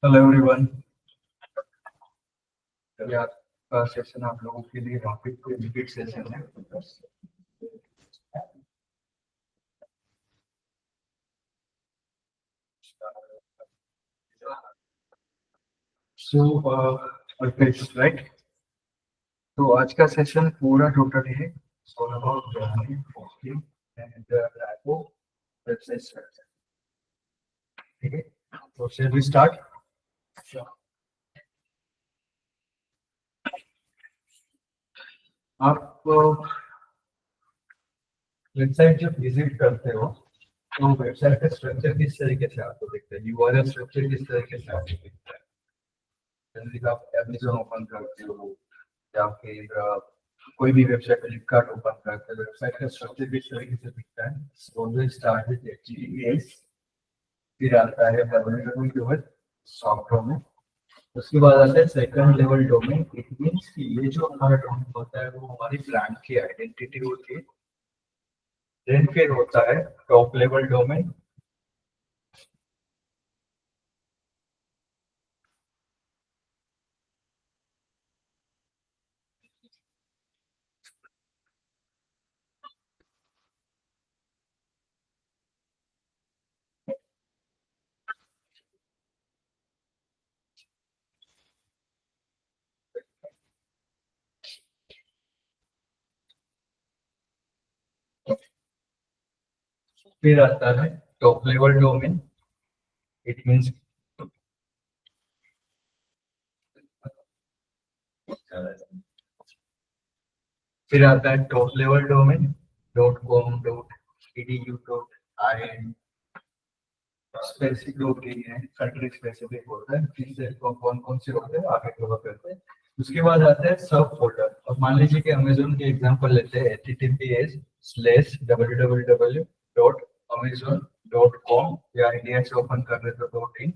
Hello everyone. यार का session आप लोगों के लिए टॉपिक पे रिपीट सेशन है। सो राइट। तो आज का सेशन पूरा टोटल है all about Germany posting and rapport website structure. ठीक है, तो शैल वी स्टार्ट। आप वेबसाइट जब विजिट करते हो तो वेबसाइट का स्ट्रक्चर किस तरीके से आपको दिखता है, यूआरएल स्ट्रक्चर किस तरीके से आपको दिखता है। जैसे आप एमेजॉन ओपन करते हो या फिर कोई भी वेबसाइट फ्लिपकार्ट ओपन करते हो, वेबसाइट का स्ट्रक्चर किस तरीके से दिखता है। ऑलवेज स्टार्ट विद एचटीटीपीएस, फिर आता है परमानेंट डोमेन सॉफ्ट डोमेन, उसके बाद आता है second level domain. It means कि ये जो हमारा डोमेन होता है वो हमारी ब्रांड की आइडेंटिटी होती है। देन फिर होता है टॉप लेवल डोमेन, फिर आता है top level domain. It means फिर आता है top level domain .com.edu.in, specific होती है, कंट्री स्पेसिफिक होता है, किससे कौन कौन से होते हैं आगे कवर करते हैं। उसके बाद आता है सब फोल्डर। अब मान लीजिए कि अमेजोन के एग्जांपल लेते हैं, https://www.amazon.com या इंडिया से ओपन कर रहे तो .in/।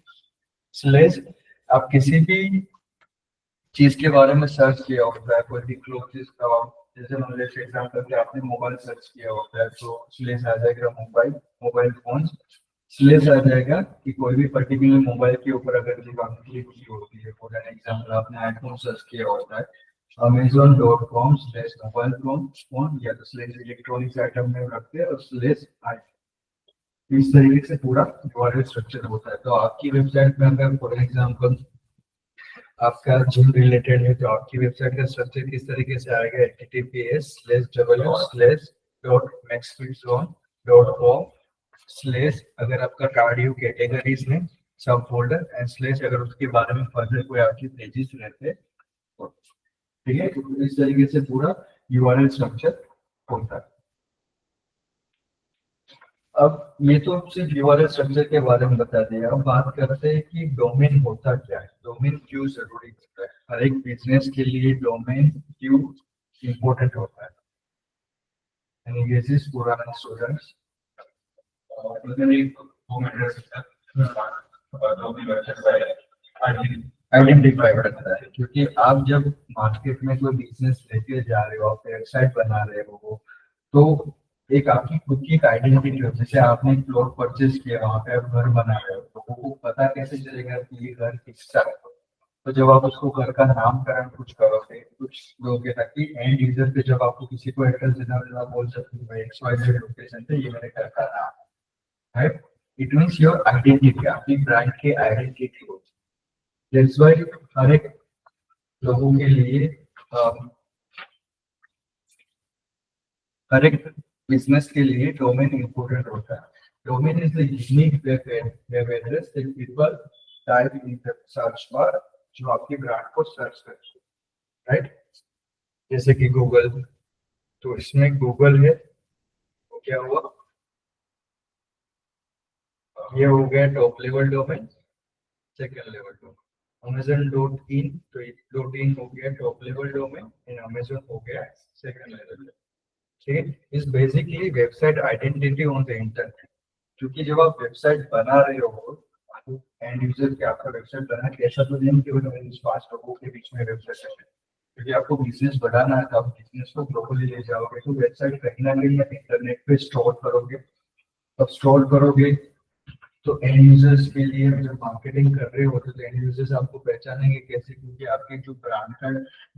आप किसी भी चीज के बारे में सर्च किया होता है, कोई भी क्लोथ्स का, जैसे मान लीजिए एग्जांपल कि आपने मोबाइल सर्च किया होता है तो स्लेस आ जाएगा मोबाइल फोन, स्लेस आ जाएगा कि कोई भी पर्टिकुलर मोबाइल के ऊपर अगर जब आपने क्लिक की होती है, फॉर एन एग्जांपल आपने आईफोन सर्च किया होता है, amazon.com/मोबाइल फोन या तो स्लेस इलेक्ट्रॉनिक्स आइटम में रखते हैं और स्लेस आई, इस तरीके से पूरा यूआरएल स्ट्रक्चर होता है। तो आपकी वेबसाइट में अगर फॉर एग्जांपल आपका जिम रिलेटेड है तो आपकी वेबसाइट का स्ट्रक्चर किस तरीके से आएगा, https://www.maxfitzone.com/, अगर आपका कार्डियो कैटेगरीज में सब फोल्डर एंड स्लेश अगर उसके बारे में फर्दर कोई आपके पेजेस रहते हैं। ठीक है, तो इस तरीके से पूरा यूआरएल स्ट्रक्चर होता है। अब ये तो सिर्फ यूआरएल स्ट्रक्चर के बारे में बता दिया। अब बात करते हैं कि डोमेन होता क्या है, डोमेन क्यों जरूरी होता है। हर एक बिजनेस के लिए डोमेन क्यों इम्पोर्टेंट होता है। ये चीज पुराना स्टूडेंट्स आइडेंटिफाई करता है, क्योंकि आप जब मार्केट में कोई बिजनेस लेके जा रहे हो, आप वेबसाइट बना रहे हो, तो एक आपकी खुद की एक आइडेंटिटी हो। जैसे आपने प्लॉट परचेज किया, वहां पे आप घर बना रहे हो, तो वो पता कैसे चलेगा कि ये घर किसका है। तो जब आप उसको घर का नामकरण कुछ करोगे, कुछ दोगे, ताकि एंड यूजर पे जब आपको किसी को एड्रेस देना हो आप बोल सकते हो XYZ लोकेशन पे ये मेरे घर का नाम है। इट मींस योर आइडेंटिटी, आपकी ब्रांड की आइडेंटिटी होती है। दैट्स व्हाई हर एक लोगों के लिए हर एक बिजनेस के लिए डोमेन इंपॉर्टेंट होता है। Domain is the unique web address that people type in the search bar, जो आपकी ब्रांड को सर्च करते हैं, राइट। जैसे कि गूगल, तो इसमें गूगल है तो क्या हुआ, ये हो गया top level domain. Second level domain amazon.in, तो .in हो गया टॉप लेवल डोमेन, इन अमेजन हो गया सेकंड लेवल। ठीक है, इस basically website identity on the internet. क्योंकि जब आप वेबसाइट बना रहे हो एंड यूजर के, आपका वेबसाइट बना कैसा तो नहीं कि 5 लोगों के बीच में वेबसाइट है, क्योंकि आपको बिजनेस बढ़ाना है, तो आप बिजनेस को ग्लोबली ले जाओगे, तो वेबसाइट कहीं ना कहीं आप इंटरनेट पे स्टोर करोगे। अब स्टोर करोगे तो एंड यूजर्स के लिए जब मार्केटिंग कर रहे होते तो एंड यूजर्स आपको पहचानेंगे कैसे, क्योंकि आपके जो ब्रांड का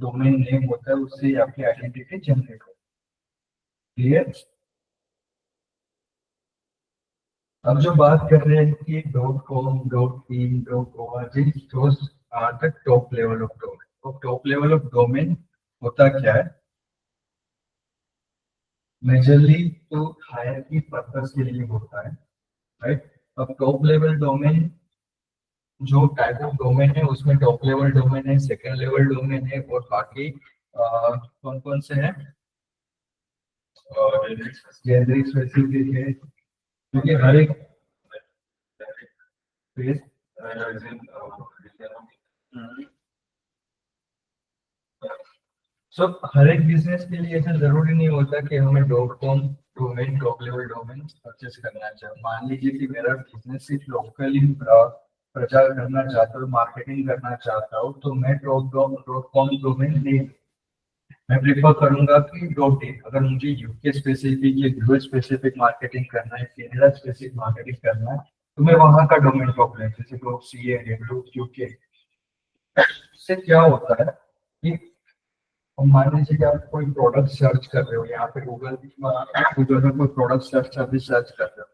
डोमेन नेम होता है उससे आपकी आइडेंटिटी जनरेट हो। क्लियर। अब जो बात कर रहे हैं कि .com, .in, .org, those are the top level of domain। तो टॉप लेवल ऑफ डोमेन होता क्या है? मेजरली तो हायरार्की पर्पस के लिए होता है, राइट। अब टॉप लेवल डोमेन जो टाइप ऑफ डोमेन है उसमें टॉप लेवल डोमेन है, सेकंड लेवल डोमेन है, और बाकी कौन कौन से हैं? जेनरिक स्पेसिफिक है, क्योंकि हर एक पेज सो हर एक बिजनेस के लिए ऐसा जरूरी नहीं होता कि हमें .com domain, top level domain purchase करना चाहिए। मान लीजिए कि मेरा बिजनेस सिर्फ लोकली प्रचार करना चाहता हूँ, मार्केटिंग करना चाहता हूँ, तो मैं .com डोमेन नहीं, मैं प्रेफर करूंगा कि .in। अगर मुझे यूके स्पेसिफिक या यूएस स्पेसिफिक मार्केटिंग करना है, कैनेडा स्पेसिफिक मार्केटिंग करना है, तो मैं वहां का डोमेन टॉप लें, जैसे .ca, .uk। इससे क्या होता है कि मान लीजिए कि आप कोई प्रोडक्ट सर्च कर रहे हो, यहाँ पे गूगल में कोई प्रोडक्ट सर्विस सर्च कर रहे हो,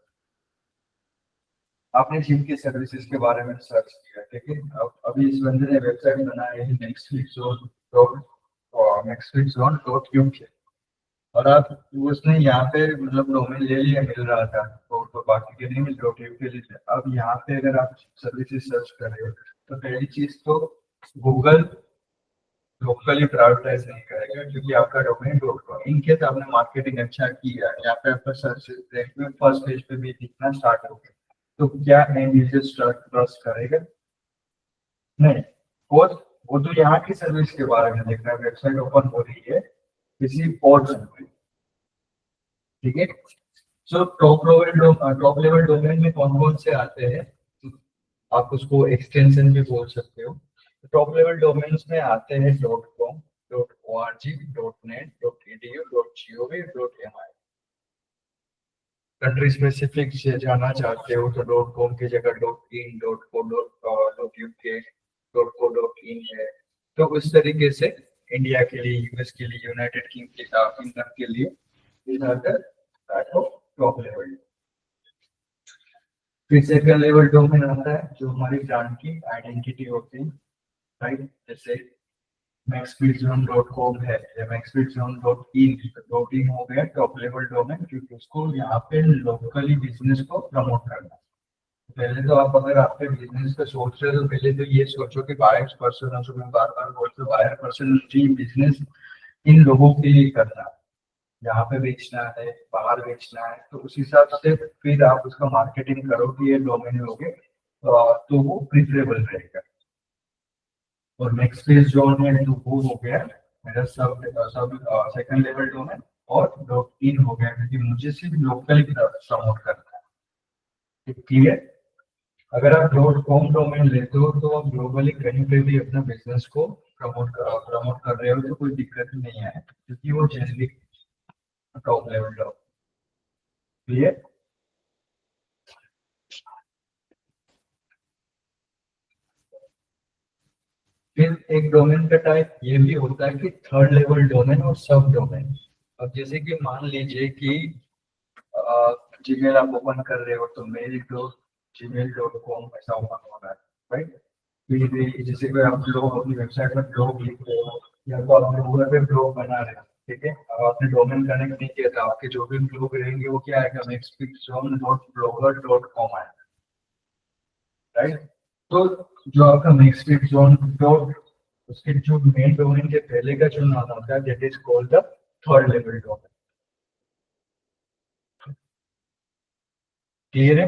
आपने जिम की सर्विसेज के बारे में सर्च किया, ठीक है। अब अभी इस बंदे ने वेबसाइट बनाई है nextflixzone.uk, और आप उसने यहाँ पे मतलब डोमेन ले लिया, मिल रहा था, तो बाकी के नहीं मिल रहा के लिए। अब यहाँ पे अगर आप सर्विसेज सर्च कर रहे हो तो पहली चीज तो गूगल लोकली प्रायोरिटाइज नहीं करेगा, क्योंकि आपका डोमेन .com। इनकेस आपने मार्केटिंग अच्छा किया, यहाँ पे आपका सर्च रैंक में फर्स्ट पेज पे भी दिखना स्टार्ट हो गया, तो क्या एंड यूजर ट्रस्ट करेगा? नहीं। और वो तो यहाँ की सर्विस के बारे में देख रहा है, वेबसाइट ओपन हो रही है किसी और कंट्री, ठीक है। सो टॉप लेवल डोमेन में कौन कौन से आते हैं? आप उसको एक्सटेंशन भी बोल सकते हो। टॉप लेवल डोमेन्स में आते हैं .com, .org, .net, .edu, .gov, country specific से जाना चाहते हो तो .com की जगह .in, .co.uk, .co.in है। तो उस तरीके से इंडिया के लिए, यूएस के लिए, यूनाइटेड किंगडम के लिए टॉप लेवल। फिर सेकंड लेवल डोमेन आता है जो हमारी ब्रांड की आइडेंटिटी होती है, राइट। जैसे maxfeedzone.com है या maxfeedzone.in हो गया टॉप लेवल डोमेन, क्योंकि उसको यहाँ पे लोकली बिजनेस को प्रमोट करना है। पहले तो आप अगर आपके बिजनेस का सोच रहे हो तो पहले तो ये सोचो कि 22% मैं बार बार बोलते 22% बिजनेस इन लोगों के लिए करना है, यहाँ पे बेचना है, बाहर बेचना है, तो उस हिसाब से फिर आप उसका मार्केटिंग करो कि ये डोमेन लोगे तो वो प्रिफरेबल रहेगा। और नेक्स्ट फेज जोन में तो वो हो गया मेरा सब सब सेकंड लेवल डोमेन, और .in हो गया क्योंकि मुझे सिर्फ लोकली प्रमोट करना है। क्लियर। अगर आप .com डोमेन लेते हो तो आप ग्लोबली कहीं पे भी अपना बिजनेस को प्रमोट कर रहे हो तो कोई दिक्कत नहीं है, क्योंकि वो generic top level domain. Clear. फिर एक डोमेन का टाइप ये भी होता है कि थर्ड लेवल डोमेन और सब डोमेन। अब जैसे कि मान लीजिए कि जीमेल आप ओपन कर रहे हो तो mail.gmail.com ऐसा ओपन हो रहा है, राइट। फिर जैसे कि आप लोग अपनी वेबसाइट में ब्लॉग लिख रहे हो या तो आप गूगल पे ब्लॉग बना रहे हो, ठीक है। अब आपने डोमेन कनेक्ट नहीं किया तो आपके जो भी ब्लॉग रहेंगे वो क्या आएगा? maxfeedzone.blogger.com आएगा, राइट। तो जो आपका maxfeedzone उसके जो मेन डोमेन के पहले का जो नाम होता है that is called the third level domain. Clear है।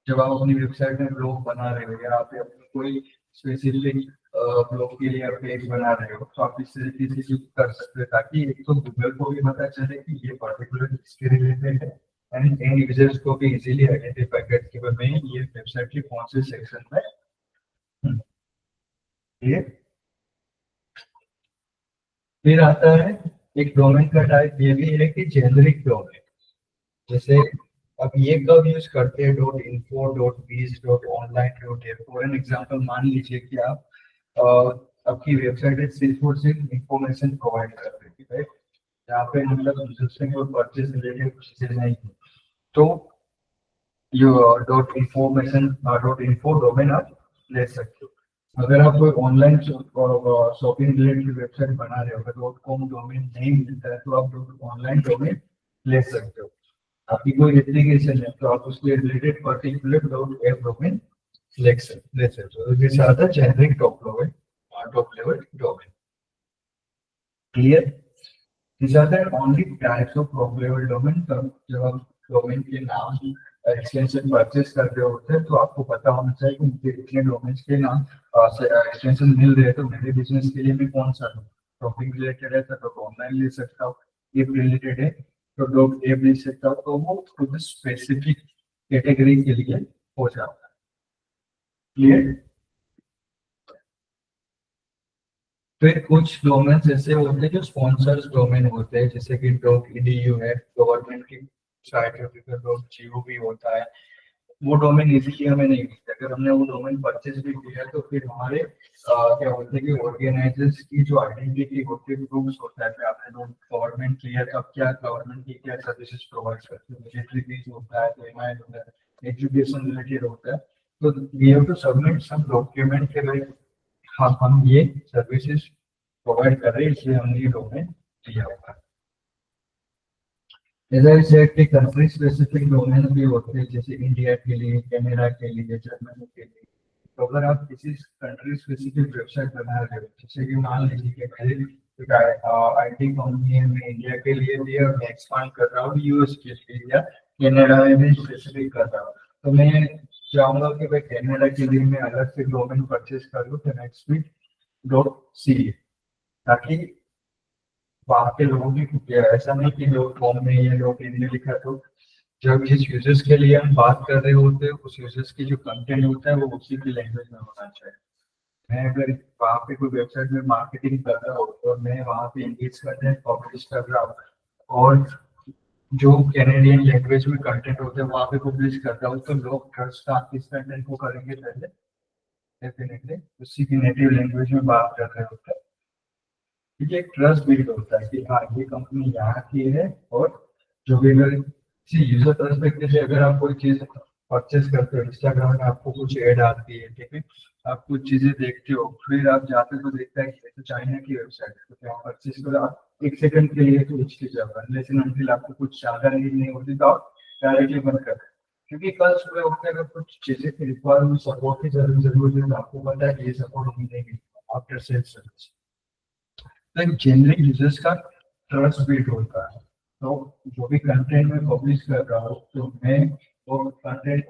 जब आप अपनी वेबसाइट में ब्लॉग बना रहे हो या आप अपनी कोई स्पेसिफिक ब्लॉग के लिए आप पेज बना रहे हो तो आप इस तरीके से यूज कर सकते हो, ताकि एक तो गूगल को भी पता चले कि ये पर्टिकुलर इसके रिलेटेड है, एंड एंड यूजर्स को भी इजीली आइडेंटिफाई कर कि मैं ये वेबसाइट के कौन से सेक्शन में हूं। ये फिर आता है एक डोमेन का टाइप ये भी है कि जेनरिक डोमेन। जैसे अब ये कब यूज करते हैं डॉट इन्फो डॉट बीज dot online dot in. For an example मान लीजिए कि आप आपकी वेबसाइट है सिर्फ और सिर्फ इंफॉर्मेशन प्रोवाइड कर रही है, यहाँ पे मतलब यूजर से कोई परचेज रिलेटेड चीजें नहीं है, तो yo dot information dot info domain आप ले सकते हो। अगर आप कोई ऑनलाइन शॉपिंग रिलेटेड वेबसाइट बना रहे हो, अगर डॉट कॉम डोमेन नहीं मिलता है तो आप डॉट ऑनलाइन डोमेन ले सकते हो। आपकी कोई एप्लीकेशन है तो आप उसके related particular dot app domain ले सकते हो। This are the generic top level domain. Clear? These are the only types of top level domain। जब आप डोमेन के नाम एक्सटेंशन परचेस कर रहे होते हैं तो आपको पता होना चाहिए कि मुझे इतने डोमेन्स के नाम एक्सटेंशन मिल रहे हैं, तो मेरे बिजनेस के लिए मैं कौन सा लूँ। शॉपिंग रिलेटेड है तो ऑनलाइन ले सकता हूँ, एप रिलेटेड है तो डॉट एप ले सकता हूँ, तो वो खुद स्पेसिफिक कैटेगरी के लिए हो जाता है। क्लियर? फिर कुछ डोमेन ऐसे होते हैं जो स्पॉन्सर्स डोमेन होते हैं, जैसे कि डॉट edu है, गवर्नमेंट की साइट है, फिर डॉट gov होता है। वो डोमेन इजीली हमें नहीं मिलता। अगर हमने वो डोमेन परचेज भी किया तो फिर हमारे क्या बोलते हैं कि ऑर्गेनाइजर्स की जो आइडेंटिटी होती है, प्रूफ्स होता है कि आपने गवर्नमेंट किया है, अब क्या गवर्नमेंट की क्या सर्विसेज प्रोवाइड करते हैं, मिलिट्री फीस होता है, पेमेंट होता है, एजुकेशन रिलेटेड होता है, तो we have to submit some document के भाई हाँ हम ये सर्विसेज प्रोवाइड कर रहे हैं, इसलिए हमने ये डोमेन दिया हुआ है। As I said कि कंट्री स्पेसिफिक डोमेन भी होते हैं, जैसे इंडिया के लिए, कनाडा के लिए, जर्मनी के लिए। तो अगर आप किसी कंट्री स्पेसिफिक वेबसाइट बना रहे हो, जैसे कि मान लीजिए कि मेरी आईटी कंपनी है, मैं इंडिया के लिए भी और मैं एक्सपांड कर रहा हूँ यूएस के लिए या कनाडा में भी स्पेसिफिक कर रहा हूँ, तो मैं चाहूंगा कि भाई कनाडा के लिए मैं अलग से डोमेन परचेज कर लूँ, नेक्स्ट डॉट सी, ताकि वहाँ के लोगों की ऐसा नहीं कि लोग फॉर्म में ये लोग हिंदी लिखा, तो जब जिस यूजर्स के लिए हम बात कर रहे होते हैं उस यूजर्स की जो कंटेंट होता है वो उसी की लैंग्वेज में होना चाहिए। मैं अगर वहाँ पे कोई वेबसाइट में मार्केटिंग कर रहा हूँ तो मैं वहाँ पे इंग्लिश कंटेंट पब्लिश कर रहा हूँ, और जो कैनेडियन लैंग्वेज में कंटेंट होते हैं वहाँ पे पब्लिश कर रहा हूँ, तो लोग ट्रस्ट आप किस कंटेंट को करेंगे पहले, डेफिनेटली उसी की नेटिव लैंग्वेज में बात कर रहे होते हैं। ये एक ट्रस्ट बिल्ड होता है कि हाँ ये कंपनी यहाँ की है, और जो भी अगर किसी यूजर परस्पेक्टिव से अगर आप कोई चीज परचेस करते हो, इंस्टाग्राम में आपको कुछ ऐड आती है, ठीक है, आप कुछ चीजें देखते हो, फिर आप जाते हो तो देखता है कि ये तो चाइना की वेबसाइट है, तो क्या परचेस करो, आप एक सेकंड के लिए तो उसकी जगह, लेकिन अनटिल आपको कुछ ज्यादा नीड नहीं होती तो आप डायरेक्टली बंद कर दो। क्योंकि कल सुबह उठकर अगर कुछ चीजें की रिक्वायरमेंट सपोर्ट की जरूरत है तो आपको पता है कि ये सपोर्ट नहीं मिलेगा आफ्टर सेल्स सर्विस। तो एक जेनरिक यूजर्स का ट्रस्ट बिल्ड होता है। तो जो भी कंटेंट मैं पब्लिश कर रहा हूँ तो मैं वो कंटेंट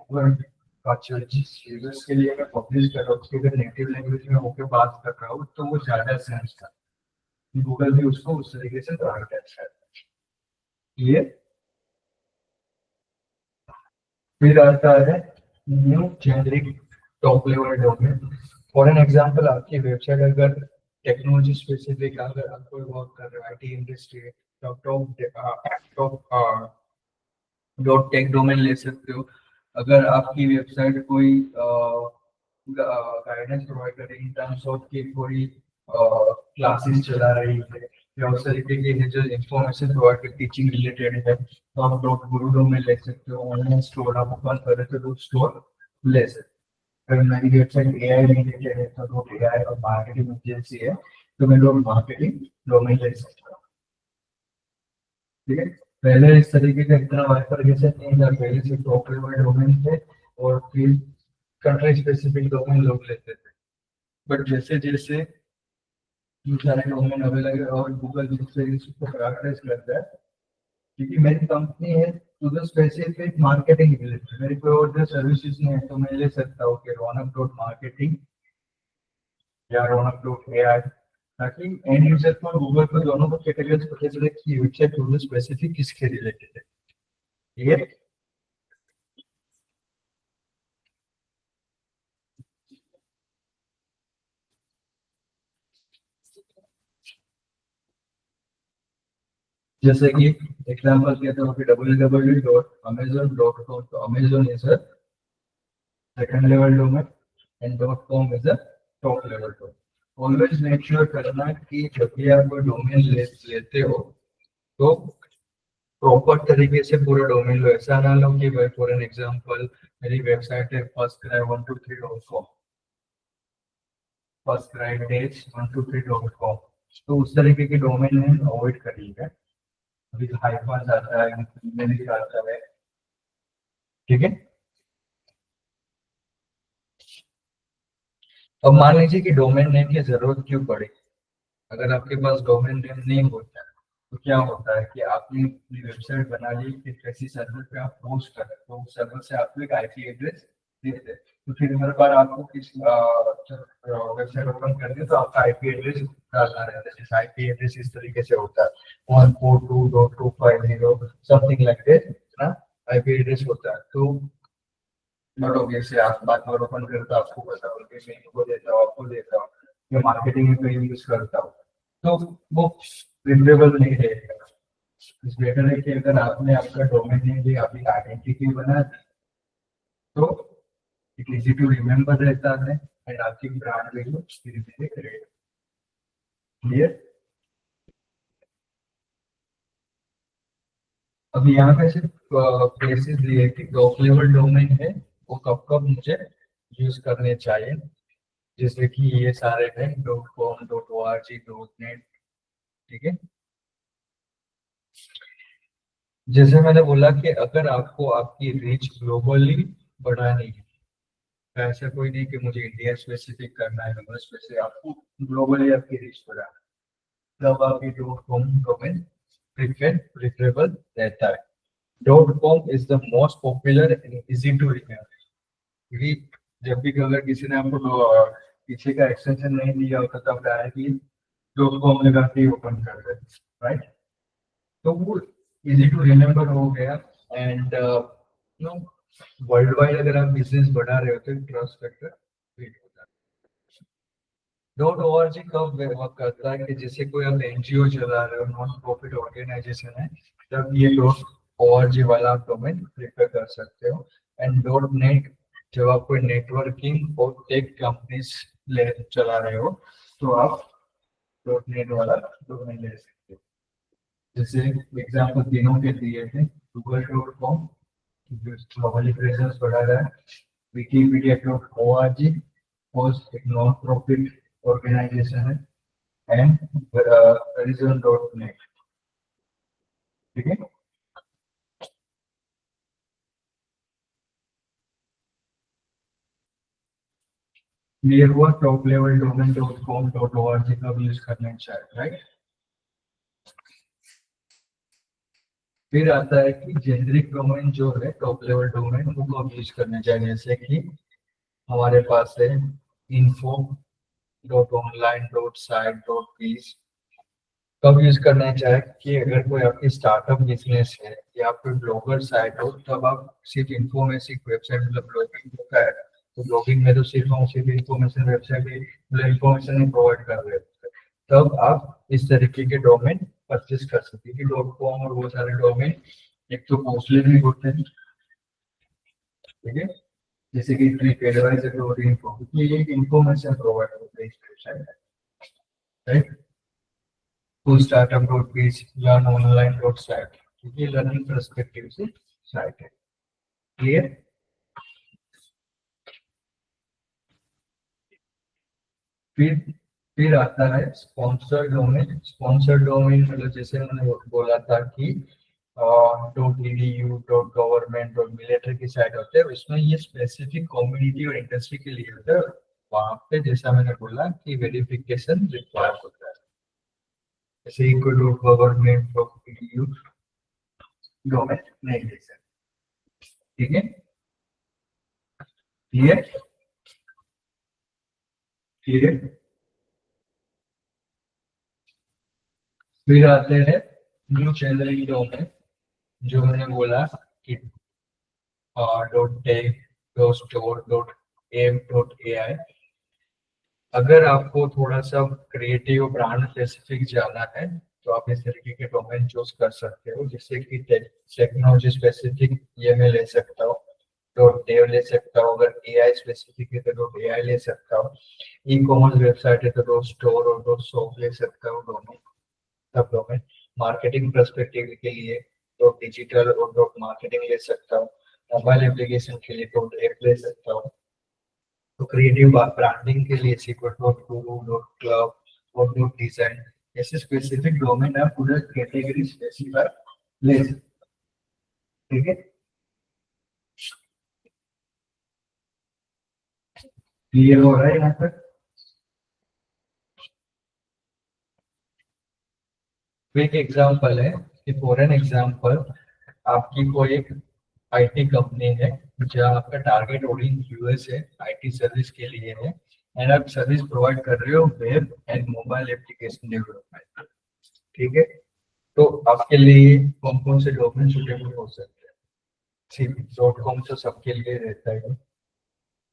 अगर जिस यूजर्स के लिए मैं पब्लिश कर रहा हूँ उसके अगर नेटिव लैंग्वेज में होकर बात कर रहा हूँ तो वो ज्यादा सेंस था, गूगल भी उसको उस तरीके से प्रायोरिटाइज करता है। ये फिर आता है new generic top level domain. For an example आपकी वेबसाइट अगर टेक्नोलॉजी स्पेसिफिक अगर आप कोई वर्क कर रहे हो, आईटी इंडस्ट्री है, तो टॉप डॉट टेक डोमेन ले सकते हो। अगर आपकी वेबसाइट कोई गाइडेंस प्रोवाइड करे इन टर्म्स ऑफ कि कोई क्लासेस चला रही है या उस तरीके की है जो इंफॉर्मेशन प्रोवाइड कर टीचिंग रिलेटेड है, तो आप डॉट गुरु डोमेन ले सकते हो। ऑनलाइन स्टोर आप ओपन कर रहे हो तो स्टोर ले सकते हो। अगर मेरी वेबसाइट एआई रिलेटेड है तो डॉट एआई और मार्केटिंग एजेंसी है तो मैं डॉट मार्केटिंग डोमेन ले सकता हूँ। ठीक है, पहले इस तरीके का इतना बाइफरकेशन नहीं था, पहले से टॉप लेवल डोमेन थे और फिर कंट्री स्पेसिफिक डोमेन लोग लेते थे। बट जैसे जैसे ये सारे डोमेन अवेलेबल है और गूगल जिस तरीके से उसको प्रायोरिटाइज करता है, क्योंकि मेरी कंपनी है तो द स्पेसिफिक मार्केटिंग रिलेटेड, मेरी कोई और जो सर्विसेज नहीं है तो मैं ले सकता हूँ कि रौनक डॉट मार्केटिंग या रौनक डॉट एआई, ताकि एंड यूजर को गूगल पर दोनों को कैटेगरीज पता चले कि वेबसाइट गूगल स्पेसिफिक किसके रिलेटेड है। ये जैसे कि एग्जांपल कहते हो कि www.amazon.com, तो Amazon is a second level domain and .com is a top level domain. Always make sure करना कि जब भी आप कोई डोमेन लेते हो तो प्रॉपर तरीके से पूरा डोमेन लो। ऐसा ना लो कि भाई फॉर एन एग्जांपल मेरी वेबसाइट है firstcry123.com, firstcry123.com, तो उस तरीके के डोमेन नेम अवॉइड करिएगा। अभी हाइफन आता है, ईमेल आता है, ठीक है। अब मान लीजिए कि डोमेन नेम की जरूरत क्यों पड़ी। अगर आपके पास डोमेन नेम नहीं होता तो क्या होता है कि आपने अपनी वेबसाइट बना ली, फिर किसी सर्वर पे आप पोस्ट कर रहे हो, तो उस सर्वर से आपको एक आईपी एड्रेस देते हैं, तो फिर हर बार आपको किस वेबसाइट ओपन करनी तो आपका आईपी एड्रेस डालना रहता है। जैसे आईपी एड्रेस इस तरीके से होता है 142.250 समथिंग लाइक दैट ना आईपी एड्रेस होता है। तो नोट ऑब्वियसली आप बात और ओपन करते हो, आपको पता हो कि मैं इनको देता हूँ, आपको देता हूँ, या मार्केटिंग में कहीं यूज करता हूँ, तो वो प्रिफरेबल नहीं रहेगा। इस बेटर है कि अगर आपने आपका डोमेन नेम भी आपकी आइडेंटिटी बना दी तो इट इजी टू रिमेम्बर रहता है एंड आपकी ब्रांड वैल्यू धीरे धीरे करेगा। क्लियर। अभी यहाँ पे सिर्फ केसेस दिए कि टॉप लेवल डोमेन है वो कब कब मुझे यूज करने चाहिए, जैसे कि ये सारे हैं .com, .org, .net, ठीक है। जैसे मैंने बोला कि अगर आपको आपकी रीच ग्लोबली बढ़ानी है, तो ऐसा कोई नहीं कि मुझे इंडिया स्पेसिफिक करना है, बस वैसे आपको ग्लोबली आपकी रीच बढ़ाना है, तब आपकी .com डोमेन प्रिफरेबल रहता है। .com is the most popular and easy to remember, क्योंकि जब भी अगर किसी ने आपको पीछे का एक्सटेंशन नहीं दिया होता तब डायरेक्टली .com लगा के ओपन कर रहे, राइट। तो वो इजी टू रिमेम्बर हो गया एंड नो वर्ल्ड वाइड अगर आप बिजनेस बढ़ा रहे हो तो ट्रस्ट फैक्टर क्रिएट होता है। .org कब वर्क करता है कि जैसे कोई आप एनजीओ चला रहे हो, नॉन प्रॉफिट ऑर्गेनाइजेशन है, तब ये .org वाला आप डोमेन प्रेफर कर सकते हो। एंड .net जब आप कोई नेटवर्किंग और टेक कंपनीज ले चला रहे हो तो आप .net वाला डोमेन ले सकते हो। जैसे एग्जाम्पल तीनों के दिए थे, google.com जो ग्लोबली प्रेजेंस बढ़ा रहा है, wikipedia.org पोस्ट एक नॉन प्रॉफिट ऑर्गेनाइजेशन है, एंड horizon.net, ठीक है। क्लियर हुआ टॉप लेवल डोमेन .com.org का भी यूज करना चाहिए, राइट। फिर आता है कि जेनरिक डोमेन जो है टॉप लेवल डोमेन वो कब यूज करने चाहिए, जैसे कि हमारे पास है info.online.site.biz। कब यूज करना चाहिए कि अगर कोई आपकी स्टार्टअप बिजनेस है या कोई ब्लॉगर साइट हो, तब आप सिर्फ इन्फो में सिर्फ वेबसाइट मतलब ब्लॉगिंग होता है, तो ब्लॉगिंग में तो सिर्फ इन्फॉर्मेशन वेबसाइट मतलब इन्फॉर्मेशन ही प्रोवाइड कर रहे होते हैं, तब आप इस तरीके के डोमेन परचेज कर सकते हैं कि .com और वो सारे डोमेन एक तो कॉस्टली भी होते हैं, ठीक है, जैसे कि ट्रिप एडवाइजर और इन्फो, क्योंकि ये इन्फॉर्मेशन प्रोवाइड होता है इस वेबसाइट, राइट। तो startup.biz या online.site, क्योंकि लर्निंग पर्सपेक्टिव से साइट है। क्लियर। फिर फिर आता है स्पॉन्सर्ड डोमेन। स्पॉन्सर्ड डोमेन मतलब जैसे मैंने बोला था कि .edu, .government और मिलिट्री की साइट होते हैं, उसमें ये स्पेसिफिक कम्युनिटी और इंडस्ट्री के लिए होता है। वहाँ पे जैसा मैंने बोला कि वेरिफिकेशन रिक्वायर होता है, जैसे कोई .government.edu डोमेन नहीं दे सकते, ठीक है। क्लियर। क्लियर। फिर आते हैं न्यू चैनलिंग डोमेन, जो मैंने बोला कि .tech, .store, .am, .ai। अगर आपको थोड़ा सा क्रिएटिव ब्रांड स्पेसिफिक जाना है तो आप इस तरीके के डोमेन चूज कर सकते हो, जिससे कि टेक्नोलॉजी स्पेसिफिक ये मैं ले सकता हूँ, डॉट देव ले सकता हूँ। अगर एआई स्पेसिफिक है तो डॉट एआई ले सकता हूँ। ई कॉमर्स वेबसाइट है तो डॉट स्टोर और डॉट शॉप ले सकता हूँ, डोमेन सब डोमेन। मार्केटिंग पर्सपेक्टिव के लिए डॉट डिजिटल और डॉट मार्केटिंग ले सकता हूँ। मोबाइल एप्लीकेशन के लिए डॉट ऐप ले सकता हूँ। तो क्रिएटिव ब्रांडिंग के लिए सीक्वल डॉट गुरु डॉट क्लब और डॉट डिजाइन, ऐसे स्पेसिफिक डोमेन आप पूरा कैटेगरी स्पेसिफाई ले सकते हो। ठीक है, क्लियर हो रहा है यहाँ तक? तो एक एग्जांपल है कि फॉर एन एग्जांपल आपकी कोई एक आईटी कंपनी है जहाँ आपका टारगेट ऑडियंस यूएस है, आईटी सर्विस के लिए है, एंड आप सर्विस प्रोवाइड कर रहे हो web and mobile application development. ठीक है, तो आपके लिए कौन कौन से डॉक्यूमेंट सुटेबल हो सकते हैं? सी डॉट कॉम तो सबके लिए रहता है।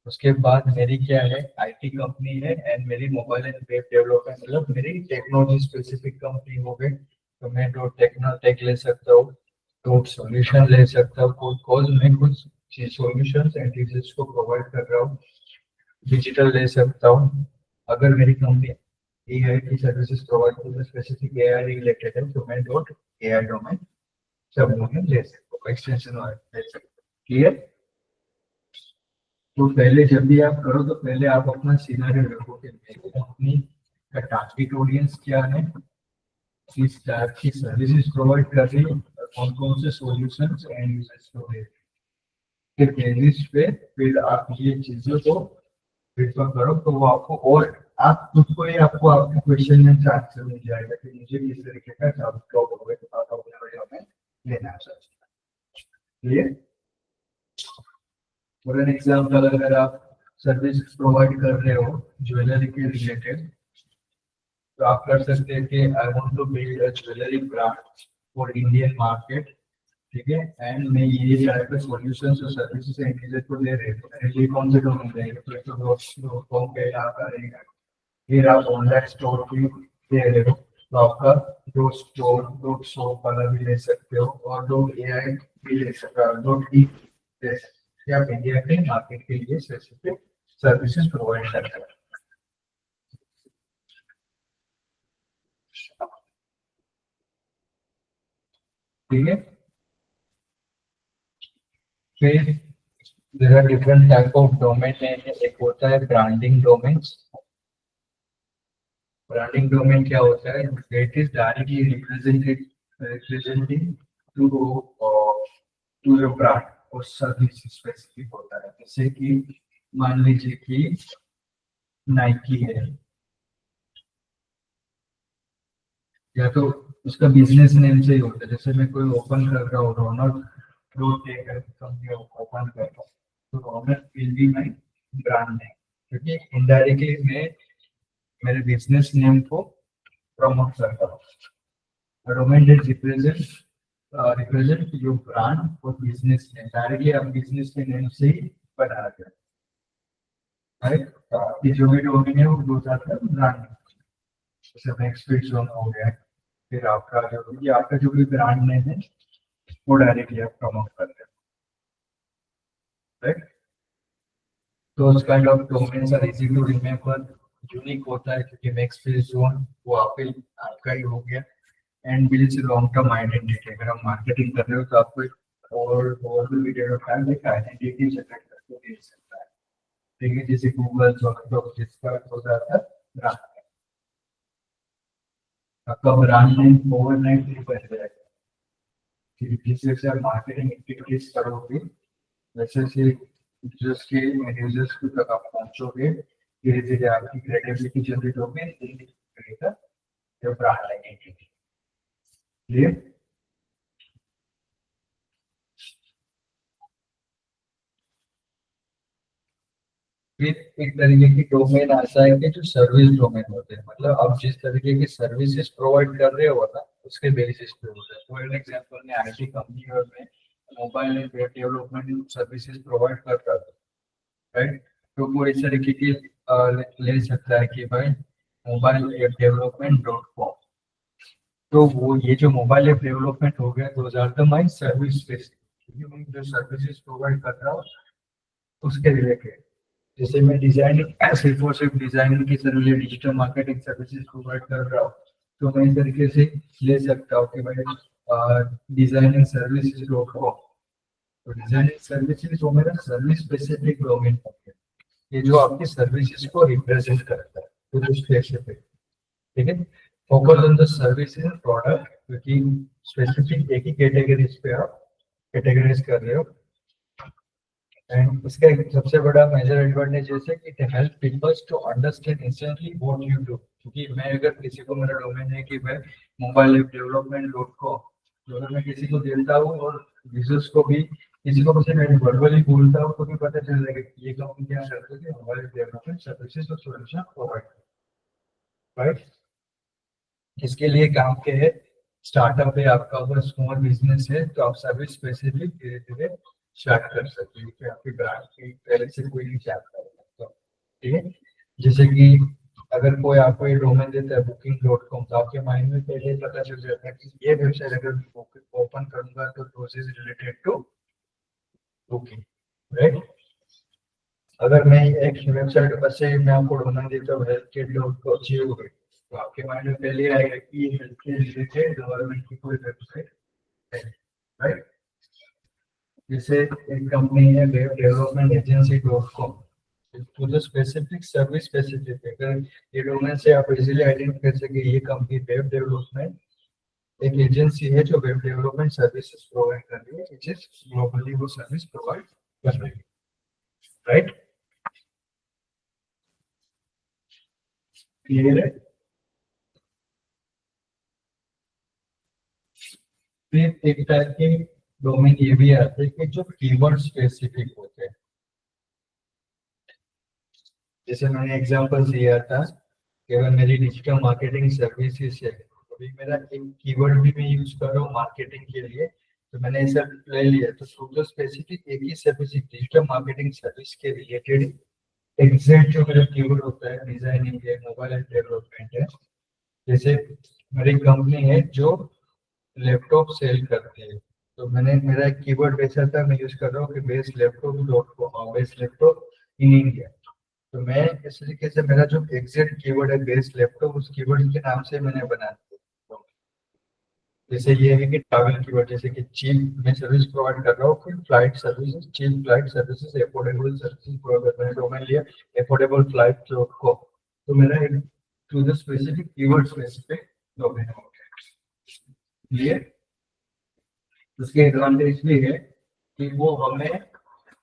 उसके बाद मेरी क्या है, आईटी कंपनी है एंड मेरी मोबाइल एंड वेब डेवलपमेंट, मतलब मेरी टेक्नोलॉजी स्पेसिफिक कंपनी हो गई, तो मैं डॉट टेक्नो टेक ले सकता हूँ, डॉट सॉल्यूशन ले सकता हूँ, कॉज मैं कुछ सॉल्यूशन एंड चीजेस को प्रोवाइड कर रहा हूँ। डिजिटल ले सकता हूँ, अगर मेरी कंपनी एआई की सर्विसेज प्रोवाइड करती है, स्पेसिफिक एआई रिलेटेड है, तो मैं डॉट एआई डोमेन सब डोमेन ले सकता हूँ, एक्सटेंशन ले सकता हूँ। क्लियर? तो पहले जब भी आप करो तो पहले आप अपना सिनेरियो रखो कि मेरी कंपनी का टारगेट ऑडियंस क्या है, किस टाइप की सर्विसेज प्रोवाइड कर रही है, कौन कौन से सॉल्यूशंस एंड यूजर्स को दे रही है। फिर बेसिस पे फिर आप ये चीजों को प्रेफर करो, तो वो आपको और आप खुद को ही आपको आपके क्वेश्चन में आंसर मिल जाएगा कि मुझे किस तरीके का जॉब में लेना है। ये फॉर एन एग्जाम्पल, अगर आप सर्विस प्रोवाइड कर रहे हो ज्वेलरी के रिलेटेड, तो आप कर सकते हैं कि I want to build a jewellery brand for Indian market. ठीक है, एंड मैं ये टाइप के सॉल्यूशंस और सर्विसेज एंड चीजें को दे रहे हो, मेरे लिए कौन से डोमेन रहेंगे? तो एक तो डॉट कॉम पे आपका रहेगा। फिर आप ऑनलाइन स्टोर भी दे रहे हो, तो आपका डॉट स्टोर डॉट शॉप वाला भी ले सकते हो, और डॉट एआई भी ले सकते हो, डॉट ई ले सकते हो। आप इंडिया के मार्केट के लिए स्पेसिफिक सर्विसेज प्रोवाइड करते हैं। ठीक है, फिर there are different type of domain है। एक होता है ब्रांडिंग डोमेन्स। ब्रांडिंग डोमेन क्या होता है? It is directly representing to to your brand और सर्विस स्पेसिफिक होता है। जैसे कि मान लीजिए कि नाइकी है, या तो उसका बिजनेस नेम से ही होता है। जैसे मैं कोई ओपन कर रहा हूँ, Raunak road taker company open कर रहा हूँ, तो Raunak will be my brand name, क्योंकि इनडायरेक्टली मैं मेरे बिजनेस नेम को प्रमोट करता हूँ। Domain that represent your brand और बिजनेस नेम, डायरेक्टली आप बिजनेस के नेम से ही बना रहे हैं, राइट? तो आपकी जो भी डोमेन है वो दो जाता है ब्रांड। जैसे नेक्स्ट जोन हो गया, फिर आपका जो ये आपका जो भी ब्रांड नेम है वो डायरेक्टली आप प्रमोट करते हैं, राइट? तो उस kind of domains are easy to remember, unique होता है क्योंकि नेक्स्ट जोन वो आपका ही हो गया, and builds long term identity. अगर हम मार्केटिंग कर रहे हो तो आपको एक और भी पीरियड ऑफ टाइम एक आइडेंटिटी जनरेट करके दे सकता है। ठीक है, जैसे गूगल जोमेटो जिसका हो जाता है ब्रांड, आपका ब्रांड नेम ओवरनाइट नहीं बन जाएगा। जिससे से आप मार्केटिंग एक्टिविटीज करोगे, वैसे से यूजर्स के तक आप पहुंचोगे, धीरे धीरे आपकी क्रेडिबिलिटी जनरेट होगी, जो ब्रांड आइडेंटिटी। क्लियर? फिर एक तरीके की डोमेन आता है कि जो सर्विस डोमेन होते हैं, मतलब आप जिस तरीके की सर्विसेज प्रोवाइड कर रहे हो ना, उसके बेसिस पे होता है। फॉर एग्जांपल मैं आईटी कंपनी और मैं mobile and web development services provide करता था, राइट? तो वो इस तरीके की ले सकता है कि भाई mobile web development dot com, तो वो ये जो मोबाइल ऐप डेवलपमेंट हो गया 2000 द माई सर्विस बेस्ड, क्योंकि मैं जो सर्विसेज प्रोवाइड कर रहा हूँ उसके रिलेटेड। जैसे मैं डिजाइनिंग सिर्फ और सिर्फ डिजाइनिंग की service digital marketing services provide कर रहा हूँ, तो मैं इस तरीके से ले सकता हूँ कि भाई डिजाइनिंग सर्विसेज डॉट कॉम। तो डिजाइनिंग सर्विसेज वो मेरा सर्विस स्पेसिफिक डोमेन है, ये जो आपकी सर्विसेज को रिप्रेजेंट करता है तो स्पेसिफिक, ठीक है। Focus on the services product, क्योंकि स्पेसिफिक एक ही कैटेगरीज पे आप कैटेगराइज कर रहे हो। एंड इसका एक सबसे बड़ा मेजर एडवांटेज है कि it help peoples to understand instantly what you do. क्योंकि मैं अगर किसी को, मेरा डोमेन है कि मैं mobile app development dot com, तो अगर मैं किसी को देता हूँ और यूजर्स को भी, किसी को भी मैं वर्बली बोलता हूँ तो भी पता चल जाएगा कि ये कंपनी क्या करती है, मोबाइल डेवलपमेंट सर्विसेज और सॉल्यूशन प्रोवाइड, राइट। इसके लिए काम के है, स्टार्टअप है आपका, अगर स्मॉल बिजनेस है तो आप सर्विस स्पेसिफिक धीरे धीरे स्टार्ट कर सकते हैं कि आपकी ब्रांड की पहले से कोई नहीं स्टार्ट कर सकता, ठीक है। जैसे कि अगर कोई आपको ये डोमेन देता है booking.com, तो आपके माइंड में पहले ही पता चल जाता है कि ये वेबसाइट अगर ओपन करूंगा तो process related to booking, right. अगर मैं एक वेबसाइट पर से मैं आपको डोमेन देता हूँ healthcare.co, तो आपके माइंड में पहले आएगा कि ये हेल्थ के रिलेटेड गवर्नमेंट की कोई वेबसाइट है, राइट। जैसे एक कंपनी है web development agency dot com, तो जो स्पेसिफिक सर्विस स्पेसिफिक है, अगर ये डोमेन से आप इजीली आइडेंटिफाई कर सके ये कंपनी वेब डेवलपमेंट एक एजेंसी है जो वेब डेवलपमेंट सर्विसेज प्रोवाइड कर रही है, विच इज ग्लोबली वो सर्विस प्रोवाइड कर रही है, राइट। क्लियर है। फिर एक टाइप के डोमेन ये भी आते हैं कि जो कीवर्ड स्पेसिफिक होते हैं। जैसे मैंने एग्जांपल दिया था कि अगर मेरी डिजिटल मार्केटिंग सर्विसेज है, तो भी मेरा एक कीवर्ड भी मैं यूज कर रहा हूँ मार्केटिंग के लिए, तो मैंने ऐसा ले लिया। तो जो स्पेसिफिक एक ही सर्विस डिजिटल मार्केटिंग सर्विस के रिलेटेड एग्जैक्ट जो मेरा कीवर्ड होता है, डिजाइनिंग है, मोबाइल एप डेवलपमेंट है। जैसे मेरी कंपनी है जो लैपटॉप सेल करती है, तो मैंने मेरा एक कीवर्ड वैसा था, मैं यूज कर रहा हूँ कि best laptop dot com, best laptop in India. तो मैं इस तरीके से मेरा जो एग्जैक्ट कीवर्ड है बेस्ट लैपटॉप, उस कीवर्ड के नाम से मैंने बना दिया। जैसे ये है कि ट्रैवल कीवर्ड, जैसे कि चीप मैं सर्विस प्रोवाइड कर रहा हूँ कि flight services, cheap flight services, affordable services provide, मैंने डोमेन लिया अफोर्डेबल फ्लाइट डॉट कॉम। तो मेरा एक to the specific keyword specific domain हो गया। क्लियर। उसके एडवांटेज भी है कि वो हमें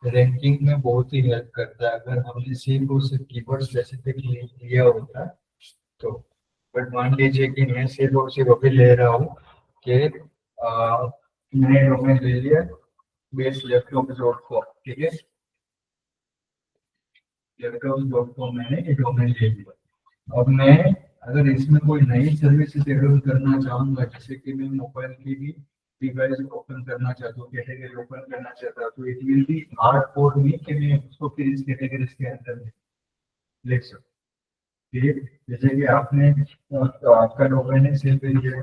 रैंकिंग में बहुत ही हेल्प करता है, अगर हमने सिर्फ उस कीवर्ड स्पेसिफिक लिया होता तो। बट मान लीजिए कि मैं सिर्फ और सिर्फ अभी ले रहा हूँ कि मैंने डोमेन ले लिया बेस लैपटॉप डॉट कॉम, ठीक है, लैपटॉप डॉट कॉम मैंने ये डोमेन ले लिया। अब मैं अगर इसमें कोई नई सर्विस एड करना चाहूंगा, जैसे कि मैं मोबाइल की भी डिवाइस ओपन करना चाहता हूँ, कैटेगरी ओपन करना चाहता हूँ, तो it will be hard for me कि मैं उसको फिर इस कैटेगरी के अंदर लिख सकूँ, ठीक है। जैसे कि आपने तो आपका डोमेन है सिर्फ ये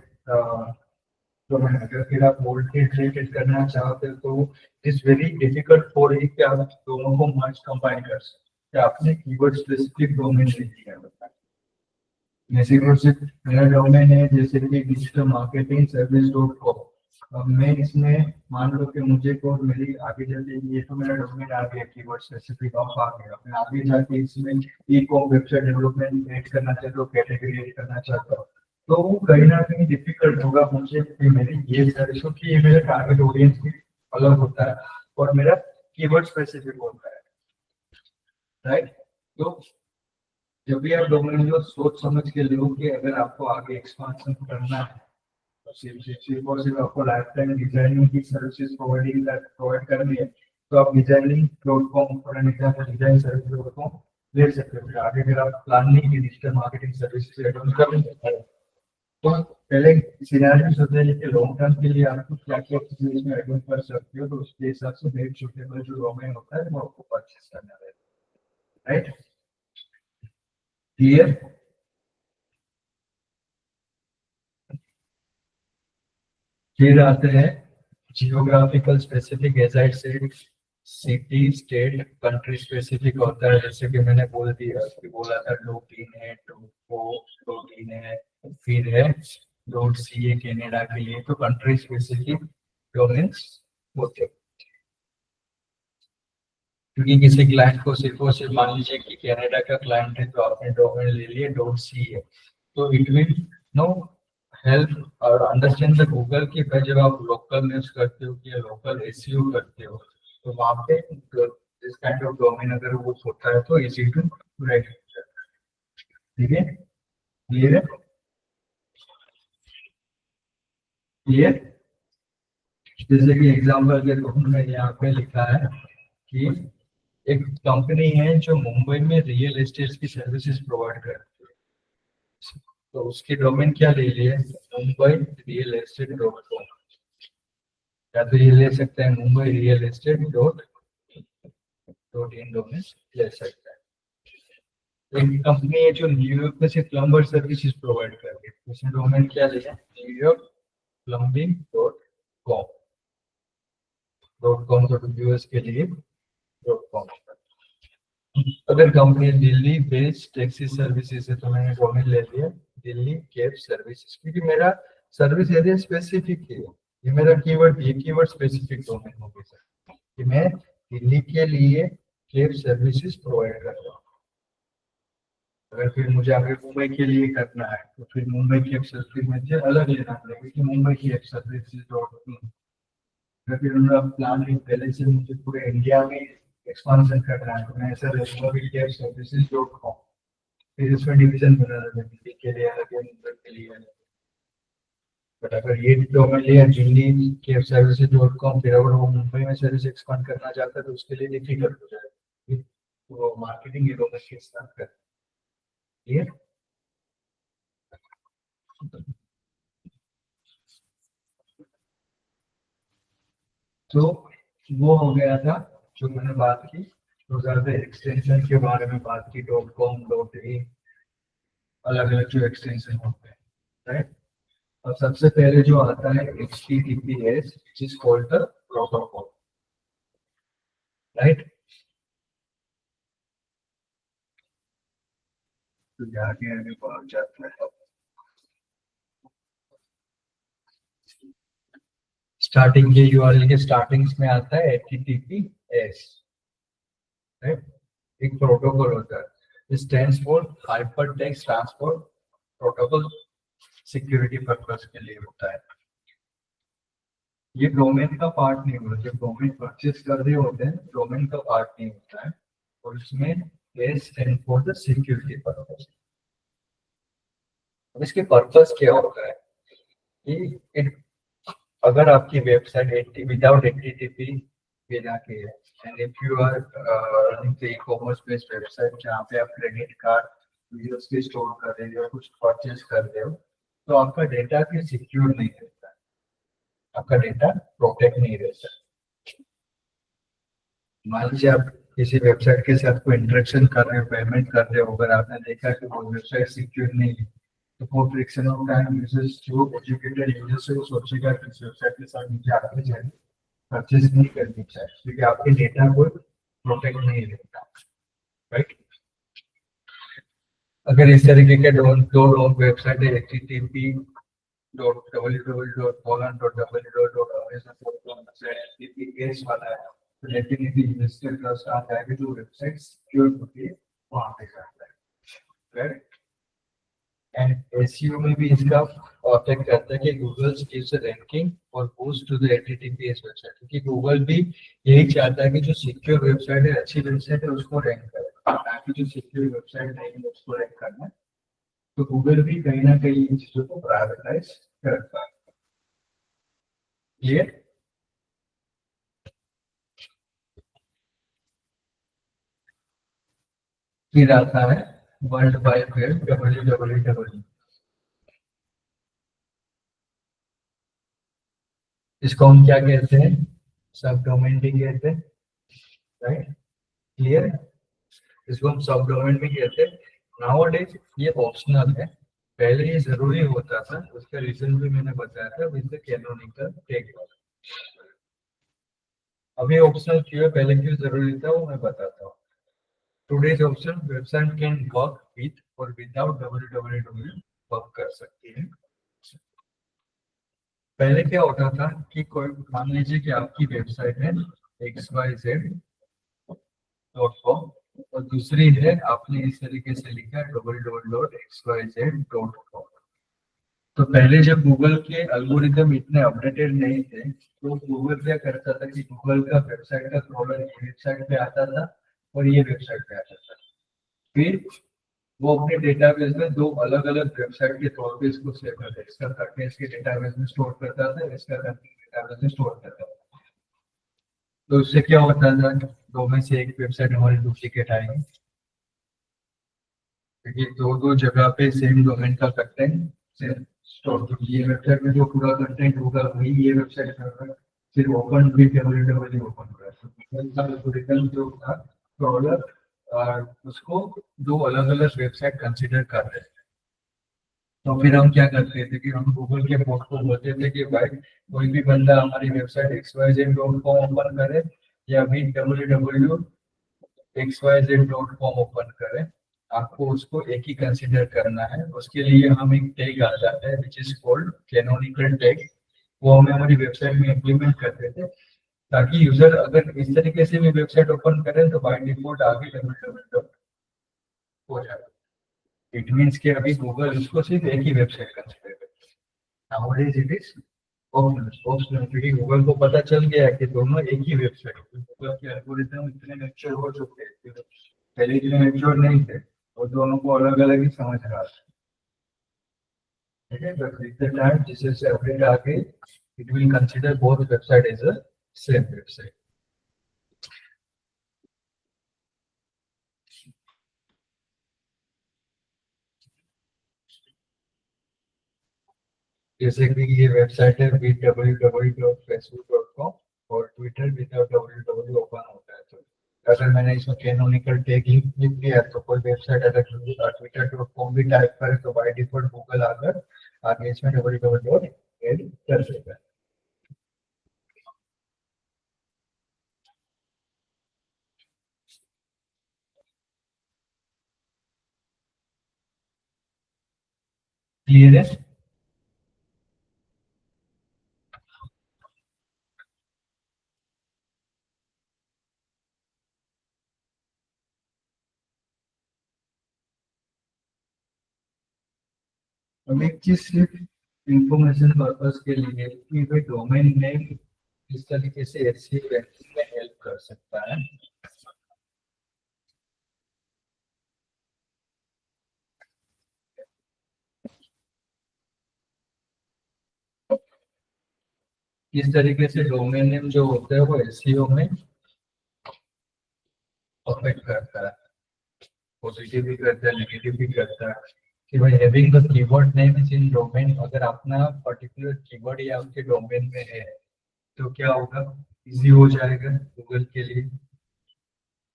तो मैं अगर फिर आप वोल्टेज रिलेटेड करना चाहते हो तो it is very difficult for you कि आप दोनों को मर्ज कंबाइन कर सकते, आपने कीवर्ड स्पेसिफिक डोमेन ले लिया है। जैसे कि सिर्फ मेरा डोमेन है जैसे कि digital marketing service dot com, अब मैं इसमें मान लो कि मुझे को मेरी आगे जाके ये तो मेरा डोमेन आ गया कीवर्ड स्पेसिफिक ऑफ आ गया, मैं आगे जाके इसमें e com website development add करना चाहता हूँ, कैटेगरी ऐड करना चाहता हूँ, तो वो कहीं ना कहीं डिफिकल्ट होगा मुझे कि मेरी ये सर्विस की ये मेरा टारगेट ऑडियंस भी अलग होता है और मेरा कीवर्ड स्पेसिफिक होता है, राइट। तो जब भी आप डोमेन को सोच समझ के लो कि अगर आपको आगे एक्सपांशन करना है तो सिर्फ और सिर्फ आपको लाइफ टाइम डिजाइनिंग की सर्विसेज प्रोवाइड करनी है, तो आप designing dot com for an example design service dot com ले सकते हो। आगे अगर आप प्लानिंग की digital marketing services add on कर सकते हो, तो पहले सिनेरियो सोचते हैं कि लॉन्ग टर्म के लिए आपको क्या क्या चीजें इसमें ऐड ऑन कर सकते हो, तो उसके हिसाब से बेस्ट सुटेबल जो डोमेन होता है वो आपको परचेज करना रहता है, राइट। क्लियर। फिर आते हैं geographical specific, as I said city state country specific होता है, जैसे कि मैंने बोला था डोटीन है, डोटीन है, फिर है डॉट सी है कनाडा के लिए, तो कंट्री स्पेसिफिक डोमेन्स होते हैं। क्योंकि किसी क्लाइंट को सिर्फ और सिर्फ मान लीजिए कि कनाडा का क्लाइंट है तो आपने डोमेन ले लिए डॉट सी है, तो इट विल नो हेल्प और अंडरस्टैंड द गूगल की भाई जब आप लोकल न्यूज करते हो या लोकल एसईओ करते हो तो वहाँ पे दिस काइंड ऑफ डोमेन अगर वो होता है तो इजी टू राइट। ठीक है, क्लियर है, क्लियर। जैसे कि एग्जाम्पल के तौर में यहाँ पे लिखा है कि एक कंपनी है जो मुंबई में रियल एस्टेट की सर्विसेज प्रोवाइड करती है, तो उसकी डोमेन क्या ले लिए, Mumbai real estate dot com, या तो ये ले सकते हैं Mumbai real estate dot dot in domain ले सकते हैं। एक कंपनी है जो न्यूयॉर्क में से प्लम्बर सर्विसेज प्रोवाइड करती है, उसने डोमेन क्या लिया, न्यूयॉर्क प्लम्बिंग डॉट कॉम तो यूएस के लिए डॉट कॉम। अगर company Delhi based taxi services है तो मैंने डोमेन ले लिया दिल्ली कैब सर्विसेज, क्योंकि मेरा सर्विस एरिया स्पेसिफिक है, ये मेरा कीवर्ड, ये कीवर्ड स्पेसिफिक डोमेन हो गया सर, कि मैं दिल्ली के लिए कैब सर्विसेज प्रोवाइड कर रहा हूँ। अगर फिर मुझे आगे मुंबई के लिए करना है तो फिर मुंबई कैब सर्विस मुझे अलग लेना पड़ेगा कि Mumbai cab services dot com. फिर मेरा प्लान है पहले से मुझे पूरे इंडिया में एक्सपांशन करना है, तो मैं ऐसा Mumbai cab services dot com, फिर इसमें डिवीजन बना रहा है दिल्ली के लिए अलग है, मुंबई के लिए अलग। बट अगर ये डोमेन लिया Delhi cab services dot com, फिर अगर वो मुंबई में सर्विस एक्सपांड करना चाहता है तो उसके लिए डिफिकल्ट हो जाएगा, वो मार्केटिंग ये डोमेन के साथ कर। क्लियर। तो वो हो गया था जो मैंने बात की, तो ज्यादा एक्सटेंशन के बारे में बात की, डॉट कॉम डॉट इन अलग अलग जो एक्सटेंशन होते हैं, राइट। और सबसे पहले जो आता है HTTPS which is called the protocol, right. तो जाके आगे पहुंच जाता है, स्टार्टिंग के यूआरएल के स्टार्टिंग्स में आता है HTTPS, राइट। एक प्रोटोकॉल होता है, stands for hyper text transport protocol, security purpose के लिए होता है। ये डोमेन का पार्ट नहीं होता, जब डोमेन परचेस कर रहे होते हैं डोमेन का पार्ट नहीं होता है, और इसमें S stand for the security purpose. अब इसके पर्पस क्या होता है कि अगर आपकी वेबसाइट विदाउट HTTP पे जाके है, and if you are running the e-commerce based website जहाँ पे आप क्रेडिट कार्ड वीडियोस के स्टोर कर रहे हो, कुछ परचेस कर रहे हो, तो आपका डेटा फिर सिक्योर नहीं रहता, आपका डेटा प्रोटेक्ट नहीं रहता। मान लीजिए आप किसी वेबसाइट के साथ कोई इंटरेक्शन कर रहे हो, पेमेंट कर रहे हो, अगर आपने देखा कि वो वेबसाइट सिक्योर नहीं है, तो for friction of time users जो एजुकेटेड यूजर्स है वो सोचेगा कि इस वेबसाइट के साथ मुझे आगे जाए परचेज नहीं करनी चाहिए, क्योंकि आपके डेटा को प्रोटेक्ट नहीं रहता, राइट। अगर इस तरीके के दो वेबसाइट है http www.poland.www.amazon.com वाला है, तो डेफिनेटली इन्वेस्टर ट्रस्ट आ जाएगा जो वेबसाइट सिक्योर होती है वहां पे जाता है, राइट। एंड एसईओ में भी इसका अफेक्ट करता है कि गूगल गिव्स अ रैंकिंग और boost to the HTTPS website, क्योंकि गूगल भी यही चाहता है कि जो सिक्योर वेबसाइट है, अच्छी वेबसाइट है, उसको रैंक करे, ताकि जो सिक्योर वेबसाइट नहीं है उसको रैंक करना है। तो गूगल भी कहीं ना कहीं इन चीजों को प्रायोरिटाइज करता है। क्लियर। फिर आता है वर्ल्ड वाइड वेब www, इसको हम क्या कहते हैं, सब डोमेन भी कहते हैं, राइट। क्लियर। इसको हम सब डोमेन भी कहते हैं। नाउअडेज ये ऑप्शनल है, पहले ये जरूरी होता था, उसका रीजन भी मैंने बताया था, विद द कैनोनिकल टैग। अभी ऑप्शनल क्यों है, पहले क्यों जरूरी था वो मैं बताता हूँ। Today's option website can work with और विदाउट www वर्क कर सकती है। पहले क्या होता था कि कोई मान लीजिए कि आपकी वेबसाइट है xyz.com और दूसरी है आपने इस तरीके से लिखा www.xyz.com। तो पहले जब गूगल के एल्गोरिदम इतने अपडेटेड नहीं थे तो गूगल क्या करता था कि गूगल का वेबसाइट का क्रोलर ये वेबसाइट पे आता था और ये वेबसाइट पे आता था। फिर वो अपने डेटाबेस में दो अलग अलग वेबसाइट के तौर पे इसको सेव करता है, इसका कंटेंट इसके डेटाबेस में स्टोर करता था, इसका कंटेंट डेटाबेस में स्टोर करता था। तो उससे क्या होता था, दो में से एक वेबसाइट हमारी डुप्लीकेट आएगी क्योंकि दो दो जगह पे सेम डोमेन का कंटेंट स्टोर। तो ये वेबसाइट में जो पूरा कंटेंट होगा वही ये वेबसाइट में फिर ओपन भी www ओपन हो रहा है। तो रिटर्न जो था क्रोलर उसको दो अलग अलग वेबसाइट कंसीडर कर रहे थे। तो फिर हम क्या करते थे कि हम गूगल के पोर्ट को बोलते थे कि भाई कोई भी बंदा हमारी वेबसाइट xyz.com ओपन करे या भी www.xyz.com ओपन करे, आपको उसको एक ही कंसीडर करना है। उसके लिए हम एक टैग आ जाता है which is called canonical tag, वो हमें हमारी वेबसाइट में इम्प्लीमेंट करते थे ताकि यूजर अगर इस तरीके से भी वेबसाइट ओपन करें तो बाय डिफॉल्ट आगे www हो जाएगा। इट मीन्स कि अभी गूगल उसको सिर्फ एक ही वेबसाइट कंसीडर करता है। नाउअडेज इट इज ऑप्शनल क्योंकि गूगल को पता चल गया है कि दोनों एक ही वेबसाइट है। गूगल के एल्गोरिथम इतने मैच्योर हो चुके हैं, पहले इतने मैच्योर नहीं थे और दोनों को अलग अलग ही समझ रहा था। ठीक है, बट विद द टाइम जैसे जैसे अपडेट आगे it will consider both website as a same website. जैसे कि ये वेबसाइट है www.facebook.com और ट्विटर विदाउट www ओपन होता है। तो अगर मैंने इसमें कैनोनिकल टैग लिख दिया तो कोई वेबसाइट अगर twitter.com भी टाइप करे तो बाय डिफॉल्ट गूगल आकर आगे इसमें www ऐड कर देगा। क्लियर है? हम एक चीज सिर्फ इंफॉर्मेशन पर्पस के लिए कि भाई डोमेन नेम किस तरीके से एसईओ रैंकिंग में हेल्प कर सकता है। किस तरीके से डोमेन नेम जो होता है वो एसईओ में अफेक्ट करता है, पॉजिटिव भी करता है नेगेटिव भी करता है। कि भाई having the keyword name is in domain, अगर अपना पर्टिकुलर कीवर्ड या आपके डोमेन में है तो क्या होगा, इजी हो जाएगा गूगल के लिए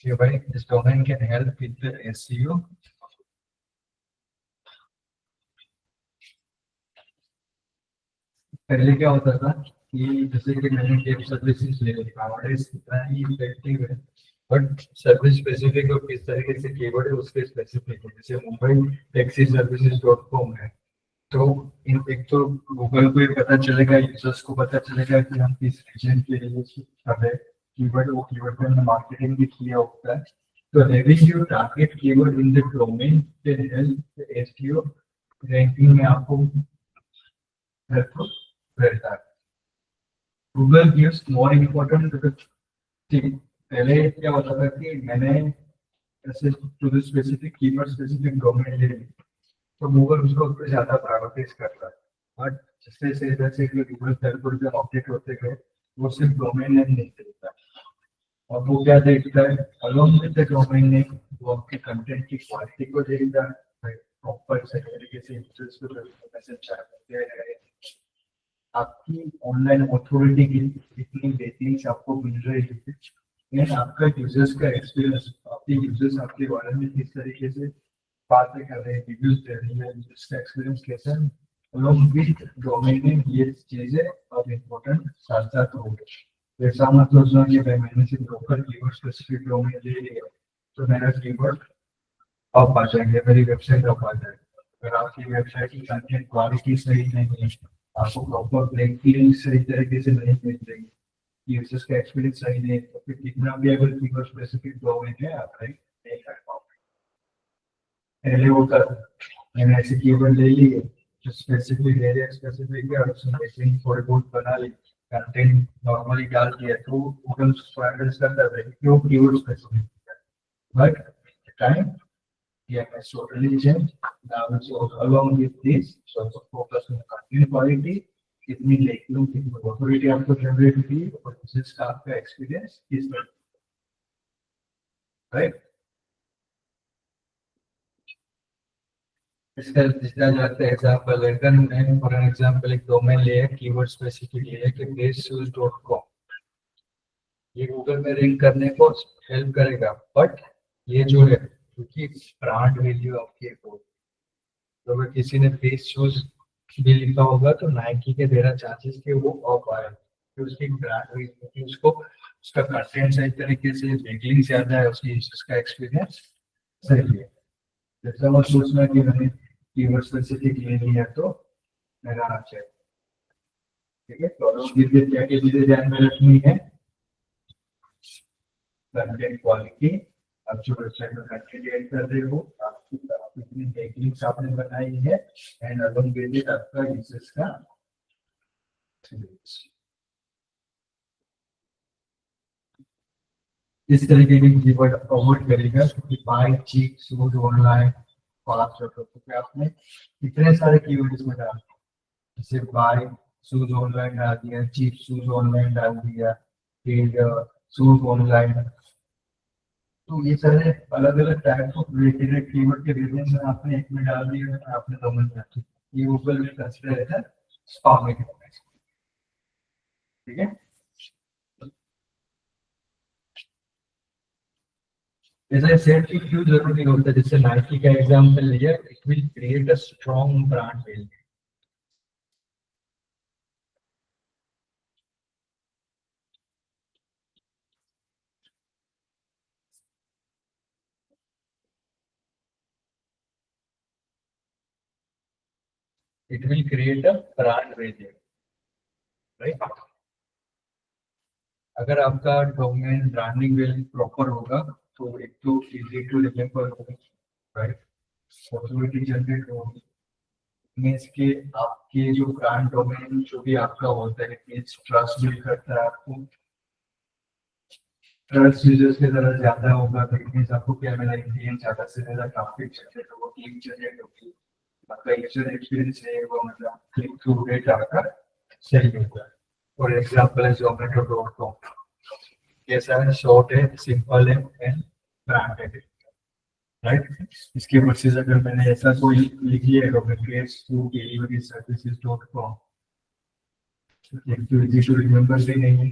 कि भाई this domain can help with the SEO. पहले क्या होता था कि जैसे कि मैंने टेक सर्विसेज ले लिया, हमारे इतना ही इफेक्टिव है बट सर्विस स्पेसिफिक और किस तरीके से कीवर्ड है उसके स्पेसिफिक है। जैसे Mumbai taxi services dot com है तो इन एक तो गूगल को ये पता चलेगा, यूजर्स को पता चलेगा कि हम किस रीजन के लिए कर रहे हैं कीवर्ड, वो कीवर्ड पे हमने मार्केटिंग भी किया होता है। तो having your target keyword in the domain can help SEO ranking में आपको हेल्पफुल रहता है। Google gives more important thing. पहले क्या होता था कि मैंने ऐसे to the specific keyword specific domain ले ली तो गूगल उसको उस पर ज्यादा प्रायोरिटाइज करता है। बट जैसे जैसे कि गूगल एल्गोरिथम अपडेट होते गए वो सिर्फ डोमेन नेम नहीं देता और वो क्या देखता है, along with the domain name वो आपके कंटेंट की क्वालिटी को देखता है, प्रॉपर सही तरीके से यूजर्स को मैसेज चाहते हैं, आपकी ऑनलाइन अथॉरिटी की कितनी रेटिंग्स आपको मिल रही है, आपका यूजर्स का एक्सपीरियंस, आपके यूजर्स आपके बारे में किस तरीके से बातें कर रहे हैं, रिव्यूज दे रही है, इसका एक्सपीरियंस कैसा है, along with डोमेन में ये चीजें और इम्पोर्टेंट साथ साथ होंगे। ऐसा मतलब जो कि भाई मैंने सिर्फ लोकल कीवर्ड स्पेसिफिक डोमेन ले लिया तो मेरा कीवर्ड अप आ जाएंगे, मेरी वेबसाइट अप आ जाएगी। अगर आपकी वेबसाइट की कंटेंट क्वालिटी सही नहीं है, आपको प्रॉपर लिंक सही तरीके से नहीं मिल रही, यूजर्स का एक्सपीरियंस सही नहीं है, तो फिर कितना भी अगर कीवर्ड स्पेसिफिक डोमेन है आप रैंक नहीं कर पाओगे। पहले वो कर मैंने ऐसे कीवर्ड ले लिए जो स्पेसिफिक एरिया स्पेसिफिक है और उसमें लिंक थोड़े बहुत बना ली, कंटेंट नॉर्मली डाल दिया तो गूगल उसको एड्रेस करता है क्यों keyword specific, but time yeah, has totally changed. Now, so along with this, so focus on content quality, कितनी लेखियों की ऑथोरिटी आपको जनरेट हुई और जिसका आपका एक्सपीरियंस किस तरह, राइट। इसका जितना जाता है एग्जांपल लेकर मैं फॉर एन एग्जांपल एक डोमेन लिया कीवर्ड स्पेसिफिक लिया कि bestshoes.com, ये गूगल में रैंक करने को हेल्प करेगा, बट ये जो है क्योंकि ब्रांड वैल्यू आपकी है, तो अगर किसी ने बेस्ट शूज भी लिखा होगा तो नाइकी के देना चांसेस के वो अप आए, तो उसकी ब्रांड वैल्यू, उसको उसका कंटेंट सही तरीके से बैकलिंक ज्यादा है, उसकी उसका एक्सपीरियंस सही है। जैसा मैं सोचना कि मैंने कीवर्ड स्पेसिफिक ले लिया तो मेरा आना चाहिए, ठीक है। तो क्या क्या चीजें ध्यान में रखनी है, कंटेंट क्वालिटी, आप जो वेबसाइट में कंटेंट ऐड कर रहे हो, आपकी कितनी बैकलिंक्स आपने बनाई है, एंड अलोंग विद इट आपका यूजर्स का इस तरीके के कीवर्ड अवॉइड करेगा क्योंकि buy cheap shoes online fast तो आपने इतने सारे कीवर्ड इसमें डाल, जैसे बाय शूज ऑनलाइन डाल दिया, चीप शूज ऑनलाइन डाल दिया, फिर शूज ऑनलाइन, तो ये सारे अलग अलग टाइप ऑफ रिलेटेड कीवर्ड के रेफरेंस में आपने एक में डाल दिया है, आपने दो में डाल दिया, ये गूगल में कंसीडर है स्पैमिंग, ठीक है। जैसे सेट की क्यों जरूरी होता है, जैसे नाइकी का एग्जांपल लिया, it will create a strong brand value, it will create a brand value, right. अगर आपका डोमेन ब्रांडिंग वैल्यू प्रॉपर होगा तो एक तो इजी टू रिमेम्बर होगा, राइट, पॉसिबिलिटी जनरेट होगी, मीन्स कि आपके जो ब्रांड डोमेन जो भी आपका होता है मीन्स ट्रस्ट बिल्ड करता है, आपको ट्रस्ट यूजर्स की तरह ज्यादा होगा तो मीन्स आपको क्या मिला, टीम ज्यादा से ज्यादा ट्रैफिक जनरेट होगा, टीम जनरेट होगी, आपका यूजर एक्सपीरियंस है वो मतलब क्लिक थ्रू रेट आपका सही होगा। फॉर एग्जांपल है zomato.com, कैसा है, शॉर्ट है, सिंपल है एंड ब्रांडेड है, राइट। इसके वर्सेस अगर मैंने ऐसा कोई लिख लिया delivery services dot com, easy to remember भी नहीं है,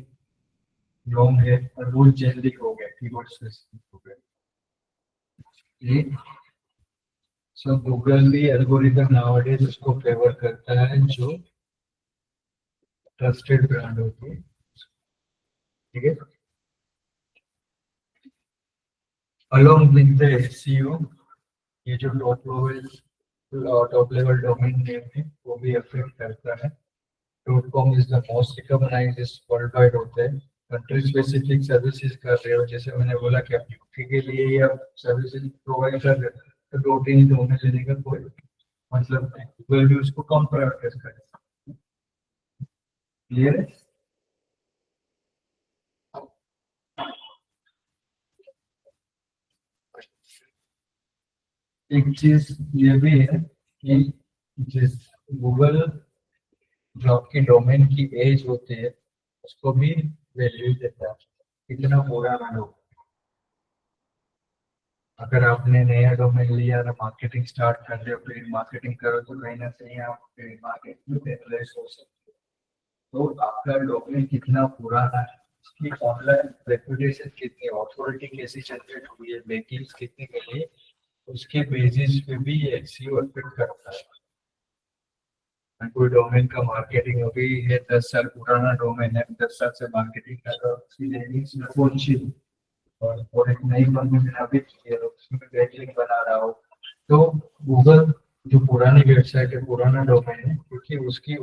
लॉन्ग है और रूल जेनरिक हो गया, कीवर्ड स्पेसिफिक हो गया, ये सो गूगल भी एल्गोरिथम नाउअडेज उसको फेवर करता है जो ट्रस्टेड ब्रांड होती है, ठीक है। अलोंग विद द एसईओ, ये जो टॉप लेवल डोमेन नेम है वो भी अफेक्ट करता है। .com is the most recognized worldwide होते हैं, कंट्री स्पेसिफिक सर्विसेज कर रहे हो, जैसे मैंने बोला कि आप यूके के लिए ये आप सर्विसेज प्रोवाइड कर रहे हो तो डोमेन डोमेन लेने का कोई मतलब नहीं, गूगल भी उसको कम प्रायोरिटाइज करेगा, क्लियर है। एक चीज ये भी है कि जिस गूगल जो आपकी डोमेन की एज होती है उसको भी वैल्यू देता है, कितना पुराना हो, अगर आपने नया डोमेन लिया ना मार्केटिंग स्टार्ट कर रहे हो, फिर मार्केटिंग करो तो कहीं ना कहीं आप मार्केट में पेनलाइज हो सकते हो, तो आपका डोमेन कितना पुराना है, उसकी ऑनलाइन रेपुटेशन कितनी, अथॉरिटी कैसी जनरेट हुई है, बैकलिंक्स कितनी मिली है, उसके बेसिस पे भी एसईओ इफेक्ट करता है। कोई डोमेन का मार्केटिंग अभी ये 10 साल पुराना डोमेन है, 10 साल से मार्केटिंग कर रहा हूँ, उसकी रेटिंग्स में कौन सी और एक नई बंदी मैंने अभी की है, उसमें बैकलिंक बना रहा हूँ, तो गूगल जो पुरानी वेबसाइट है, पुराना डोमेन है, क्योंकि उसकी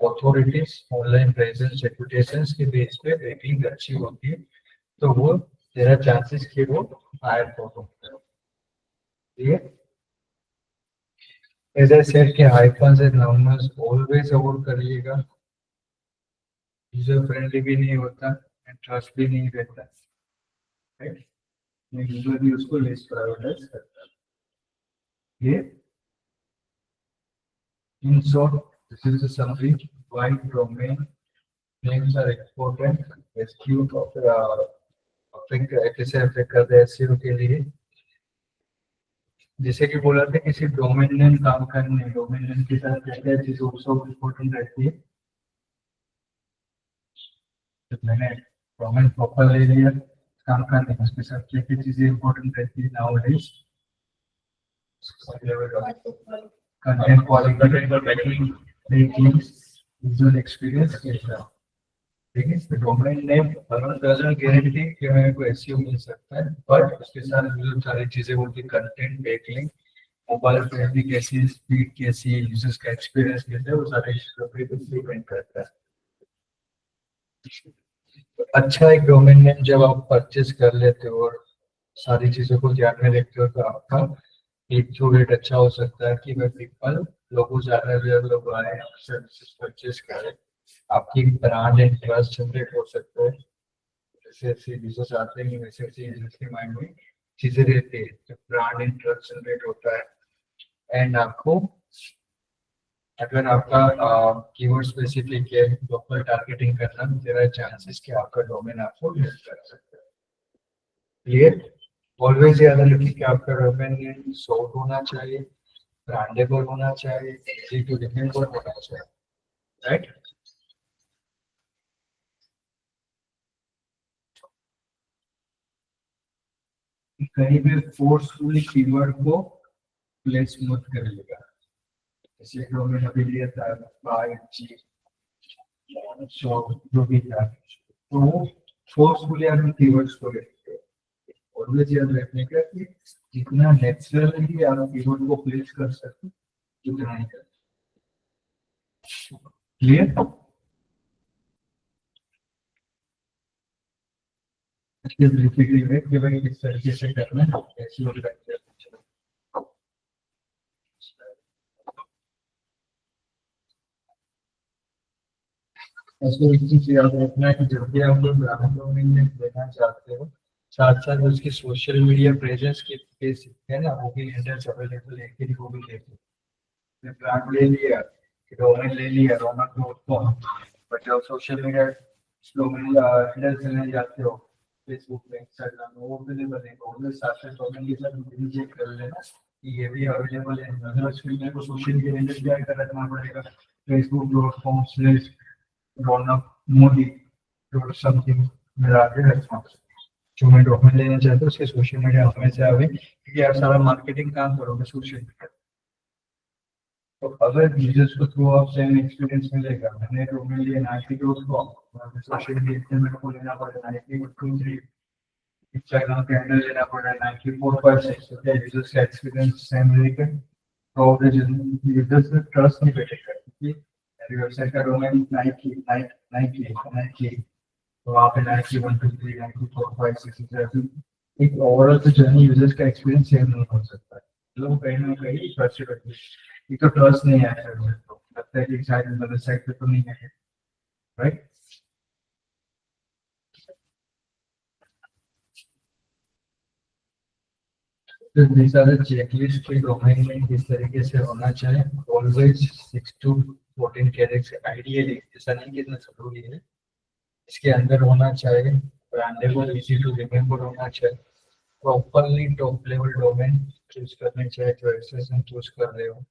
ऑथोरिटीज, ऑनलाइन प्रेजेंस, रेपुटेशन के बेस पे रेटिंग अच्छी होती है, तो वो तेरा चांसेस कि वो हायर हो। As I said कि hyphens and numbers always avoid करिएगा, यूजर फ्रेंडली भी नहीं होता एंड ट्रस्ट भी नहीं रहता, राइट? यूजर भी उसको लेस प्रायोरिटाइज करता है। ये in short this is the summary why domain names are important एसक्यू कैसे अफेक्ट करते हैं एसईओ के लिए। जैसे कि बोला था किसी डोमेन नेम काम करने, डोमेन नेम के साथ क्या क्या चीज ऑल्सो इम्पोर्टेंट रहती है। तो मैंने डोमेन प्रॉपर ले लिया, काम करने उसके साथ क्या क्या चीजें इम्पोर्टेंट रहती है nowadays. Content quality, ratings, user experience कैसा, ठीक है। तो डोमेन नेम डजंट गारंटी कि हमें कोई एसईओ मिल सकता है, बट उसके साथ जो सारी चीजें होती है, कंटेंट, बैकलिंक, मोबाइल फ्रेंडली कैसी, स्पीड कैसी, यूजर्स का एक्सपीरियंस कैसा है, वो सारी चीजों पे डिपेंड करता है। अच्छा एक डोमेन नेम जब आप परचेज कर लेते हो और सारी चीजों को ध्यान में रखते हो, तो आपका क्लिक थ्रू रेट अच्छा हो सकता है कि भाई पीपल, लोगों ज्यादा लोग आए सर्विसेज परचेज करें, आपकी ब्रांड एंड ट्रस्ट जनरेट हो सकता है। जैसे ऐसे यूजर्स आते हैं वैसे वैसे यूजर्स के माइंड में चीजें रहती है, तो ब्रांड एंड ट्रस्ट जनरेट होता है। एंड आपको अगर आपका कीवर्ड स्पेसिफिक है, लोकल टारगेटिंग करना, देयर आर चांसेस कि आपका डोमेन आपको लिस्ट कर सकता है। क्लियर? ऑलवेज याद रखिए कि आपका डोमेन नेम शॉर्ट होना चाहिए, ब्रांडेबल होना चाहिए, इजी टू रिमेंबर होना चाहिए, राइट? कहीं भी फोर्सफुली कीवर्ड को प्लेस मत करिएगा। जैसे डोमेन अभी लिया था बाय जी शॉप जो भी था, तो वो फोर्सफुली आपने कीवर्ड्स को लेते हैं। ऑलवेज याद रखने का कि जितना नेचुरली आप कीवर्ड को प्लेस कर सकते उतना ही कर। क्लियर? इसके बेसिकली है कि भाई किस तरीके से करना है, कैसे लोग करते हैं। ऐसे एक चीज याद रखना है कि जब भी आप लोग ब्रांड डोमेन लेना चाहते हो, साथ साथ उसकी सोशल मीडिया प्रेजेंस की बेस है ना, वो भी हैंडल्स अवेलेबल है कि वो भी देखो। ब्रांड ले लिया, डोमेन ले लिया, roman.com, बट जब सोशल मीडिया डोमेन हैंडल्स लेने जाते हो, फेसबुक पे, इंस्टाग्राम में, वो अवेलेबल है, तो साथ साथ डोमेन के साथ चेक कर लेना कि ये भी अवेलेबल है। अगर उसके लिए को सोशल मीडिया हैंडल क्या कर रखना पड़ेगा, facebook.com/रौनक मोदी डॉट समथिंग मेरा आगे रखना। जो मैं डॉक्यूमेंट लेना चाहता हूँ उसके सोशल मीडिया हमें से आवे, क्योंकि आप सारा मार्केटिंग काम करोगे सोशल मीडिया। तो अगर यूजर्स को थ्रू आप सेम एक्सपीरियंस मिलेगा, मैंने डोमेन लिया नाइकी.com, सोशल मीडिया मेरे को लेना पड़ेगा नाइकी.3, इंस्टाग्राम के हैंडल लेना पड़ेगा नाइकी456, तो क्या यूजर्स का एक्सपीरियंस सेम रहेगा? तो यूजर्स में ट्रस्ट नहीं बैठेगा, क्योंकि मेरी वेबसाइट का डोमेन नाइकी नाइकी नाइकी, तो वहाँ पे नाइकी 123 नाइकी 456 जैसे एक ओवरऑल तो जर्नी यूजर्स का एक्सपीरियंस सेम नहीं हो सकता है। लोग कहीं ना कहीं ट्रस्ट करते हैं, ये तो ट्रस्ट नहीं है सर, मेरे को लगता है कि शायद गलत साइड पे तो नहीं है, राइट? तो these are the checklist के डोमेन में किस तरीके से होना चाहिए। ऑलवेज 6 to 14 कैरेक्टर आइडियली, ऐसा नहीं कि इतना जरूरी है, इसके अंदर होना चाहिए। ब्रांडेबल, इजी टू रिमेम्बर होना चाहिए। Properly top level domain choose करने चाहिए, जो एक्सेशन चूज कर रहे हो,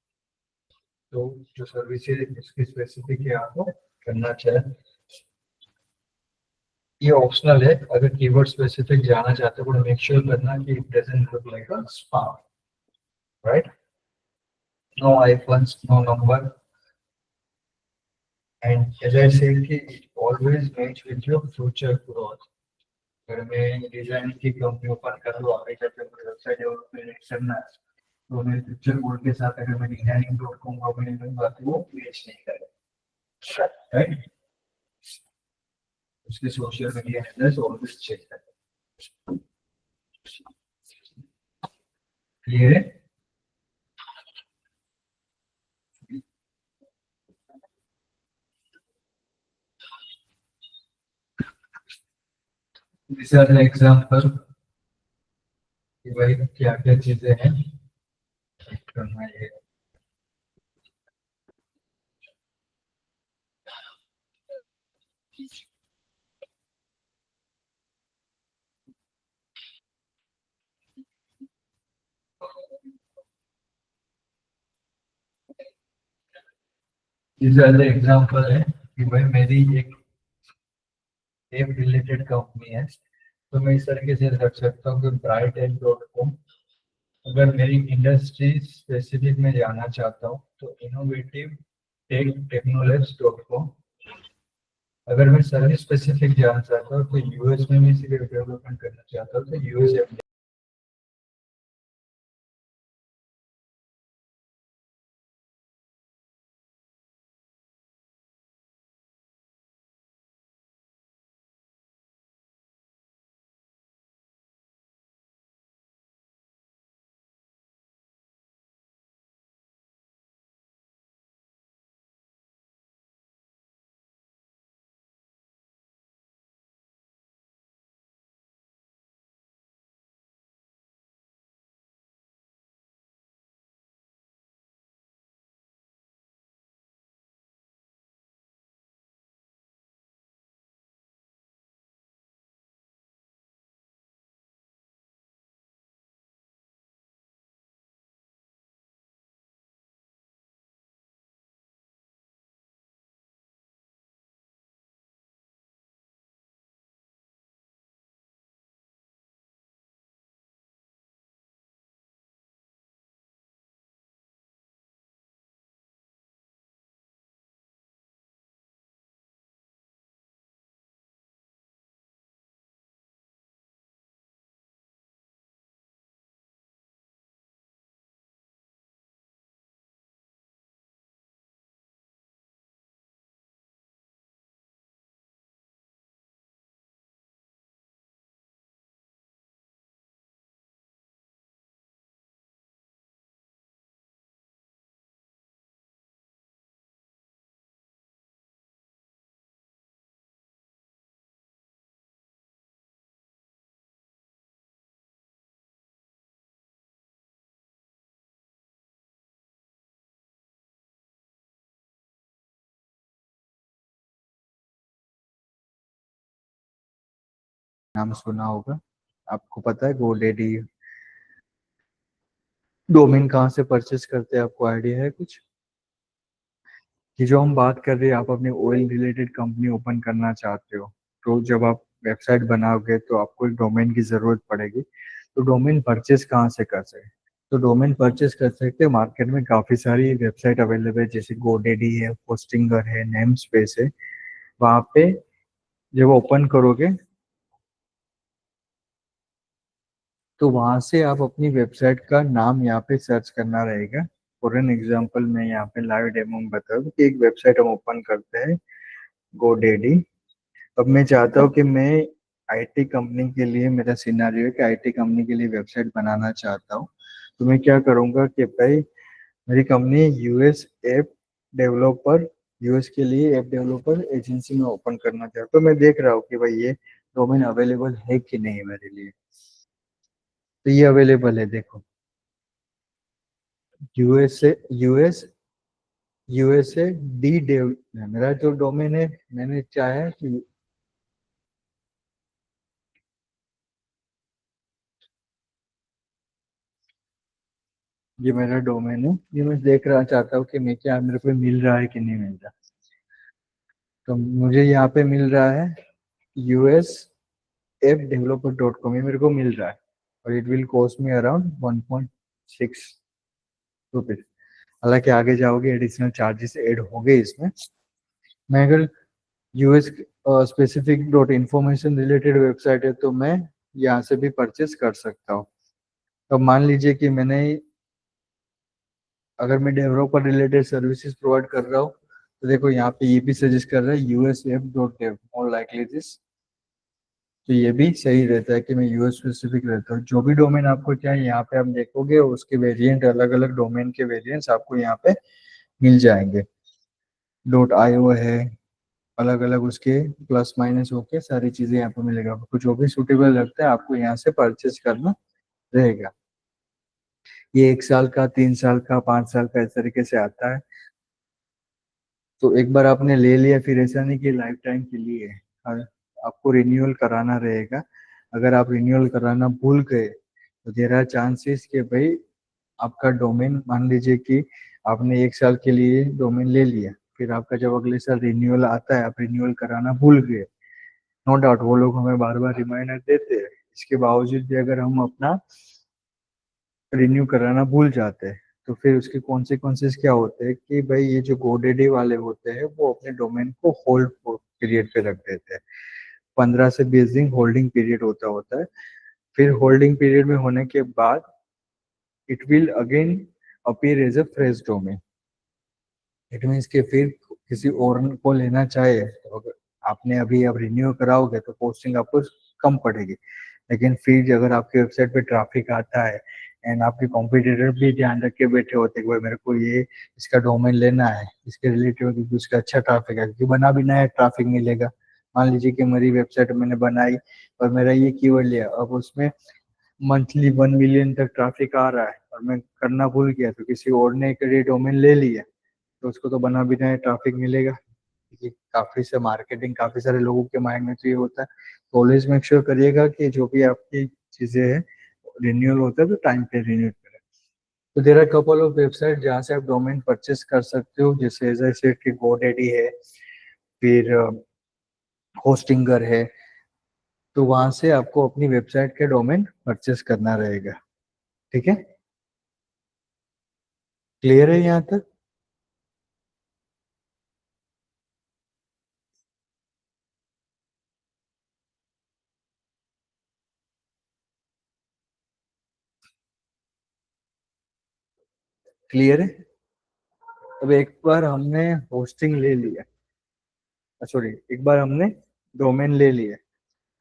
तो जो सर्विसेज इसकी स्पेसिफिक है आपको करना चाहिए। ये ऑप्शनल है, अगर कीवर्ड स्पेसिफिक जाना चाहते हो, मेक श्योर करना कि it doesn't look like a spam. right? No iPhones, no number. And as I said, it always match with your future growth. अगर मैं डिजाइन की कंपनी ओपन कर लूँ आगे जाके कोई वेबसाइट डेवलपमेंट करना है तो मैं फ्यूचर गोल के साथ अगर मैं डिजाइनिंग डॉट कॉम कंपनी लूंगा तो वो मैच नहीं करेगा, राइट? उसके social media handles always check करें। क्लियर है? दिस आर द एग्जांपल कि भाई क्या क्या चीजें हैं करना है। दिस आर द एग्जांपल है कि भाई मेरी एक ऐप रिलेटेड कंपनी है तो मैं इस तरीके से रख सकता हूँ कि ब्राइट एप डॉट कॉम। अगर मेरी इंडस्ट्री स्पेसिफिक में जाना चाहता हूँ तो innovative tech technology dot com. अगर मैं सर्विस स्पेसिफिक जाना चाहता हूँ तो यूएस में मैं इसी डेवलपमेंट करना चाहता हूँ तो यूएस। नाम सुना होगा, आपको पता है गोडेडी डोमेन कहाँ से परचेस करते हैं? आपको आइडिया है कुछ? कि जो हम बात कर रहे हैं, आप अपने ऑयल रिलेटेड कंपनी ओपन करना चाहते हो तो जब आप वेबसाइट बनाओगे तो आपको एक डोमेन की जरूरत पड़ेगी। तो डोमेन परचेस कहाँ से कर सकते? तो डोमेन परचेस कर सकते हैं, मार्केट में काफी सारी वेबसाइट अवेलेबल है जैसे गोडेडी है, होस्टिंगर है, नेम स्पेस है। वहाँ पे जब ओपन करोगे तो वहां से आप अपनी वेबसाइट का नाम यहाँ पे सर्च करना रहेगा। फॉर एन एग्जाम्पल मैं यहाँ पे लाइव डेमो में बता दूं कि एक वेबसाइट हम ओपन करते हैं, गोडेडी। अब मैं चाहता हूँ कि मैं आईटी कंपनी के लिए, मेरा सिनेरियो है कि आईटी कंपनी के लिए वेबसाइट बनाना चाहता हूँ। तो मैं क्या करूँगा कि भाई मेरी company US app developer, US के लिए ऐप डेवलपर एजेंसी में ओपन करना चाहता हूँ। तो मैं देख रहा हूँ कि भाई ये डोमेन अवेलेबल है कि नहीं मेरे लिए। तो ये अवेलेबल है, देखो। यूएसए यूएस यूएसए डी डेव मेरा जो डोमेन है, मैंने चाहा कि ये मेरा डोमेन है। ये मैं देख रहा चाहता हूँ कि मैं क्या मेरे को मिल रहा है कि नहीं मिल रहा। तो मुझे यहाँ पे मिल रहा है US app developer dot com, ये मेरे को मिल रहा है और it will cost me around 1.6। Rupees. हालांकि आगे जाओगे एडिशनल चार्जेस ऐड होंगे इसमें। मैं अगर US specific dot information related website है तो मैं यहाँ से भी परचेस कर सकता हूँ। तो मान लीजिए कि मैंने, अगर मैं डेवलपर रिलेटेड सर्विसेज प्रोवाइड कर रहा हूँ तो देखो यहाँ पे ये भी सजेस्ट कर रहा है usf.dev मोर लाइकली दिस। तो ये भी सही रहता है कि मैं यूएस स्पेसिफिक रहता हूँ। जो भी डोमेन आपको चाहिए यहाँ पे आप देखोगे उसके वेरिएंट, अलग अलग डोमेन के वेरिएंट्स आपको यहाँ पे मिल जाएंगे। .io है, अलग अलग उसके प्लस माइनस होके सारी चीजें यहाँ पे मिलेगा। आपको जो भी सुटेबल लगता है आपको यहाँ से परचेज करना रहेगा। ये 1 साल का, 3 साल का, 5 साल का इस तरीके से आता है। तो एक बार आपने ले लिया फिर ऐसा नहीं कि लाइफ टाइम के लिए है। आपको रिन्यूअल कराना रहेगा। अगर आप रिन्यूअल कराना भूल गए तो देर आर चांसेस कि भाई आपका डोमेन, मान लीजिए कि आपने 1 साल के लिए डोमेन ले लिया, फिर आपका जब अगले साल रिन्यूअल आता है, आप रिन्यूअल कराना भूल गए, नो डाउट वो लोग हमें बार बार रिमाइंडर देते हैं, इसके बावजूद भी अगर हम अपना रिन्यू कराना भूल जाते हैं तो फिर उसके कॉन्सिक्वेंसेस क्या होते हैं कि भाई ये जो गोडेडी वाले होते हैं वो अपने डोमेन को होल्ड पीरियड पे रख देते हैं। 15 से 20 दिन होल्डिंग पीरियड होता है। फिर होल्डिंग पीरियड में होने के बाद it will again appear as a fresh domain. It means कि फिर किसी और को लेना चाहे तो अगर आपने अभी अब रिन्यू कराओगे तो पोस्टिंग आपको कम पड़ेगी। लेकिन फिर अगर आपकी वेबसाइट पे ट्रैफिक आता है एंड आपके कॉम्पिटिटर भी ध्यान रख के बैठे होते हैं कि भाई मेरे को ये इसका डोमेन लेना है, इसके रिलेटेड क्योंकि उसका अच्छा ट्रैफिक है, क्योंकि बना भी नया ट्रैफिक मिलेगा। मान लीजिए कि मेरी वेबसाइट मैंने बनाई और मेरा ये कीवर्ड लिया, अब उसमें मंथली 1 मिलियन तक ट्रैफिक आ रहा है और मैं करना भूल गया तो किसी और ने एक डोमेन ले लिया तो उसको तो बना भी नया ट्रैफिक मिलेगा, क्योंकि काफी से मार्केटिंग काफी सारे लोगों के माइंड में तो ये होता है। तो ऑलवेज मेक श्योर करिएगा कि जो भी आपकी चीजें हैं रिन्यूअल होता है तो टाइम पे रिन्यू करें। तो there are couple of website जहाँ से आप डोमेन परचेस कर सकते हो, जैसे एज आई सेड कि गोडेडी है, फिर होस्टिंगर है। तो वहां से आपको अपनी वेबसाइट के डोमेन परचेस करना रहेगा। ठीक है, क्लियर है यहाँ तक? क्लियर है। अब एक बार हमने होस्टिंग ले लिया, सॉरी, एक बार हमने डोमेन ले लिया।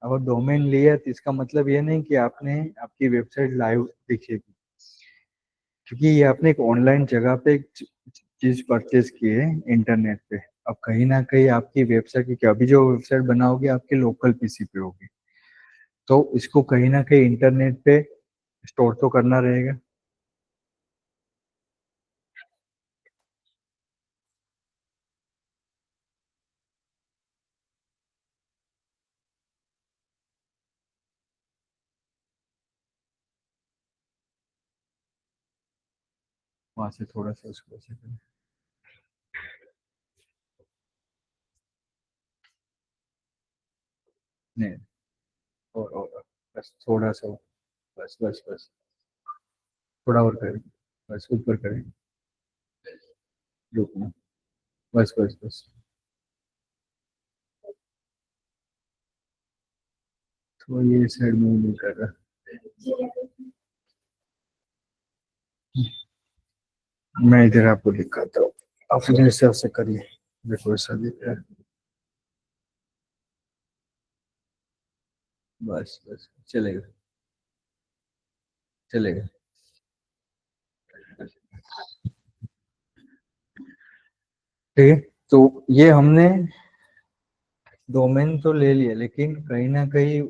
अगर डोमेन लिया तो इसका मतलब ये नहीं कि आपने आपकी वेबसाइट लाइव दिखेगी, क्योंकि ये आपने एक ऑनलाइन जगह पे एक चीज परचेज की है इंटरनेट पे। अब कहीं ना कहीं आपकी वेबसाइट, क्योंकि अभी जो वेबसाइट बनाओगे आपके लोकल पीसी पे होगी, तो इसको कहीं ना कहीं इंटरनेट पे स्टोर तो करना रहेगा। वहां से थोड़ा सा उसको ऐसे करें। नहीं, और बस थोड़ा सा, बस बस बस, थोड़ा और करें, बस ऊपर करें, रुकना, बस बस बस, तो ये साइड मूव नहीं कर रहा। मैं इधर आपको दिखाता हूँ, आप फिर हिसाब से करिए। देखो ऐसा दिख रहा है, बस बस चलेगा, चलेगा। ठीक है, तो ये हमने डोमेन तो ले लिया, लेकिन कहीं ना कहीं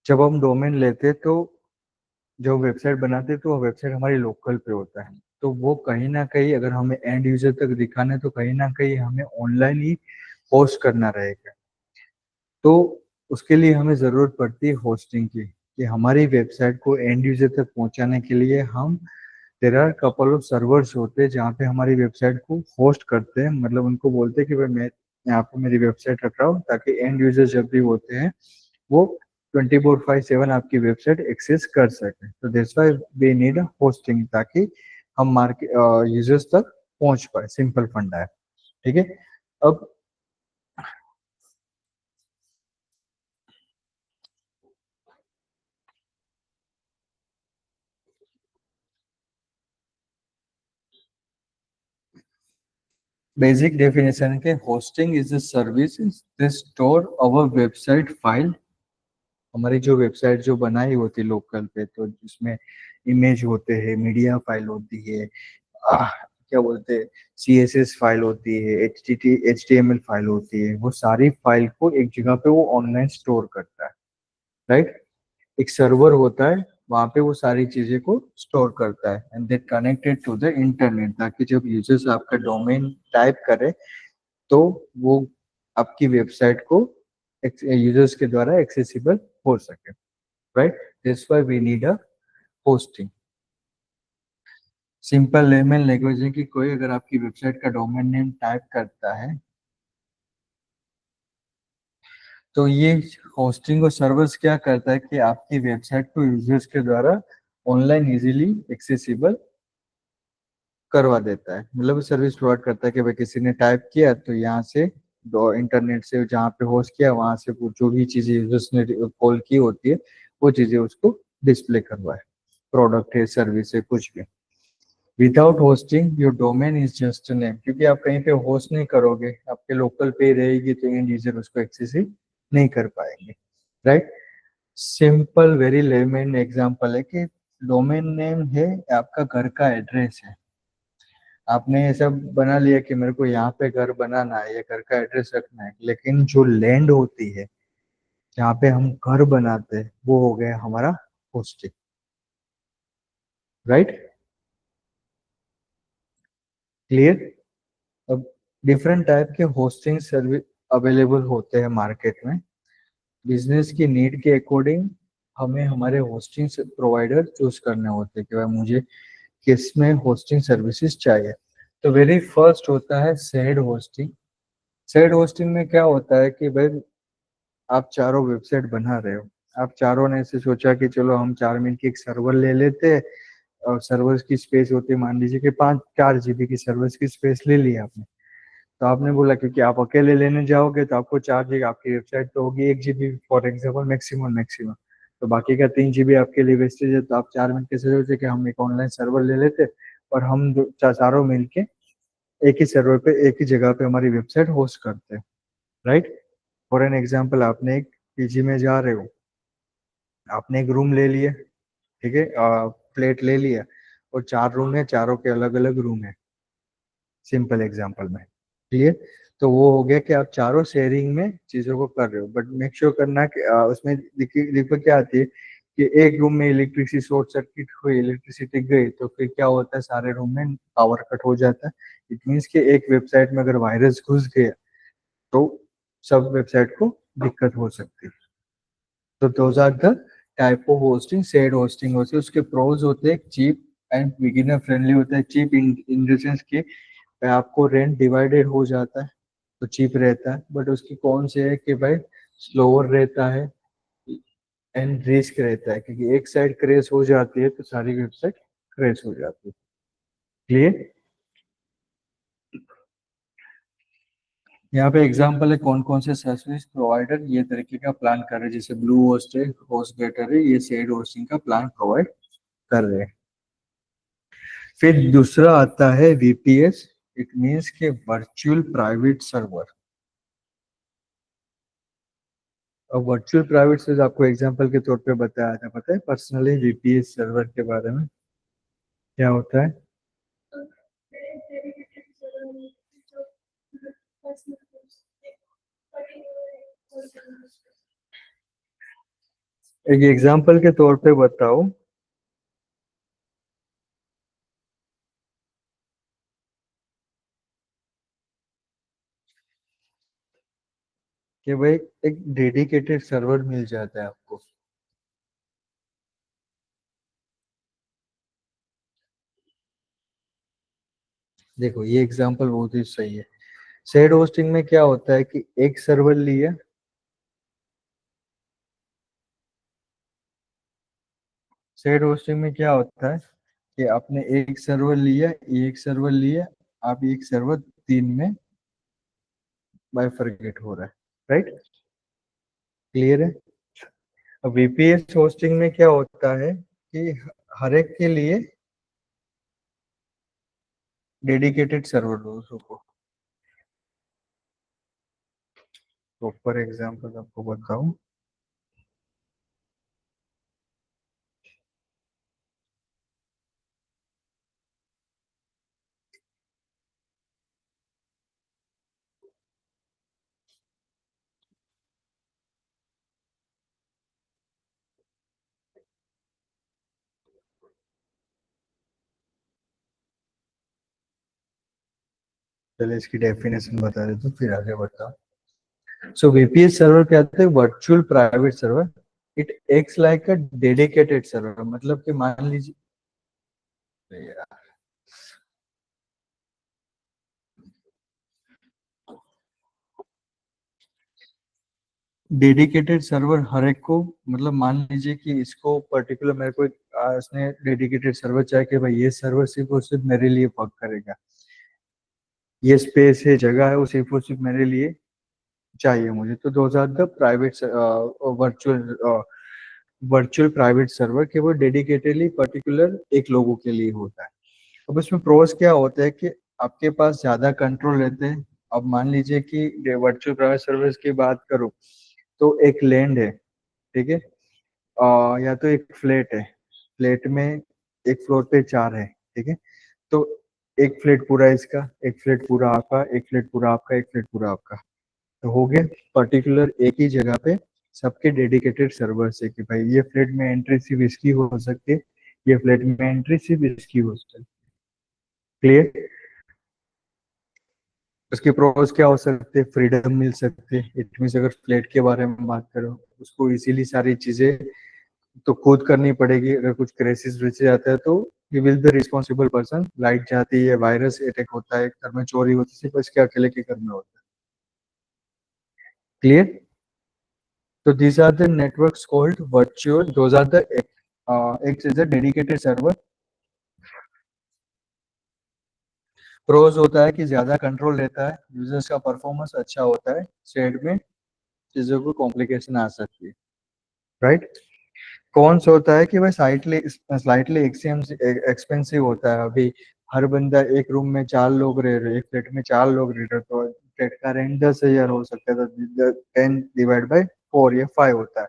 जब हम डोमेन लेते तो जो वेबसाइट बनाते तो वो वेबसाइट हमारी लोकल पे होता है, तो वो कहीं ना कहीं अगर हमें एंड यूजर तक दिखाना है तो कहीं ना कहीं हमें ऑनलाइन ही होस्ट करना रहेगा। तो उसके लिए हमें जरूरत पड़ती है होस्टिंग की, कि हमारी वेबसाइट को एंड यूजर तक पहुंचाने के लिए हम, there are couple of servers होते हैं जहाँ पे हमारी वेबसाइट को होस्ट करते हैं। मतलब उनको बोलते हैं कि भाई मैं यहाँ पे मेरी वेबसाइट रख रहा हूँ ताकि एंड यूजर जब भी होते हैं वो 24/7 आपकी वेबसाइट एक्सेस कर सके। तो that's why we need hosting, ताकि हम मार्केट यूजर्स तक पहुंच पाए। सिंपल फंडा है, ठीक है। अब बेसिक डेफिनेशन के, hosting is a service that store our website file. हमारी जो वेबसाइट जो बनाई होती है लोकल पे, तो जिसमें इमेज होते हैं, मीडिया फाइल होती है, क्या बोलते हैं, CSS फाइल होती है, HTML फाइल होती है, वो सारी फाइल को एक जगह पे वो ऑनलाइन स्टोर करता है, राइट। एक सर्वर होता है, वहां पे वो सारी चीजें को स्टोर करता है and that connected to the internet, ताकि जब यूजर्स आपका डोमेन टाइप करे तो वो आपकी वेबसाइट को यूजर्स के द्वारा एक्सेसिबल हो सके, right. That's why we need a hosting. Simple layman language है कि कोई अगर आपकी वेबसाइट का डोमेन नेम टाइप करता है, तो ये होस्टिंग और सर्वर्स क्या करता है कि आपकी वेबसाइट को यूजर्स के द्वारा ऑनलाइन इजीली एक्सेसिबल करवा देता है। मतलब सर्विस प्रोवाइड करता है कि भाई किसी ने टाइप किया तो यहाँ से इंटरनेट से जहाँ पे होस्ट किया वहां से वो जो भी चीजें यूजर्स ने कॉल की होती है वो चीजें उसको डिस्प्ले करवाए, प्रोडक्ट है, सर्विस है, कुछ भी। Without hosting your domain is just name, क्योंकि आप कहीं पे होस्ट नहीं करोगे, आपके लोकल पे रहेगी, तो एंड यूजर उसको एक्सेस ही नहीं कर पाएंगे, right. Simple very lemon example है कि डोमेन नेम है आपका घर का एड्रेस है। आपने ये सब बना लिया कि मेरे को यहाँ पे घर बनाना है या घर का एड्रेस रखना है, लेकिन जो लैंड होती है जहाँ पे हम घर बनाते हैं वो हो गया हमारा होस्टिंग, राइट। क्लियर। अब डिफरेंट टाइप के होस्टिंग सर्विस अवेलेबल होते हैं मार्केट में। बिजनेस की नीड के अकॉर्डिंग हमें हमारे होस्टिंग प्रोवाइडर चूज करने होते हैं कि भाई मुझे किस में होस्टिंग सर्विसेज चाहिए। तो वेरी फर्स्ट होता है शेयर्ड होस्टिंग। शेयर्ड होस्टिंग में क्या होता है कि भाई आप चारों वेबसाइट बना रहे हो, आप चारों ने ऐसे सोचा कि चलो हम 4 मिनट की एक सर्वर ले लेते हैं, और सर्वर की स्पेस होती है मान लीजिए कि 4 GB की सर्वर की स्पेस ले ली आपने। तो आपने बोला क्योंकि आप अकेले लेने जाओगे तो आपको 4 GB, आपकी वेबसाइट तो होगी 1 GB for example, maximum maximum. तो बाकी का 3 GB आपके लिए वेस्टेज है। तो आप 4 मिनट कैसे सोचे कि हम एक ऑनलाइन सर्वर ले लेते और हम चारों मिलके एक ही सर्वर पे एक ही जगह पे हमारी वेबसाइट होस्ट करते हैं, राइट। फॉर एन एग्जाम्पल, आपने एक PG में जा रहे हो, आपने एक रूम ले लिया, ठीक है, फ्लैट ले लिया, और 4 रूम है, चारों के अलग अलग रूम है, सिंपल एग्जांपल में। क्लियर। तो वो हो गया कि आप चारों शेयरिंग में चीजों को कर रहे हो, बट मेक श्योर करना कि उसमें दिक्कत क्या आती है कि एक रूम में इलेक्ट्रिसिटी शॉर्ट सर्किट हुई, इलेक्ट्रिसिटी गई, तो फिर क्या होता है, सारे रूम में पावर कट हो जाता है। इट मीन्स कि एक वेबसाइट में अगर वायरस घुस गया तो सब वेबसाइट को दिक्कत हो सकती है। तो those are the type of hosting. Shared hosting होती है, उसके प्रोज होते हैं चीप एंड बिगिनर फ्रेंडली होता है। चीप इन द सेंस कि आपको रेंट डिवाइडेड हो जाता है तो चीप रहता है, बट उसकी कौन से है कि भाई स्लोअर रहता है एंड रिस्क रहता है, क्योंकि एक साइड क्रेश हो जाती है तो सारी वेबसाइट क्रेश हो जाती है। क्लियर। यहाँ पे एग्जांपल है कौन कौन से सर्विस प्रोवाइडर ये तरीके का प्लान कर रहे हैं, जैसे ब्लू होस्ट है, होस्ट गेटर है, ये शेयर्ड होस्टिंग का प्लान प्रोवाइड कर रहे हैं। फिर दूसरा आता है VPS। इट मीन्स के वर्चुअल प्राइवेट सर्वर। और वर्चुअल प्राइवेट सर्वर आपको एग्जांपल के तौर पे बताया था, पता है पर्सनली VPS सर्वर के बारे में क्या होता है। एक एग्जांपल के तौर पे बताओ कि भाई एक डेडिकेटेड सर्वर मिल जाता है आपको। देखो ये एग्जांपल बहुत ही सही है। शेयर्ड होस्टिंग में क्या होता है कि एक सर्वर लिया, शेयर्ड होस्टिंग में क्या होता है कि आपने एक सर्वर लिया, एक सर्वर लिया, आप एक सर्वर तीन में बाइफरकेट हो रहा है, राइट? क्लियर है? अब वीपीएस होस्टिंग में क्या होता है कि हर एक के लिए डेडिकेटेड सर्वर लो उसको। तो फॉर एग्जांपल आपको बताऊं, चलिए इसकी डेफिनेशन बता देता हूँ फिर आगे बताओ। सो वीपीएस सर्वर क्या होता है? Virtual private server. It acts like a dedicated server, मतलब कि मान लीजिए डेडिकेटेड सर्वर हर एक को, मतलब मान लीजिए कि इसको पर्टिकुलर मेरे को इसने डेडिकेटेड सर्वर चाहिए कि भाई ये सर्वर सिर्फ और सिर्फ मेरे लिए वर्क करेगा, ये स्पेस है, जगह है, वो सिर्फ और सिर्फ मेरे लिए चाहिए मुझे। तो those are the private virtual virtual private server के वो डेडिकेटेडली पर्टिकुलर एक लोगों के लिए होता है। अब इसमें प्रोस क्या होता है कि आपके पास ज्यादा कंट्रोल रहते हैं। अब मान लीजिए कि वर्चुअल प्राइवेट सर्विस की बात करूं तो एक लैंड है, ठीक है, या तो एक फ्लैट है, फ्लैट में एक फ्लोर पे चार है, ठीक है। तो एक फ्लैट पूरा इसका, एक फ्लैट पूरा आपका, एक फ्लैट पूरा आपका, एक फ्लैट पूरा आपका। तो हो गया पर्टिकुलर एक ही जगह पे सबके डेडिकेटेड सर्वर्स है कि भाई ये फ्लैट में एंट्री सिर्फ इसकी हो सकती है, ये फ्लैट में एंट्री सिर्फ इसकी हो सकती है। क्लियर? उसके प्रोस क्या हो सकते हैं? फ्रीडम मिल सकती है। इट मीन्स अगर फ्लैट के बारे में बात करो, उसको इजीली सारी चीजें तो खुद करनी पड़ेगी। अगर कुछ क्राइसिस ब्रीच आता है तो he will the responsible person. Light जाती है, वायरस अटैक होता है, घर में चोरी होती है, सिर्फ इसके अकेले के घर में होता है। Clear? So these are the networks called virtual. Those are the X is a dedicated server. Pros होता है कि ज्यादा कंट्रोल रहता है, यूजर्स का परफॉर्मेंस अच्छा होता है, शेड में चीजों को कॉम्प्लिकेशन आ सकती है, राइट? कॉन्स होता है कि वह स्लाइटली स्लाइटली एक्सपेंसिव होता है। अभी हर बंदा एक रूम में चार लोग रह रहे, एक फ्लैट में चार लोग रह रहे, तो फ्लैट का रेंट 10,000 हो सकता है, तो 10 डिवाइड बाय 4 या 5 होता है।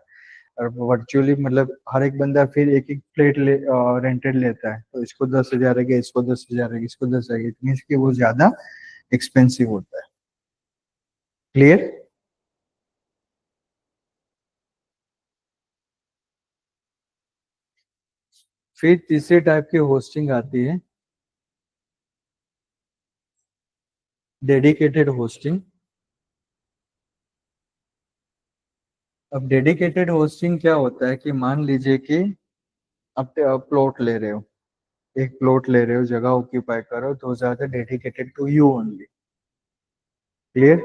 और वर्चुअली मतलब हर एक बंदा फिर एक एक प्लेट रेंटेड लेता है, तो इसको 10,000 है, इसको 10,000 है, इसको 10 है, इट मीन्स कि वो ज्यादा एक्सपेंसिव होता है। क्लियर? फिर तीसरे टाइप की होस्टिंग आती है डेडिकेटेड होस्टिंग। अब डेडिकेटेड होस्टिंग क्या होता है कि मान लीजिए कि आप प्लॉट ले रहे हो, एक प्लॉट ले रहे हो, जगह ऑक्यूपाई करो, तो ज्यादा dedicated to you only. Clear?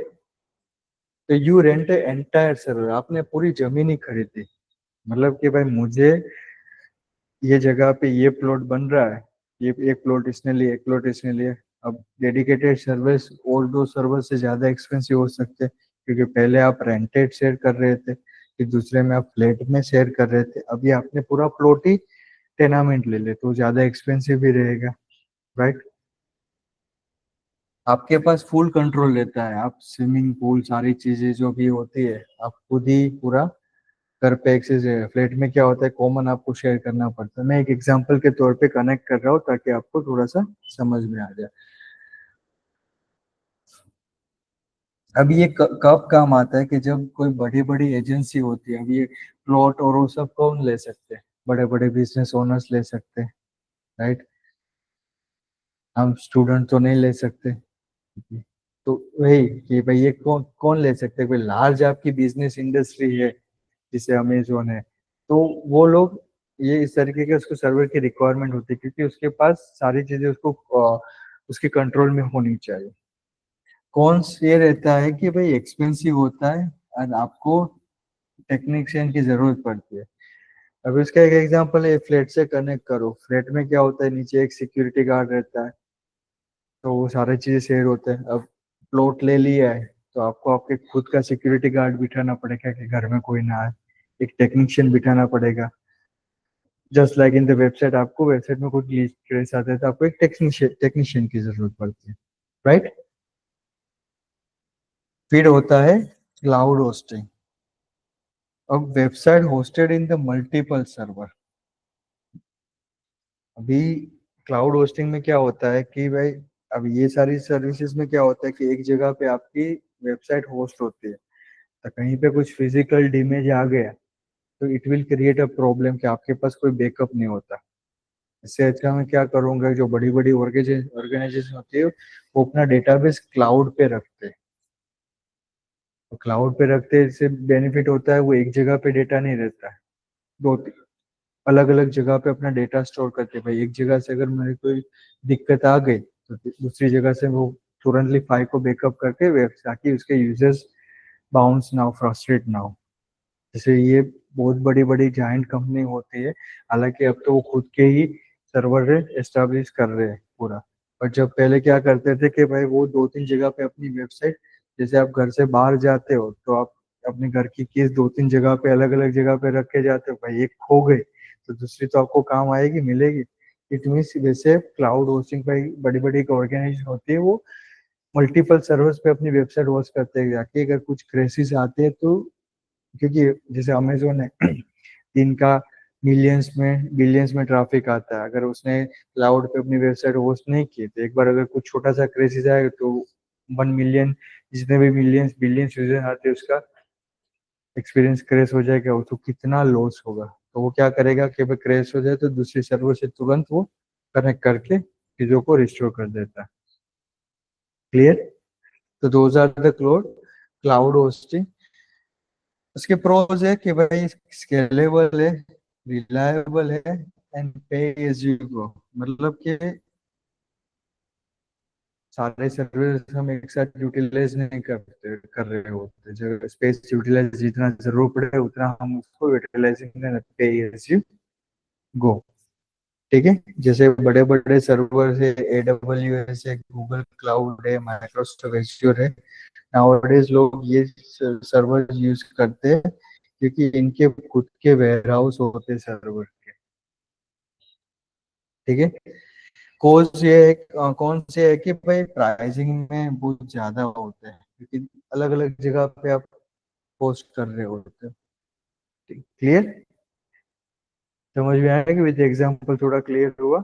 तो यू रेंट एंटायर सर्वर, आपने पूरी जमीन ही खरीदी, मतलब कि भाई मुझे ये जगह पे ये प्लॉट बन रहा है, ये एक प्लॉट इसने लिया, एक प्लॉट इसने लिया। अब डेडिकेटेड सर्विस और दो सर्वर से ज्यादा एक्सपेंसिव हो सकते हैं, क्योंकि पहले आप रेंटेड शेयर कर रहे थे, फिर दूसरे में आप फ्लैट में शेयर कर रहे थे, अभी आपने पूरा प्लॉट ही टेनामेंट ले ले, तो ज्यादा एक्सपेंसिव भी रहेगा, राइट? आपके पास फुल कंट्रोल रहता है, आप स्विमिंग पूल सारी चीजें जो भी होती है आप खुद ही पूरा घर पे एक्सेस है। फ्लैट में क्या होता है, कॉमन आपको शेयर करना पड़ता है। मैं एक एग्जांपल के तौर पे कनेक्ट कर रहा हूँ ताकि आपको थोड़ा सा समझ में आ जाए। अब ये कब काम आता है कि जब कोई बड़ी बड़ी एजेंसी होती है। अब ये प्लॉट और वो सब कौन ले सकते हैं? बड़े बड़े बिजनेस ओनर्स ले सकते हैं, राइट? हम स्टूडेंट तो नहीं ले सकते। तो वही कि भाई ये कौन कौन ले सकते हैं? कोई लार्ज आपकी बिजनेस इंडस्ट्री है, जैसे अमेजोन है, तो वो लोग ये इस तरीके के उसको सर्वर की रिक्वायरमेंट होती है, क्योंकि उसके पास सारी चीजें उसको उसके कंट्रोल में होनी चाहिए। कौन ये रहता है कि भाई एक्सपेंसिव होता है और आपको टेक्नीशियन की जरूरत पड़ती है। अभी इसका एक एग्जांपल है, फ्लैट से कनेक्ट करो। फ्लैट में क्या होता है, नीचे एक सिक्योरिटी गार्ड रहता है, तो वो सारी चीजें शेयर होते हैं। अब प्लॉट ले लिया है तो आपको आपके खुद का सिक्योरिटी गार्ड बिठाना पड़ेगा कि घर में कोई ना आए, एक टेक्नीशियन बिठाना पड़ेगा। Just like in the website, आपको वेबसाइट में कोई ग्लिच आता है तो आपको एक टेक्नीशियन की जरूरत पड़ती है, राइट। फिर होता है क्लाउड होस्टिंग। अब website hosted in the multiple server. अभी क्लाउड होस्टिंग में क्या होता है कि भाई, अब ये सारी सर्विसेज में क्या होता है कि एक जगह पे आपकी वेबसाइट होस्ट होती है, तो कहीं पे कुछ फिजिकल डैमेज आ गया तो it will create a problem कि आपके पास कोई बैकअप नहीं होता। इससे अच्छा मैं क्या करूंगा, जो बड़ी बड़ी ऑर्गेनाइजेशन होती है वो अपना डेटाबेस क्लाउड पे रखते हैं। तो क्लाउड पे रखते से बेनिफिट होता है, वो एक जगह पे डेटा नहीं रहता है, दो अलग अलग जगह पे अपना डेटा स्टोर करते हैं। भाई एक जगह से अगर मेरे कोई दिक्कत आ गई तो दूसरी जगह से वो तुरंतली फाइल को बैकअप करके ताकि उसके यूजर्स बाउंस ना हो, फ्रस्ट्रेट ना हो। जैसे ये बहुत बड़ी बड़ी जाइंट कंपनी होती है, हालांकि अब तो वो खुद के ही सर्वर एस्टेब्लिश कर रहे हैं पूरा। पर जब पहले क्या करते थे कि भाई वो दो तीन जगह पे अपनी वेबसाइट, जैसे आप घर से बाहर जाते हो तो आप अपने घर की कीज दो तीन जगह पे अलग अलग जगह पे रख के जाते हो, भाई एक खो गई तो दूसरी तो आपको काम आएगी, मिलेगी। इट मीन्स वैसे क्लाउड होस्टिंग भाई बड़ी बड़ी ऑर्गेनाइजेशन होती है, वो मल्टीपल सर्वर्स पे अपनी वेबसाइट होस्ट करते हैं जाके। अगर कुछ क्रेसिस आते हैं तो, क्योंकि जैसे अमेजोन है दिन का बिलियंस में ट्रैफिक आता है, अगर उसने क्लाउड पे अपनी वेबसाइट होस्ट नहीं की तो एक बार अगर कुछ छोटा सा क्रेसिस आएगा तो 1 मिलियन, जितने भी मिलियंस बिलियंस यूजर आते हैं उसका एक्सपीरियंस क्रैश हो जाएगा, वो तो कितना लॉस होगा। तो वो क्या करेगा कि भाई क्रैश हो जाए तो दूसरी सर्वर से तुरंत वो कनेक्ट करके चीजों को रिस्टोर कर देता है। क्लियर। तो those are the cloud hosting. उसके प्रोज है कि भाई स्केलेबल है, रिलायबल है, एंड पे एज यू गो। मतलब कि सारे सर्विस हम एक साथ यूटिलाइज नहीं कर रहे होते, जो स्पेस यूटिलाइज जितना जरूर पड़े उतना हम उसको यूटिलाइजिंग पे एज यू गो। ठीक है। जैसे बड़े बड़े सर्वर है, AWS है, गूगल क्लाउड है, माइक्रोसॉफ्ट एज्योर है, नाउअडेज लोग ये सर्वर यूज करते हैं क्योंकि इनके खुद के वेयर हाउस होते हैं सर्वर के। ठीक है। कौन से है कि भाई प्राइसिंग में बहुत ज्यादा होते हैं क्योंकि अलग अलग जगह पे आप पोस्ट कर रहे होते हैं। क्लियर। समझ में आया कि विद एग्जांपल थोड़ा क्लियर हुआ।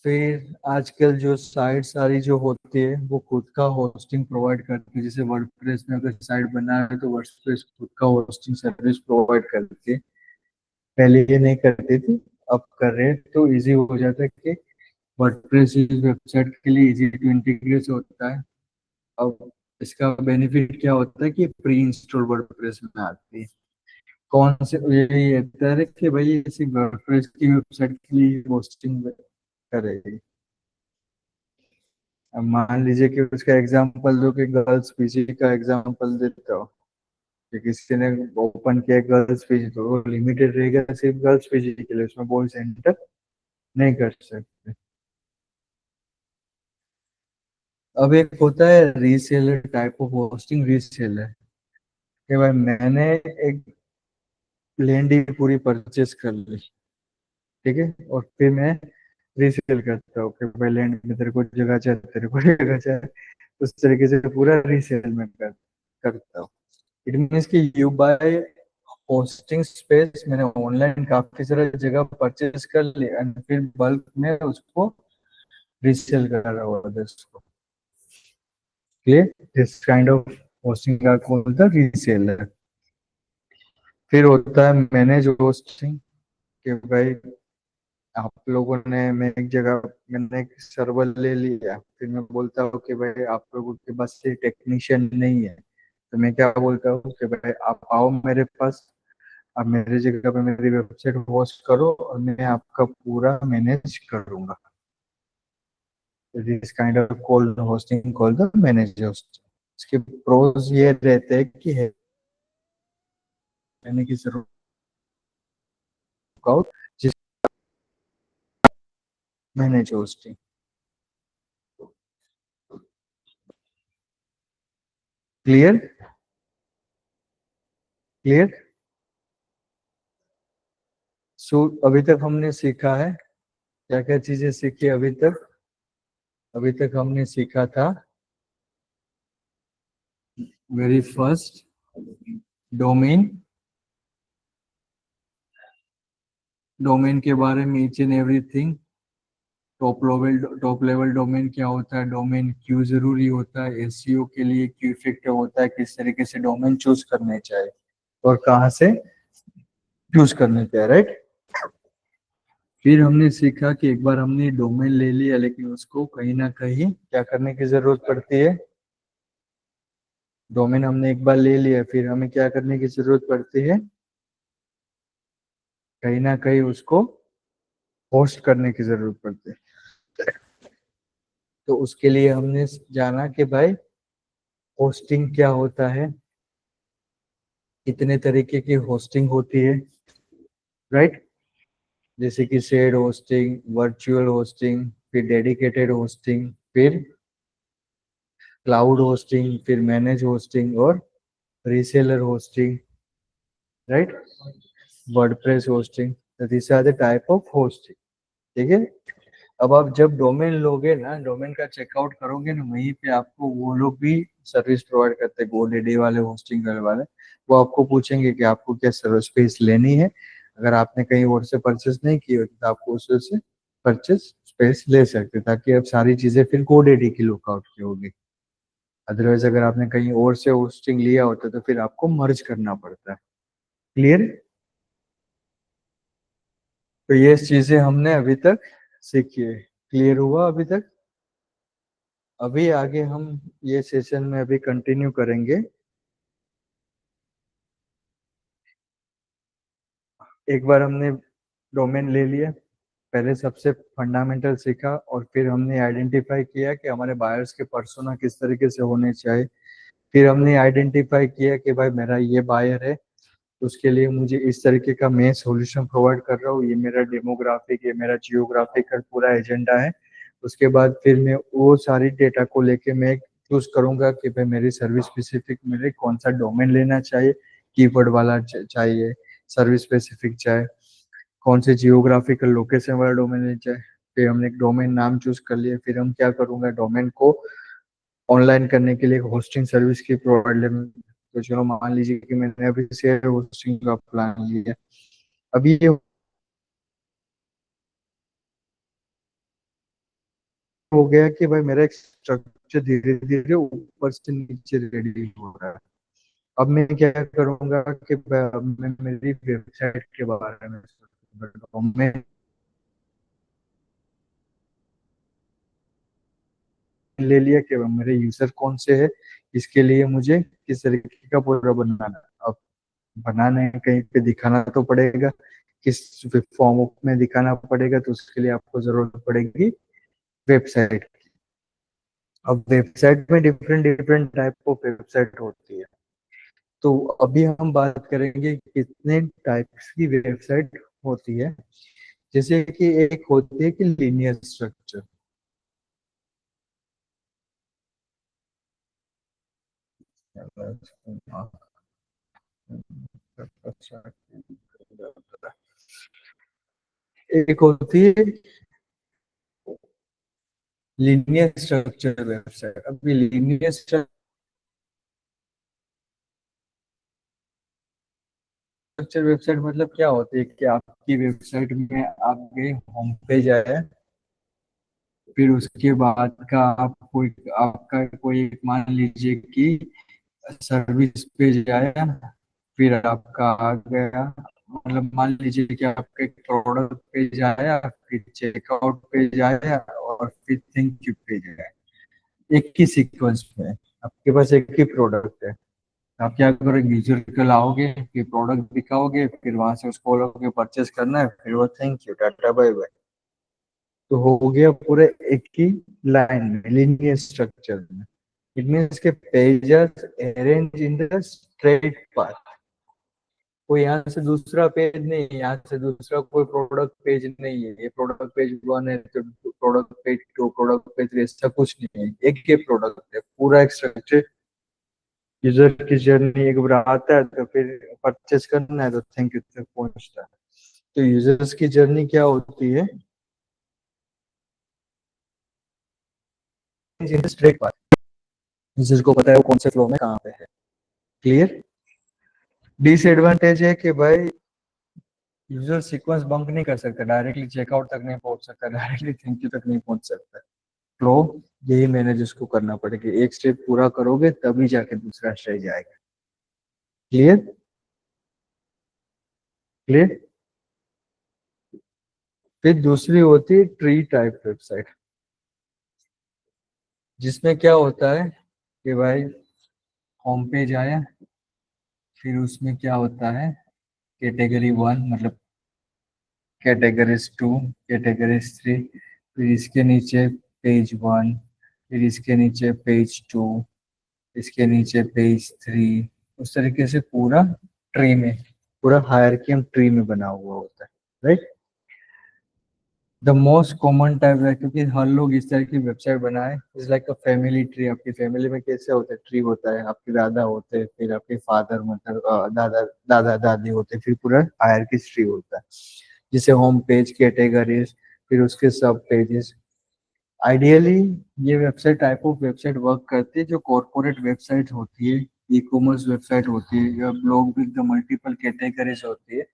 फिर आजकल जो साइट सारी जो होती है वो खुद का होस्टिंग प्रोवाइड करती है। जैसे वर्डप्रेस में अगर साइट बना है तो वर्डप्रेस खुद का होस्टिंग सर्विस प्रोवाइड करती है। पहले ये नहीं करती थी, अब कर रहे हैं तो इजी हो जाता है कि वर्डप्रेस इस वेबसाइट के लिए इजी टू इंटीग्रेट होता है। अब इसका बेनिफिट क्या होता है कि प्री इंस्टॉल वर्डप्रेस में आती है। कौन से यही रहता है कि भाई ये सिर्फ वर्डप्रेस की वेबसाइट के लिए होस्टिंग करेगी। अब मान लीजिए कि उसका एग्जांपल दो कि गर्ल्स पीजी का एग्जांपल देता हो कि किसी ने ओपन किया गर्ल्स पीजी, तो वो लिमिटेड रहेगा सिर्फ गर्ल्स पीजी के लिए, उसमें बॉयज एंटर नहीं कर सकते। अब एक होता है reseller type of hosting, reseller कि भाई मैंने एक लैंड ही पूरी परचेस कर ली, ठीक है, और फिर मैं रीसेल करता हूँ कि भाई लैंड में तेरे को जगह चाहिए, तेरे को जगह चाहिए, उस तरीके से पूरा रीसेल में करता हूँ। इट मीन्स कि यू बाय होस्टिंग स्पेस, मैंने ऑनलाइन काफी सारी जगह परचेज कर ली एंड फिर बल्क में उसको रीसेल कर रहा हूँ अदर्स को। Clear. This kind of hosting are called the reseller. फिर होता है मैनेज होस्टिंग कि भाई आप लोगों ने, मैं एक जगह मैंने एक सर्वर ले लिया, फिर मैं बोलता हूँ कि भाई आप लोगों के पास से टेक्नीशियन नहीं है, तो मैं क्या बोलता हूँ कि भाई आप आओ मेरे पास, आप मेरी जगह पे मेरी वेबसाइट होस्ट करो और मैं आपका पूरा मैनेज करूंगा। This kind of called hosting called the manage host. इसके प्रोज ये रहते हैं कि है यानी कि जरूर जिस manage hosting. Clear clear. So अभी तक हमने सीखा है क्या क्या चीजें सीखी अभी तक। अभी तक हमने सीखा था वेरी फर्स्ट डोमेन। डोमेन के बारे में each and everything. Top level domain क्या होता है, डोमेन क्यों जरूरी होता है, एसईओ के लिए क्यों इफेक्टिव होता है, किस तरीके से डोमेन चूज करने चाहिए और कहाँ से चूज करने चाहिए, राइट। फिर हमने सीखा कि एक बार हमने डोमेन ले लिया लेकिन उसको कहीं ना कहीं क्या करने की जरूरत पड़ती है। डोमेन हमने एक बार ले लिया फिर हमें क्या करने की जरूरत पड़ती है, कहीं ना कहीं उसको होस्ट करने की जरूरत पड़ती है। तो उसके लिए हमने जाना कि भाई होस्टिंग क्या होता है, कितने तरीके की होस्टिंग होती है, राइट। जैसे कि शेयर्ड होस्टिंग, वर्चुअल होस्टिंग, फिर डेडिकेटेड होस्टिंग, फिर क्लाउड होस्टिंग, फिर मैनेज होस्टिंग और reseller hosting, right. WordPress hosting, this are the type of hosting. ठीक है। अब आप जब डोमेन लोगे ना, डोमेन का चेकआउट करोगे ना, वहीं पे आपको वो लोग भी सर्विस प्रोवाइड करते हैं, गोडीडी वाले, होस्टिंग वाले। वो आपको पूछेंगे कि आपको क्या सर्विस स्पेस लेनी है। अगर आपने कहीं और से परचेस नहीं की होती तो आपको उससे से परचेस स्पेस ले सकते, ताकि अब सारी चीजें फिर गोडीडी की लुकआउट की होगी। अदरवाइज अगर आपने कहीं और से होस्टिंग लिया होता तो फिर आपको मर्ज करना पड़ता है। क्लियर। तो ये चीजें हमने अभी तक सीखी है। क्लियर हुआ अभी तक। अभी आगे हम ये सेशन में अभी कंटिन्यू करेंगे। एक बार हमने डोमेन ले लिया, पहले सबसे फंडामेंटल सीखा और फिर हमने आइडेंटिफाई किया कि हमारे बायर्स के पर्सोना किस तरीके से होने चाहिए। फिर हमने आइडेंटिफाई किया कि भाई मेरा ये बायर है, उसके लिए मुझे इस तरीके का मैं सॉल्यूशन प्रोवाइड कर रहा हूँ, ये मेरा डेमोग्राफिक, ये मेरा जियोग्राफिकल पूरा एजेंडा है। उसके बाद फिर मैं वो सारी डेटा को लेके मैं चूज करूंगा कि भाई मेरी सर्विस स्पेसिफिक मेरे कौन सा डोमेन लेना चाहिए, कीवर्ड वाला चाहिए, सर्विस स्पेसिफिक चाहिए, कौन से जियोग्राफिकल लोकेशन वाला डोमेन लेना चाहिए। फिर हमने एक डोमेन नाम चूज कर लिया, फिर हम क्या करूंगा, डोमेन को ऑनलाइन करने के लिए होस्टिंग सर्विस की प्रोवाइड। तो चलो मान लीजिए कि मैंने अभी शेयर होस्टिंग का प्लान लिया। अभी ये हो गया कि भाई मेरा एक स्ट्रक्चर धीरे धीरे ऊपर से नीचे रेडी हो रहा है। अब मैं क्या करूंगा कि अब मैं मेरी वेबसाइट के बारे में सोचूंगा। मैं ले लिया कि मेरे यूजर कौन से है, इसके लिए मुझे किस तरीके का पूरा बनाना है। अब बनाने कहीं पे दिखाना तो पड़ेगा, किस फॉर्म में दिखाना पड़ेगा, तो उसके लिए आपको जरूरत पड़ेगी वेबसाइट। अब वेबसाइट में different different type of website होती है। तो अभी हम बात करेंगे कितने टाइप्स की वेबसाइट होती है। जैसे कि एक होती है कि लीनियर स्ट्रक्चर। एक होती है लीनियर स्ट्रक्चर वेबसाइट। अभी लीनियर स्ट्रक्चर वेबसाइट मतलब क्या होती है कि आपकी वेबसाइट में आप गए, होम पेज आया, फिर उसके बाद का आप कोई आपका कोई मान लीजिए कि सर्विस पेज आया, फिर आपका आ गया, मतलब मान लीजिए कि आपका एक प्रोडक्ट पेज आया, फिर चेकआउट पेज आया और फिर थैंक यू पेज आया। एक ही सीक्वेंस में आपके पास एक ही प्रोडक्ट है। आप क्या करोगे, यूजर को लाओगे, फिर प्रोडक्ट दिखाओगे, फिर वहां से उसको बोलोगे परचेस करना है, फिर वो thank you tata bye bye. तो हो गया पूरे एक ही लाइन में लीनियर स्ट्रक्चर में। इट मीन्स के pages arrange in the straight path, कोई यहाँ से दूसरा पेज नहीं है, यहाँ से दूसरा कोई प्रोडक्ट पेज नहीं है, ये प्रोडक्ट पेज वन है तो product page two, product page three, ऐसा कुछ नहीं है, एक ही प्रोडक्ट है, पूरा एक स्ट्रक्चर। यूजर की जर्नी एक बार आता है तो फिर परचेस करना है तो थैंक यू तक पहुंचता है। तो यूजर्स की जर्नी क्या होती है, स्ट्रेट पाथ, यूजर को पता है वो कौन से फ्लो में कहाँ पे है। क्लियर। डिसएडवांटेज है कि भाई यूजर सीक्वेंस बंक नहीं कर सकता, डायरेक्टली चेकआउट तक नहीं पहुंच सकता, डायरेक्टली थैंक यू तक नहीं पहुंच सकता। फ्लो यही मैनेज उसको करना पड़ेगा, एक स्टेप पूरा करोगे तभी जाके दूसरा स्टेज आएगा। क्लियर। क्लियर। फिर दूसरी होती है ट्री टाइप वेबसाइट, जिसमें क्या होता है कि भाई होम पेज आया, फिर उसमें क्या होता है कैटेगरी वन मतलब कैटेगरीज टू, कैटेगरीज थ्री, फिर इसके नीचे पेज वन, फिर इसके नीचे पेज टू, इसके नीचे पेज थ्री, उस तरीके से पूरा ट्री में, पूरा हायरकी ट्री में बना हुआ होता है। Right. The most common type है, क्योंकि हर लोग इस तरह की वेबसाइट बनाए, is like a family tree. आपकी फैमिली में कैसे होता है, ट्री होता है, आपके दादा होते हैं, फिर आपके फादर मतलब दादा दादा दादी होते हैं, फिर पूरा हायरकी ट्री होता है, जिसे होम पेज, कैटेगरीज, फिर उसके सब पेजेस। आइडियली ये website type of website work करती है जो कॉर्पोरेट वेबसाइट होती है, ई कॉमर्स वेबसाइट होती है, या blog with the multiple categories होती है,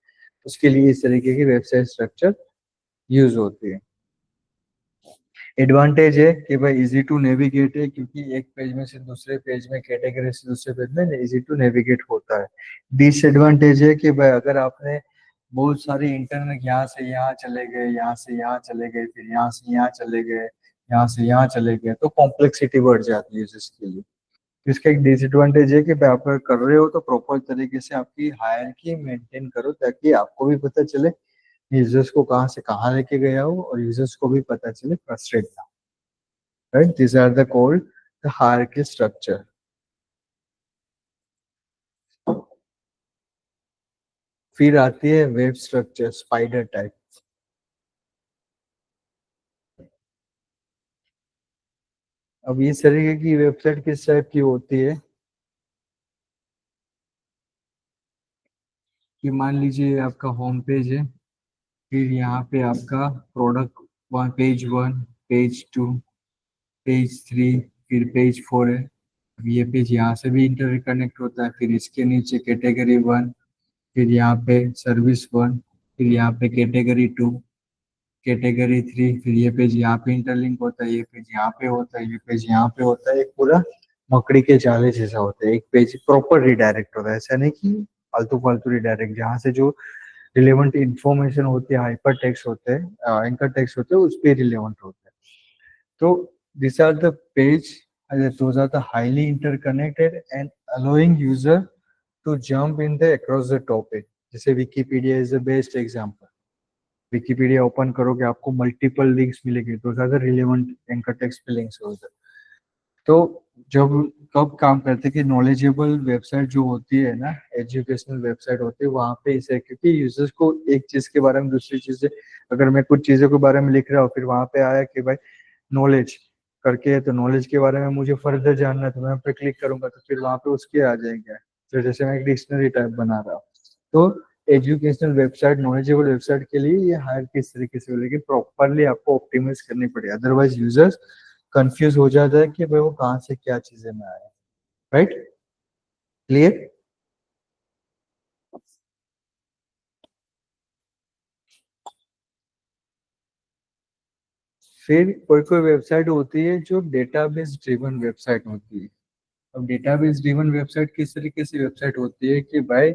उसके लिए इस तरीके की वेबसाइट स्ट्रक्चर यूज होती है। एडवांटेज है कि भाई इजी टू नेविगेट है, क्योंकि एक पेज में से दूसरे पेज में, कैटेगरी से दूसरे पेज में इजी टू नेविगेट होता है। डिसएडवांटेज है कि भाई अगर आपने बहुत सारी इंटरनेट, यहाँ से यहाँ चले गए, यहाँ से यहाँ चले गए, फिर यहाँ से यहाँ चले गए, यहाँ से यहाँ चले गए, तो कॉम्प्लेक्सिटी बढ़ जाती है इसके लिए। इसका एक डिसएडवांटेज है कि भाई आप अगर कर रहे हो तो प्रॉपर तरीके से आपकी हायरार्की मेंटेन करो, ताकि आपको भी पता चले यूजर्स को कहाँ से कहाँ लेके गया हो, और यूजर्स को भी पता चले फ्रस्ट्रेट ना। Right? These are the called the hierarchy structure. फिर आती है वेब स्ट्रक्चर, स्पाइडर टाइप। अब इस तरीके की वेबसाइट किस टाइप की होती है कि मान लीजिए आपका होम पेज है, फिर यहाँ पे आपका product one, page one, page two, page three, फिर पेज फोर है। अब ये पेज यहाँ से भी इंटर कनेक्ट होता है, फिर इसके नीचे कैटेगरी वन, फिर यहाँ पे सर्विस वन, फिर यहाँ पे कैटेगरी टू, कैटेगरी थ्री, फिर ये पेज यहाँ पे इंटरलिंक होता है, ये पेज यहाँ पे होता है, ये पेज यहाँ पे होता है, एक पूरा मकड़ी के जाले जैसा होता है। एक पेज प्रॉपर रिडायरेक्ट होता है, ऐसा नहीं कि फालतू फालतू रिडायरेक्ट, जहाँ से जो रिलेवेंट इंफॉर्मेशन होती है, हाइपर टेक्स्ट होते हैं, एंकर टेक्स्ट होते हैं, उस पर रिलेवेंट होते हैं। तो this are the page, those are the highly interconnected and allowing user to jump in the across the topic। जैसे Wikipedia is the best example. Wikipedia open करोगे आपको मल्टीपल लिंक्स मिलेंगे, तो ज्यादा रिलेवेंट एंकर टेक्स्ट पे links होते हैं। तो जब कब काम करते हैं कि नॉलेजेबल वेबसाइट जो होती है ना, एजुकेशनल वेबसाइट होती है, वहां पे इसे, क्योंकि यूजर्स को एक चीज के बारे में दूसरी चीज से, अगर मैं कुछ चीजों के बारे में लिख रहा हूँ, फिर वहां पे आया कि भाई नॉलेज करके, तो नॉलेज के बारे में मुझे फर्दर जानना है, तो मैं पे क्लिक करूंगा तो फिर वहां पे उसके आ जाएंगे। तो जैसे मैं एक डिक्शनरी टाइप बना रहा हूँ, तो एजुकेशनल वेबसाइट, नॉलेजेबल वेबसाइट के लिए ये हायर किस तरीके से हो, लेकिन प्रॉपरली आपको ऑप्टिमाइज करनी पड़ेगी, अदरवाइज यूजर्स कंफ्यूज हो जाता है कि भाई वो कहाँ से क्या चीजें में आए। राइट। क्लियर। फिर कोई कोई वेबसाइट होती है जो डेटाबेस ड्रिवन वेबसाइट होती है। अब डेटाबेस ड्रिवन वेबसाइट किस तरीके से वेबसाइट होती है कि भाई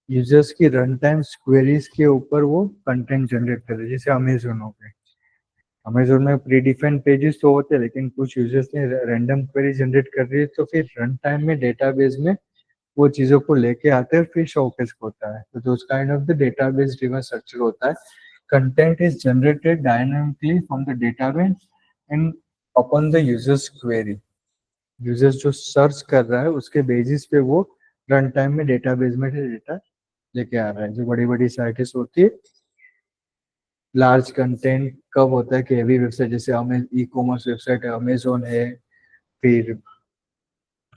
यूजर्स की रन टाइम क्वेरीज के ऊपर वो कंटेंट जनरेट कर रहे हैं, जैसे अमेजोन हो गए। अमेजोन में प्री डिफाइंड पेजेस तो होते हैं, लेकिन कुछ यूजर्स ने रैंडम क्वेरी जनरेट कर रही है, तो फिर रन टाइम में डेटाबेस में वो चीजों को लेके आते हैं, फिर शोकेस होता है। तो those kind of the database driven structure होता है। Content is generated dynamically from the database and upon the users query. Users जो सर्च कर रहा है उसके बेसिस पे वो रन टाइम में डेटाबेस में से डेटा लेके आ रहा है। जो बड़ी बड़ी साइट्स होती है, लार्ज कंटेंट कब होता है कि हेवी वेबसाइट, जैसे हमें ई कॉमर्स वेबसाइट है, अमेजोन है, फिर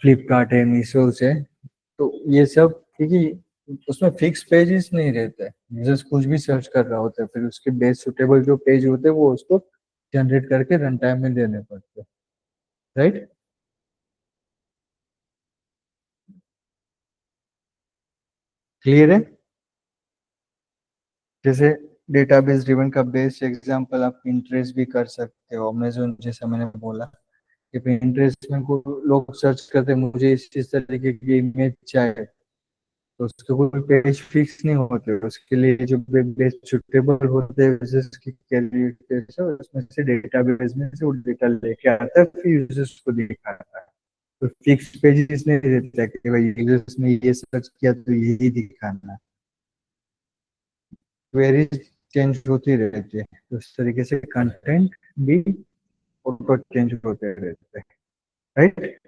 फ्लिपकार्ट है, मीशो है, तो ये सब, क्योंकि उसमें फिक्स पेजेस नहीं रहते हैं, यूजर्स कुछ भी सर्च कर रहा होता है, फिर उसके बेस सुटेबल जो पेज होते हैं वो उसको जनरेट करके रन टाइम में देने पड़ते हैं, राइट। क्लियर है। जैसे डेटाबेस ड्रिवन का बेस्ट एग्जांपल आप Pinterest भी कर सकते हो, अमेजोन जैसा मैंने बोला कि Pinterest में को लोग सर्च करते हैं मुझे इस तरीके की इमेज चाहिए, तो उसके कोई पेज फिक्स नहीं होते, उसके लिए जो बेस्ट सुटेबल होते हैं यूजर्स की कैलकुलेट है उसमें से डेटाबेस में से वो डेटा लेके आता है, फिर यूजर्स को दिखाता है। तो फिक्स पेजेस नहीं देता है कि भाई यूजर्स ने ये सर्च किया तो यही दिखाना है, क्वेरीज चेंज होती रहती है, तो उस तरीके से कंटेंट भी ऑटो चेंज होते रहते हैं, राइट।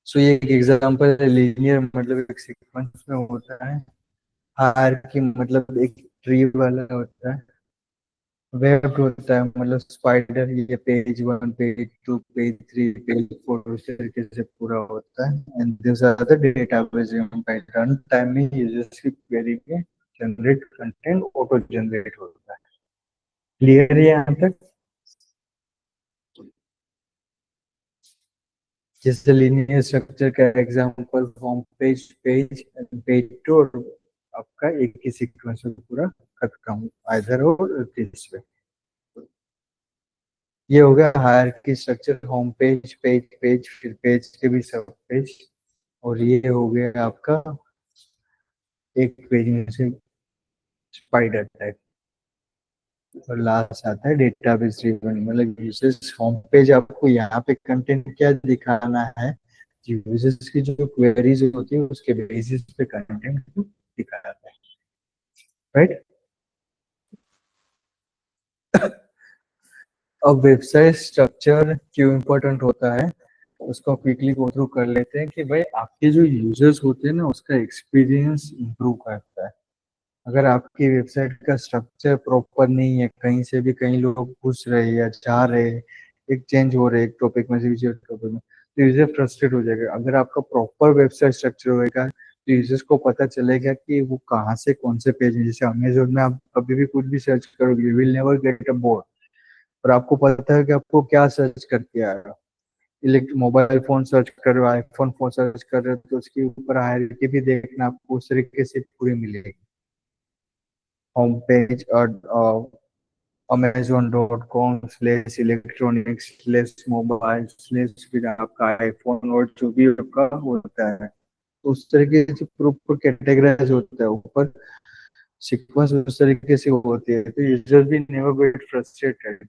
सो ये एक एग्जांपल है, लीनियर मतलब एक सीक्वेंस में होता है, हायरार्की मतलब एक ट्री वाला होता है, वेब होता है मतलब स्पाइडर, ये page one page two page three page four उस तरीके से पूरा होता है, and this are the database pattern time में यूजर्स की क्वेरी के जनरेट कंटेंट ऑटो जनरेट होता है। क्लियर है यहाँ तक। जैसे लीनियर स्ट्रक्चर का example home page page page two, और आपका एक ही सीक्वेंस में पूरा खत्म आइदर और दिस वे। ये हो गया hierarchy structure, home page page page फिर पेज के भी सब पेज, और ये हो गया आपका एक पेज में से स्पाइडर टाइप, और लास्ट आता है डेटाबेस ड्रिवन, मतलब यूजर्स होम पेज आपको यहाँ पे कंटेंट क्या दिखाना है, यूजर्स की जो क्वेरीज होती है उसके बेसिस पे कंटेंट दिखाना है, राइट। अब वेबसाइट स्ट्रक्चर क्यों इम्पोर्टेंट होता है उसको क्विकली गो थ्रू कर लेते हैं कि भाई आपके जो यूजर्स होते हैं ना उसका एक्सपीरियंस इम्प्रूव करता है। अगर आपकी वेबसाइट का स्ट्रक्चर प्रॉपर नहीं है, कहीं से भी कहीं लोग घुस रहे हैं या जा रहे हैं, एक चेंज हो रहे हैं एक टॉपिक में से दूसरे टॉपिक में, तो यूजर फ्रस्ट्रेट हो जाएगा। अगर आपका प्रॉपर वेबसाइट स्ट्रक्चर होएगा तो यूजर्स को पता चलेगा कि वो कहाँ से कौन से पेज है। जैसे अमेजोन में आप कभी भी कुछ भी सर्च करोगे you will never get a board, और आपको पता है कि आपको क्या सर्च करके आएगा। इलेक्ट्रिक मोबाइल फोन सर्च कर रहे हो, आईफोन फोन सर्च कर रहे हो, तो उसके ऊपर हायरार्की भी देखना आपको उस तरीके से पूरी मिलेगी। होम पेज और amazon.com/electronics/mobile/ फिर आपका आईफोन और जो भी आपका होता है, तो उस तरीके से प्रॉपर कैटेगराइज होता है ऊपर, सीक्वेंस उस तरीके से होती है, तो यूजर भी नेवर गेट फ्रस्ट्रेटेड।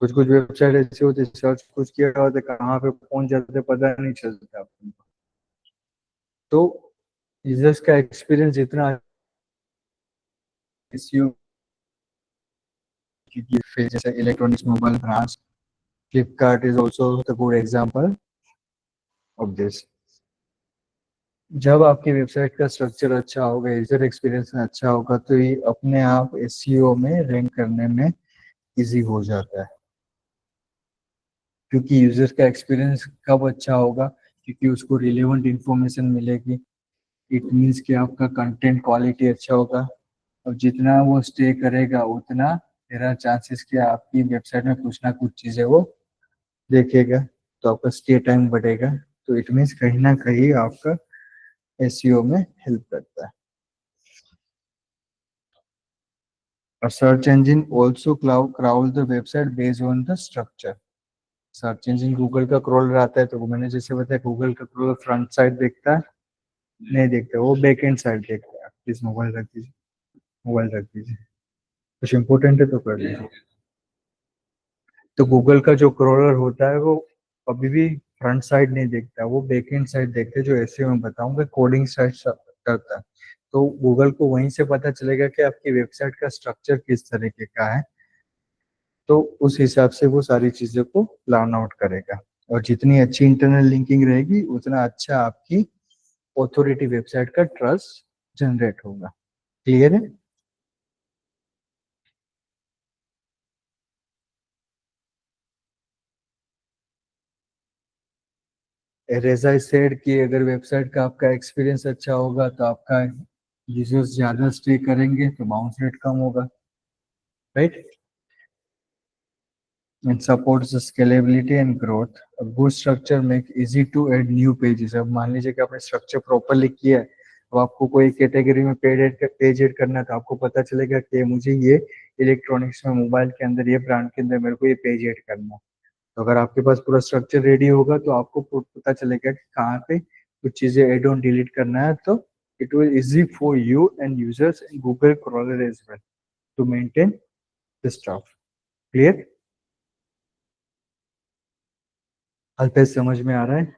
कुछ कुछ वेबसाइट ऐसी होती है सर्च कुछ किया होता है कहाँ पे पहुंच जाते हैं पता नहीं चलता आपको। तो यूजर्स का एक्सपीरियंस जितना एसईओ की जैसे electronics mobile brands, Flipkart is also the good example of this. जब आपकी वेबसाइट का स्ट्रक्चर अच्छा होगा, यूजर एक्सपीरियंस अच्छा होगा, तो ये अपने आप एसईओ में रैंक करने में इजी हो जाता है, क्योंकि यूजर का एक्सपीरियंस कब अच्छा होगा, क्योंकि उसको रिलेवेंट इंफॉर्मेशन मिलेगी। इट मीन्स कि आपका कंटेंट क्वालिटी अच्छा होगा, और जितना वो स्टे करेगा उतना देर आर चांसेस कि आपकी वेबसाइट में कुछ ना कुछ चीजें वो देखेगा, तो आपका स्टे टाइम बढ़ेगा। तो इट मीन्स कहीं ना कहीं आपका एसईओ में हेल्प करता है। और search engine also crawl the website based on the structure. Search engine Google का क्रॉलर आता है, तो मैंने जैसे बताया गूगल का क्रॉलर फ्रंट साइड देखता है, नहीं देखता, वो बैक एंड साइड देखता है। प्लीज मोबाइल रख दीजिए, मोबाइल रख दीजिए, कुछ इंपॉर्टेंट है तो कर लीजिए। तो गूगल का जो क्रॉलर होता है वो कभी भी फ्रंट साइड नहीं देखता, वो बैक एंड साइड देखते हैं, जो ऐसे मैं बताऊंगा कोडिंग साइड करता है। तो गूगल को वहीं से पता चलेगा कि आपकी वेबसाइट का स्ट्रक्चर किस तरीके का है, तो उस हिसाब से वो सारी चीज़ों को प्लान आउट करेगा। और जितनी अच्छी इंटरनल लिंकिंग रहेगी उतना अच्छा आपकी ऑथोरिटी वेबसाइट का ट्रस्ट जनरेट होगा। क्लियर है? एज आई सेड कि अगर वेबसाइट का आपका एक्सपीरियंस अच्छा होगा तो आपका यूजर्स ज़्यादा स्टे करेंगे तो बाउंस रेट कम होगा, right? It supports the scalability and growth. A good structure make easy to add new pages. अब मान लीजिए कि आपने स्ट्रक्चर प्रॉपरली किया है, अब आपको कोई कैटेगरी में पेज ऐड करना है तो आपको पता चलेगा कि मुझे ये इलेक्ट्रॉनिक्स में मोबाइल के अंदर ये ब्रांड के अंदर मेरे को ये पेज ऐड करना है। तो अगर आपके पास पूरा स्ट्रक्चर रेडी होगा तो आपको पता चलेगा कि कहाँ पे कुछ चीजें ऐड ऑन डिलीट करना है, तो it will easy for you and users and Google crawler as well to maintain the stuff. Clear? Alpesh समझ में आ रहा है?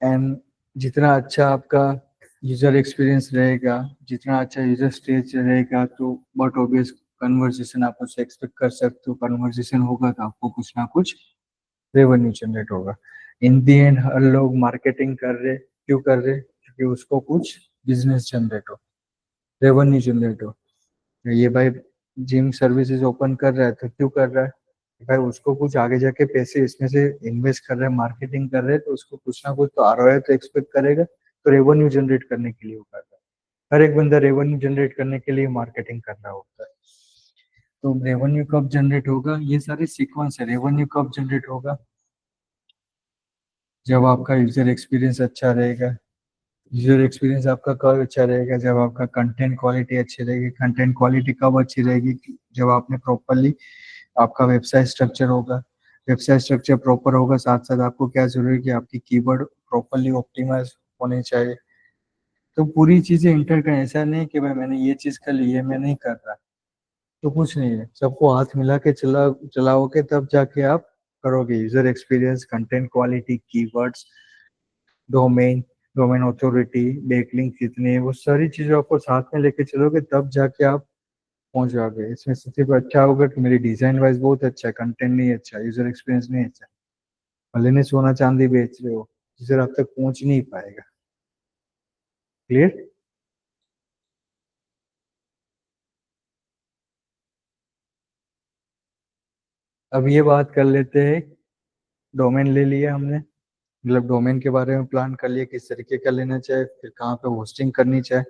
एंड जितना अच्छा आपका यूजर एक्सपीरियंस रहेगा, जितना अच्छा यूजर स्टेज रहेगा, तो बट ऑब्वियस कन्वर्सेशन आप उससे एक्सपेक्ट कर सकते हो। कन्वर्सेशन होगा तो आपको कुछ ना कुछ रेवेन्यू जनरेट होगा। इन दी एंड हर लोग मार्केटिंग कर रहे, क्यों कर रहे? क्योंकि उसको कुछ बिजनेस जनरेट हो, रेवेन्यू जनरेट हो। ये भाई जिम सर्विसेज ओपन कर रहा है तो क्यों कर रहा है? भाई उसको कुछ आगे जाके पैसे इसमें से इन्वेस्ट कर रहे हैं, मार्केटिंग कर रहे हैं, तो उसको कुछ ना कुछ तो आरओआई तो एक्सपेक्ट करेगा, तो रेवेन्यू जनरेट करने के लिए वो कर रहा है। हर एक बंदा रेवेन्यू जनरेट करने के लिए मार्केटिंग कर रहा होता है। तो रेवेन्यू कब जनरेट होगा? ये सारे सीक्वेंस है। रेवेन्यू कब जनरेट होगा? जब आपका यूजर एक्सपीरियंस अच्छा रहेगा। यूजर एक्सपीरियंस आपका कब अच्छा रहेगा? जब आपका कंटेंट क्वालिटी अच्छी रहेगी। कंटेंट क्वालिटी कब अच्छी रहेगी? जब आपने प्रॉपरली आपका वेबसाइट स्ट्रक्चर होगा। वेबसाइट स्ट्रक्चर प्रॉपर होगा, साथ साथ आपको क्या जरूरी है कि आपकी कीवर्ड प्रॉपरली ऑप्टिमाइज होने चाहिए। तो पूरी चीजें इंटर करें। ऐसा नहीं कि भाई मैंने ये चीज कर ली है मैं नहीं कर रहा, तो कुछ नहीं है। सबको हाथ मिला के चलाओगे तब जाके आप करोगे। User experience, content quality, keywords, domain, domain authority, backlink कितने हैं, वो सारी चीजें आपको साथ में लेके चलोगे तब जाके आप पहुंच जाओगे। इसमें से सिर्फ अच्छा होगा कि मेरी डिजाइन वाइज बहुत अच्छा है, कंटेंट नहीं अच्छा, यूजर एक्सपीरियंस नहीं अच्छा, भले ने सोना चांदी बेच रहे हो, यूजर आप तक पहुंच नहीं पाएगा। क्लियर? अब ये बात कर लेते हैं। डोमेन ले लिया हमने, मतलब डोमेन के बारे में प्लान कर लिया किस तरीके का लेना चाहे, फिर कहाँ पे होस्टिंग करनी चाहे।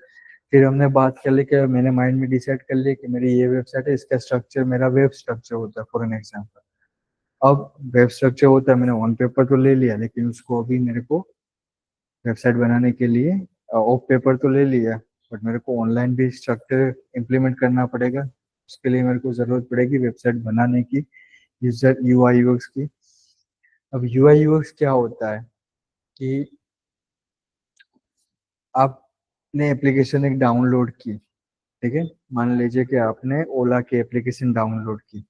फिर हमने बात कर ली कि मैंने माइंड में डिसाइड कर लिया कि मेरी ये वेबसाइट है, इसका स्ट्रक्चर मेरा वेब स्ट्रक्चर होता है फॉर एन एग्जाम्पल। अब वेब स्ट्रक्चर होता है, मैंने ऑन पेपर तो ले लिया, लेकिन उसको अभी मेरे को वेबसाइट बनाने के लिए ऑफ पेपर तो ले लिया, बट मेरे को ऑनलाइन भी स्ट्रक्चर इम्प्लीमेंट करना पड़ेगा। उसके लिए मेरे को जरूरत पड़ेगी वेबसाइट बनाने की, यूजर यूआई यूएक्स की। अब यूआई यूएक्स क्या होता है कि आपने एप्लीकेशन एक डाउनलोड की, ठीक है? मान लीजिए कि आपने ओला की एप्लीकेशन डाउनलोड की।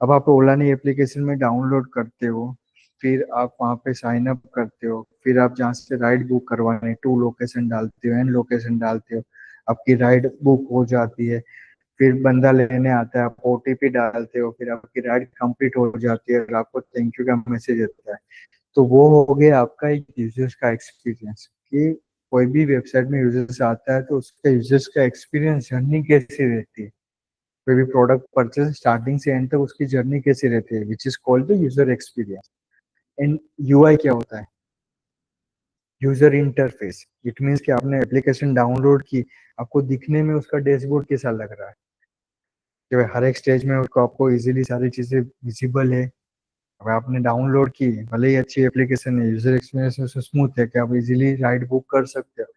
अब आप ओला ने एप्लीकेशन में डाउनलोड करते हो, फिर आप वहाँ पे साइन अप करते हो, फिर आप जहाँ से राइड बुक करवाने टू लोकेशन डालते हो, एन लोकेशन डालते हो, आपकी राइड बुक हो जाती है। फिर बंदा लेने आता है, आप ओटीपी डालते हो, फिर आपकी राइड कंप्लीट हो जाती है और आपको थैंक यू का मैसेज आता है। तो वो हो गया आपका एक यूजर्स का एक्सपीरियंस कि कोई भी वेबसाइट में यूजर्स आता है तो उसका यूजर्स का एक्सपीरियंस जर्नी कैसी रहती है, कोई भी प्रोडक्ट परचेज स्टार्टिंग से एंड तक उसकी जर्नी कैसी रहती है, which is called the user experience. And UI क्या होता है? User interface. इट मीन्स कि आपने एप्लीकेशन डाउनलोड की, आपको दिखने में उसका डैशबोर्ड कैसा लग रहा है, कि भाई हर एक स्टेज में उसको आपको इजीली सारी चीजें विजिबल है। अब आपने डाउनलोड की, भले ही अच्छी एप्लीकेशन है, यूजर एक्सपीरियंस उसमें स्मूथ है कि आप इजीली राइड बुक कर सकते हो,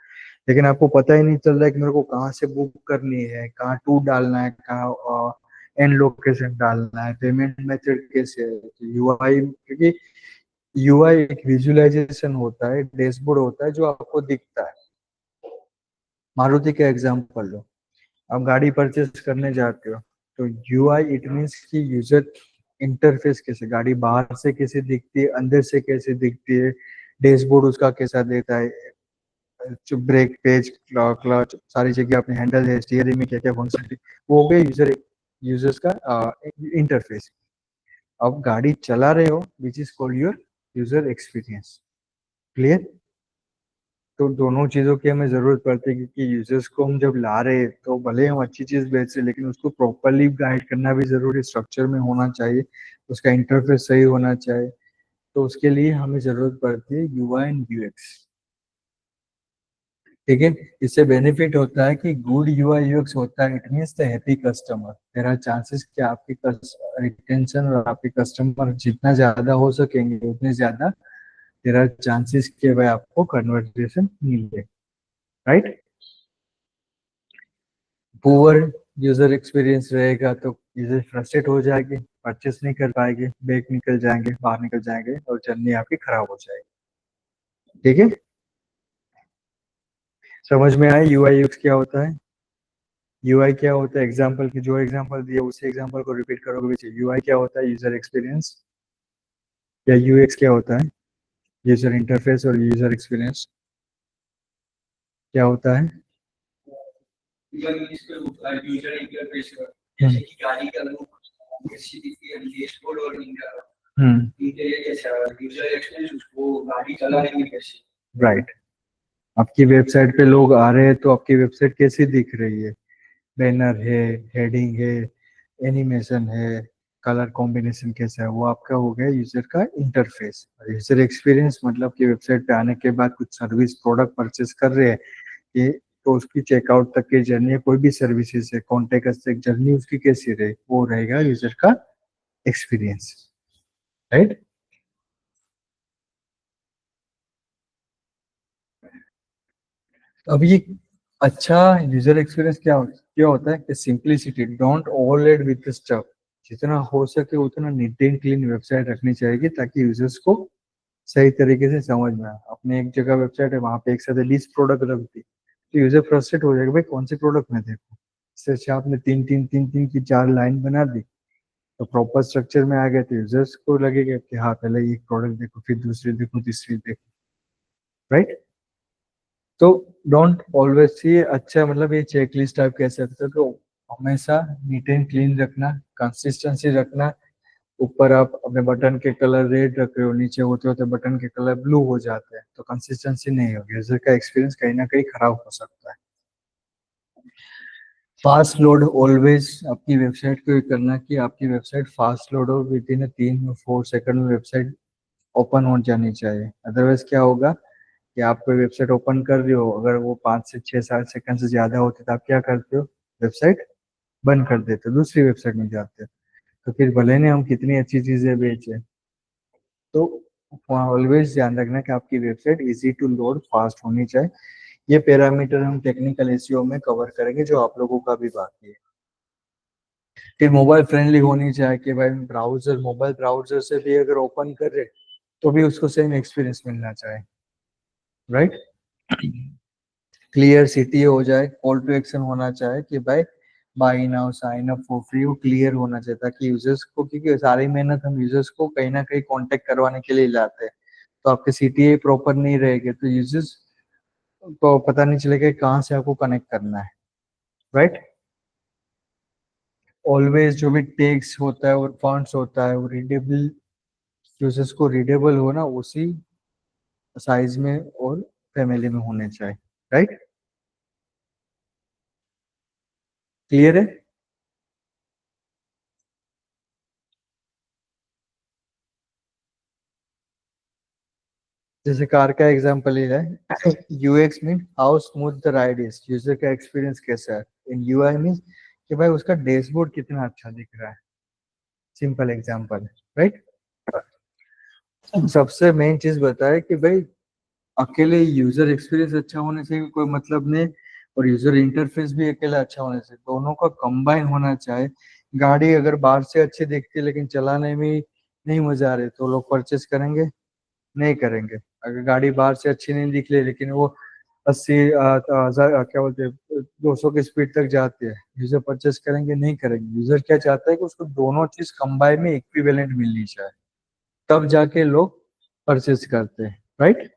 लेकिन आपको पता ही नहीं चल रहा है कि मेरे को कहाँ से बुक करनी है, कहाँ टू डालना है, कहाँ एंड लोकेशन डालना है, पेमेंट मेथड कैसे है। तो यूआई, क्योंकि यूआई एक विजुअलाइजेशन होता है, डैशबोर्ड होता है जो आपको दिखता है। मारुति का एग्जांपल लो, आप गाड़ी परचेस करने जाते हो तो यूआई इट मीन्स कि यूजर इंटरफेस कैसे, गाड़ी बाहर से कैसे दिखती है, अंदर से कैसे दिखती है, डैशबोर्ड उसका कैसा देता है, जो ब्रेक पेज, क्लच, सारी जगह अपने हैंडल है, स्टीयरिंग में क्या क्या फंक्शन, वो हो गया यूजर्स का इंटरफेस। अब गाड़ी चला रहे हो which is called your user experience. Clear? तो दोनों चीजों की हमें जरूरत पड़ती है, क्योंकि यूजर्स को हम जब ला रहे हैं तो भले हम अच्छी चीज बेच रहे, लेकिन उसको प्रॉपरली गाइड करना भी जरूरी, स्ट्रक्चर में होना चाहिए, उसका इंटरफेस सही होना चाहिए। तो उसके लिए हमें जरूरत पड़ती है यूआई एंड यूएक्स। ठीक है? इससे बेनिफिट होता है कि गुड यूआई यूएक्स होता है, it means the happy customer. There are chances कि आपकी रिटेंशन और आपके कस्टमर जितना ज्यादा हो सकेंगे उतने ज्यादा देयर आर चांसेस कि भाई आपको कन्वर्सेशन मिले। राइट? पुअर यूजर एक्सपीरियंस रहेगा तो यूजर फ्रस्ट्रेट हो जाएंगे, परचेस नहीं कर पाएंगे, बैग निकल जाएंगे, बाहर निकल जाएंगे और जर्नी आपकी खराब हो जाएगी। ठीक है? समझ में आया यूआई यूएक्स क्या होता है? यूआई क्या होता है? एग्जांपल की जो एग्जांपल दिया उसी एग्जांपल को रिपीट करोगे। यूआई क्या होता है? User experience. या यूएक्स क्या होता है? User interface. और यूजर एक्सपीरियंस क्या होता है? यूजर इंटरफेस जैसे कि गाड़ी का लुक कैसी दिखती है, डैशबोर्ड और इनका इंटीरियर कैसा है, यूजर एक्सपीरियंस उसको गाड़ी चलाने में कैसी। राइट। आपकी वेबसाइट पे लोग आ रहे हैं तो आपकी वेबसाइट कैसी दिख रही है? बैनर है, हेडिंग है, एनिमेशन है, कलर कॉम्बिनेशन कैसा है, वो आपका हो गया यूजर का इंटरफेस। और यूजर एक्सपीरियंस मतलब कि वेबसाइट पे आने के बाद कुछ सर्विस प्रोडक्ट परचेस कर रहे हैं ये, तो उसकी चेकआउट तक की जर्नी, कोई भी सर्विसेज है, कॉन्टेक्ट तक जर्नी उसकी कैसी रहे, वो रहेगा यूजर का एक्सपीरियंस। राइट? अब ये अच्छा यूजर एक्सपीरियंस क्या होता है कि simplicity, don't overload with the stuff. जितना हो सके उतना नीट एंड क्लीन वेबसाइट रखनी चाहिए ताकि यूजर्स को सही तरीके से समझ में आए। अपने एक जगह वेबसाइट है, वहां पे एक साथ 20 प्रोडक्ट रख दी तो यूजर फ्रस्ट्रेट हो जाएगा, भाई कौन से प्रोडक्ट में देखो। इससे अच्छा आपने तीन की 4 लाइन बना दी तो प्रॉपर स्ट्रक्चर में आ गए, तो यूजर्स को लगेगा कि हाँ पहले एक प्रोडक्ट देखो, फिर दूसरी देखो, तीसरी देखो। राइट? तो डोंट ऑलवेज सी अच्छा, मतलब ये चेकलिस्ट आप कह सकते हो। तो हमेशा नीट एंड क्लीन रखना, कंसिस्टेंसी रखना। ऊपर आप अपने बटन के कलर रेड रख रहे हो, नीचे होते होते बटन के कलर ब्लू हो जाते हैं, तो कंसिस्टेंसी नहीं होगी, यूजर का एक्सपीरियंस कहीं ना कहीं खराब हो सकता है। फास्ट लोड ऑलवेज आपकी वेबसाइट को ये करना कि आपकी वेबसाइट फास्ट लोड हो, विद इन 3 और 4 सेकंड में वेबसाइट ओपन हो जानी चाहिए। अदरवाइज क्या होगा कि आप कोई वेबसाइट ओपन कर रहे हो, अगर वो 5 से 6 7 सेकंड से ज्यादा होते तो आप क्या करते हो? वेबसाइट बंद कर देते हो, दूसरी वेबसाइट में जाते हो। तो फिर भले ने हम कितनी अच्छी चीजें बेचे, तो ऑलवेज ध्यान रखना कि आपकी website easy to load, fast होनी चाहिए। ये पैरामीटर हम टेक्निकल एसईओ में कवर करेंगे, जो आप लोगों का भी बाकी है। फिर मोबाइल फ्रेंडली होनी चाहिए कि भाई ब्राउजर, मोबाइल ब्राउजर से भी अगर ओपन करे तो भी उसको सेम एक्सपीरियंस मिलना चाहिए। राइट? क्लियर सिटी हो जाए, कॉल टू एक्शन होना चाहिए कि भाई buy now, sign up for free, वो क्लियर होना चाहिए ताकि यूजर्स को, क्योंकि सारी मेहनत हम यूजर्स को कहीं ना कहीं कांटेक्ट करवाने के लिए लाते हैं। तो आपके सीटीए प्रॉपर नहीं रहेगी तो यूजर्स को पता नहीं चलेगा कि कहाँ से आपको कनेक्ट करना है। राइट? ऑलवेज जो भी टेक्स्ट होता है और फॉन्ट्स होता है वो रीडेबल, यूजर्स को रीडेबल हो ना उसी साइज में और फैमिली में होने चाहिए। राइट? क्लियर है? जैसे कार का एग्जांपल ही है, UX mean how smooth the ride is, user का एक्सपीरियंस कैसा है। इन यूआई मीन कि भाई उसका डैशबोर्ड कितना अच्छा दिख रहा है। सिंपल एग्जांपल है। राइट? सबसे मेन चीज बताए कि भाई अकेले यूजर एक्सपीरियंस अच्छा होने से कोई मतलब नहीं, और यूजर इंटरफेस भी अकेला अच्छा होने से, दोनों का कंबाइन होना चाहिए। गाड़ी अगर बाहर से अच्छी दिखती है लेकिन चलाने में नहीं मजा आ रही तो लोग परचेस करेंगे नहीं करेंगे। अगर गाड़ी बाहर से अच्छी नहीं दिख रही लेकिन वो 80 हजार क्या बोलते हैं 200 की स्पीड तक जाती है, यूजर परचेस करेंगे नहीं करेंगे। यूजर क्या चाहता है कि उसको दोनों चीज कंबाइन में इक्विवेलेंट मिलनी चाहिए, तब जाके लोग परचेस करते हैं। राइट?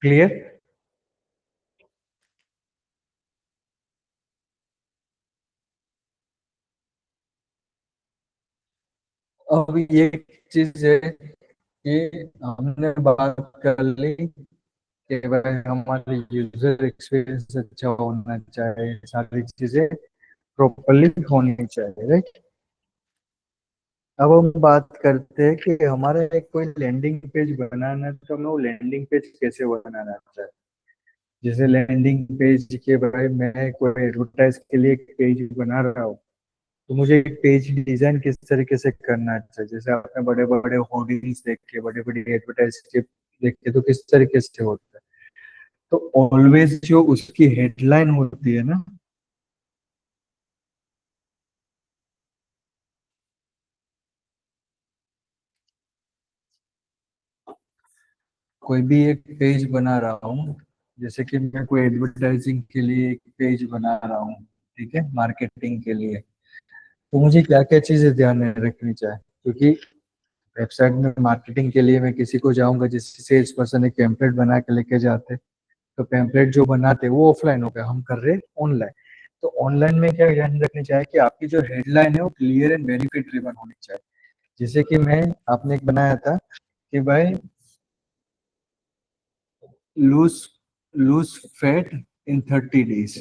क्लियर? अब ये चीज है कि हमने बात कर ली कि भाई हमारे यूजर एक्सपीरियंस अच्छा होना चाहिए, सारी चीजें प्रॉपरली होनी चाहिए, राइट? अब हम बात करते हैं कि हमारे एक कोई लैंडिंग पेज बनाना है, तो हमें वो लैंडिंग पेज कैसे बनाना चाहिए। जैसे लैंडिंग पेज के भाई मैं कोई एडवर्टाइज के लिए एक पेज बना रहा हूँ, तो मुझे एक पेज डिजाइन किस तरीके से करना चाहिए। जैसे आपने बड़े बड़े होर्डिंग्स देखे, बड़ी बड़ी एडवर्टाइज के देखे, तो किस तरीके से होता है। तो ऑलवेज जो उसकी हेडलाइन होती है ना, कोई भी एक पेज बना रहा हूँ, जैसे कि मैं कोई एडवर्टाइजिंग के लिए एक पेज बना रहा हूँ, ठीक है, मार्केटिंग के लिए, तो मुझे क्या क्या चीजें ध्यान में रखनी चाहिए। क्योंकि वेबसाइट में मार्केटिंग के लिए मैं किसी को जाऊंगा, जैसे सेल्स पर्सन एक टेम्पलेट बना के लेके जाते, तो टेम्पलेट जो बनाते वो ऑफलाइन हो गया, हम कर रहे ऑनलाइन। तो ऑनलाइन में क्या ध्यान रखनी चाहिए कि आपकी जो हेडलाइन है वो क्लियर एंड वेरीफाइड ड्रिवन होनी चाहिए। जैसे कि मैं आपने एक बनाया था कि भाई lose lose fat in 30 days,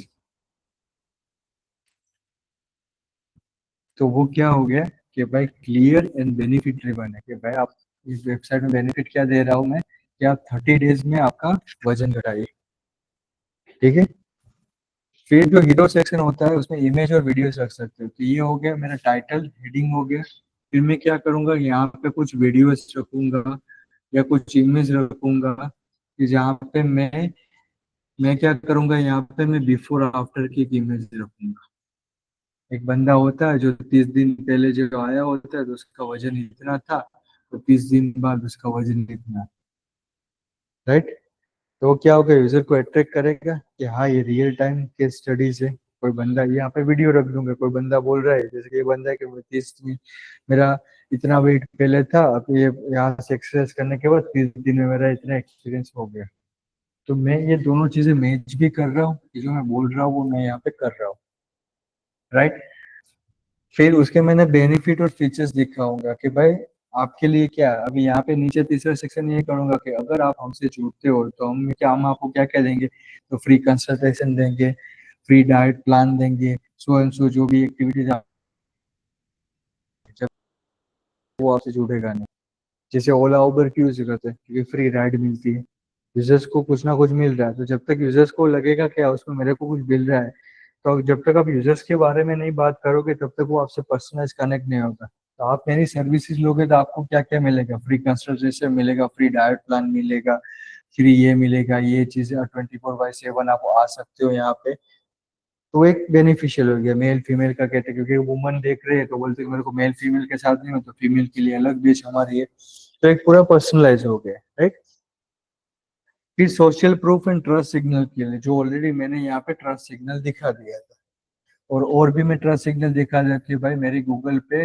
तो वो क्या हो गया कि भाई क्लियर एंड बेनिफिट ड्रिवन है कि भाई आप इस वेबसाइट में बेनिफिट क्या दे रहा हूँ मैं, कि आप 30 डेज में आपका वजन घटाइए, ठीक है। फिर जो हीरो सेक्शन होता है उसमें इमेज और वीडियोस रख सकते हो। तो ये हो गया मेरा टाइटल, हेडिंग हो गया। फिर मैं क्या करूंगा, यहाँ पे कुछ वीडियोस रखूंगा या कुछ इमेज रखूंगा, कि जहाँ पे मैं क्या करूंगा, यहाँ पे मैं बिफोर आफ्टर की एक इमेज रखूंगा। एक बंदा होता है जो 30 दिन पहले जो आया होता है, तो उसका वजन इतना था, तो 30 दिन बाद उसका वजन इतना, राइट। तो वो क्या होगा, यूजर को अट्रैक्ट करेगा कि हाँ ये रियल टाइम केस स्टडीज है। कोई बंदा, यहाँ पे वीडियो रख दूंगा, कोई बंदा बोल रहा है, जैसे कि ये बंदा है कि मैं 30 दिन मेरा इतना वेट पहले था, अब ये यहाँ से एक्सरसाइज करने के बाद 30 दिन में मेरा इतना एक्सपीरियंस हो गया। तो मैं ये दोनों चीजें मैच भी कर रहा हूँ, कि जो मैं बोल रहा हूँ वो मैं यहाँ पे कर रहा हूँ, राइट। फिर उसके मैंने बेनिफिट और फीचर्स दिखाऊंगा कि भाई आपके लिए क्या है। अभी यहाँ पे नीचे तीसरा सेक्शन ये करूंगा कि अगर आप हमसे जुड़ते हो तो हम आपको क्या क्या देंगे, तो फ्री कंसल्टेशन देंगे, फ्री डाइट प्लान देंगे, सो एंड सो जो भी एक्टिविटीज आप, जब वो आपसे जुड़ेगा नहीं। जैसे ओला उबर की यूज करते हैं क्योंकि फ्री राइड मिलती है, यूजर्स को कुछ ना कुछ मिल रहा है, तो जब तक यूजर्स को लगेगा क्या उसमें मेरे को कुछ मिल रहा है, तो जब तक आप यूजर्स के बारे में नहीं बात करोगे तब तक वो आपसे पर्सनलाइज कनेक्ट नहीं होगा। तो आप मेरी सर्विसेज लोगे तो आपको क्या क्या मिलेगा, फ्री कंसल्टेशन मिलेगा, फ्री डाइट प्लान मिलेगा, फ्री ये मिलेगा, ये चीजें 24/7 आप आ सकते हो यहाँ पे। तो एक बेनिफिशियल हो गया, मेल फीमेल का कहते हैं, क्योंकि वुमन देख रहे हैं तो बोलते हैं कि मेरे को मेल फीमेल के साथ नहीं हो, तो फीमेल के लिए अलग डिश हमारी है। तो एक पूरा पर्सनलाइज हो गया, राइट। फिर social proof and trust signal के लिए, जो ऑलरेडी मैंने यहाँ पे ट्रस्ट सिग्नल दिखा दिया था, और भी मैं ट्रस्ट सिग्नल दिखा दिया कि भाई मेरी गूगल पे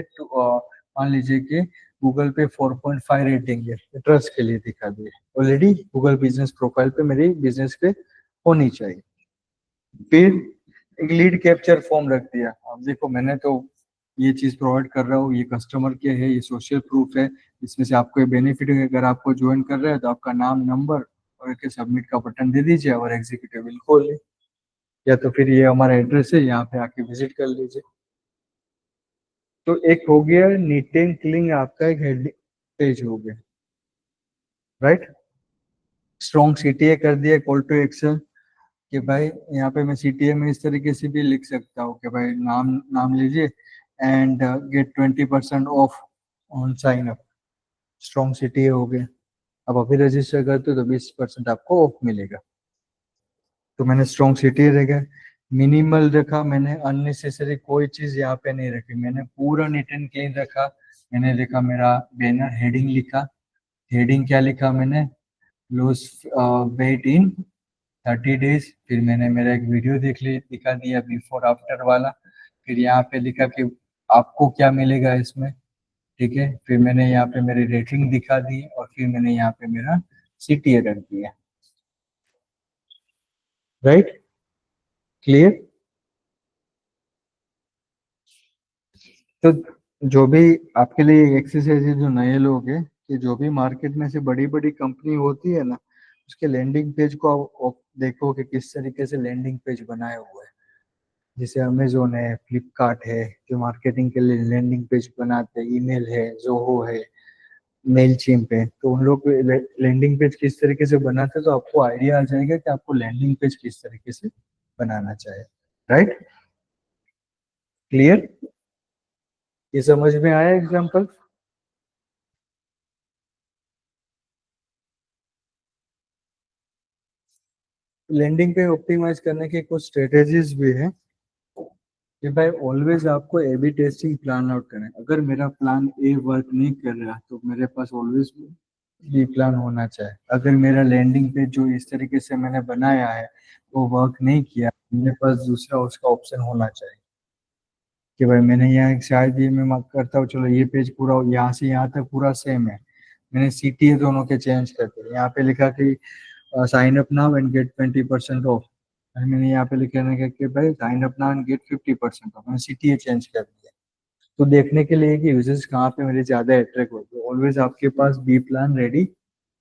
मान लीजिए कि गूगल पे 4.5 रेटिंग है, ट्रस्ट के लिए दिखा दिया ऑलरेडी, गूगल बिजनेस प्रोफाइल पे मेरी बिजनेस पे होनी चाहिए। फिर एक लीड कैप्चर फॉर्म रख दिया। अब देखो मैंने तो ये चीज प्रोवाइड कर रहा हूँ, ये कस्टमर के है, ये सोशल प्रूफ है, इसमें से आपको ये बेनिफिट है। अगर आपको ज्वाइन कर रहे हैं तो आपका नाम, नंबर और एक सबमिट का बटन दे दीजिए और एग्जीक्यूटिव बिल खोल ले, या तो फिर ये हमारा एड्रेस है, यहाँ पे आके विजिट कर लीजिए। तो एक हो गया नीट एंड क्लीन, आपका एक हेड पेज हो गया, राइट। स्ट्रॉन्ग सीटीए कर दिया, कॉल टू एक्शन, कि भाई यहाँ पे मैं सीटीए में इस तरीके से भी लिख सकता हूँ कि भाई नाम नाम लीजिए and get 20% off on sign up. Strong CTA हो गया। अब अभी रजिस्टर करते हो तो 20% आपको ऑफ मिलेगा। तो मैंने स्ट्रॉन्ग सीटीए रखा, मिनिमल रखा, मैंने अननेसेसरी कोई चीज यहाँ पे नहीं रखी, मैंने पूरा नीट एंड क्लीन रखा। मैंने लिखा मेरा बैनर हेडिंग लिखा, हेडिंग क्या लिखा मैंने, लूज वेट इन 30 डेज। फिर मैंने मेरा एक वीडियो दिखा दिया बिफोर आफ्टर वाला। फिर यहाँ पे लिखा कि आपको क्या मिलेगा इसमें, ठीक है। फिर मैंने यहाँ पे मेरी रेटिंग दिखा दी और फिर मैंने यहाँ पे मेरा सीटीए रख दिया। Right, clear. तो जो भी आपके लिए एक्सरसाइज है, जो नए लोग हैं, कि जो भी मार्केट में से बड़ी बड़ी कंपनी होती है ना, उसके लैंडिंग पेज को आप देखो कि किस तरीके से लैंडिंग पेज बनाए हुए हैं। जैसे अमेजोन है, फ्लिपकार्ट है, जो मार्केटिंग के लिए लैंडिंग पेज बनाते हैं, ईमेल है, जोहो है, मेल चिम्प है, तो उन लोग लैंडिंग पेज किस तरीके से बनाते हैं, तो आपको आइडिया आ जाएगा कि आपको लैंडिंग पेज किस तरीके से बनाना चाहिए। राइट, क्लियर, ये समझ में आया एग्जाम्पल। लैंडिंग पे ऑप्टिमाइज करने के कुछ स्ट्रेटेजीज भी है कि भाई ऑलवेज आपको A B testing plan out करें। अगर मेरा प्लान ए वर्क नहीं कर रहा तो मेरे पास ऑलवेज बी प्लान होना चाहिए। अगर मेरा लैंडिंग पेज जो इस तरीके से मैंने बनाया है वो वर्क नहीं किया, मेरे पास दूसरा उसका ऑप्शन होना चाहिए कि भाई मैंने यहाँ शायद ये मैं मार्क करता हूँ, चलो ये पेज पूरा यहाँ से यहाँ तक पूरा सेम है, मैंने सीटीए दोनों के चेंज कर दिए। यहाँ पे लिखा कि sign up now and get 20% off, मैंने यहाँ पे लिखा है कि भाई sign up now and get 50% off, मैंने सीटीए चेंज कर दिया। तो देखने के लिए कि यूजर्स कहाँ पे मेरे ज्यादा अट्रैक्ट होते हैं, ऑलवेज आपके पास बी प्लान रेडी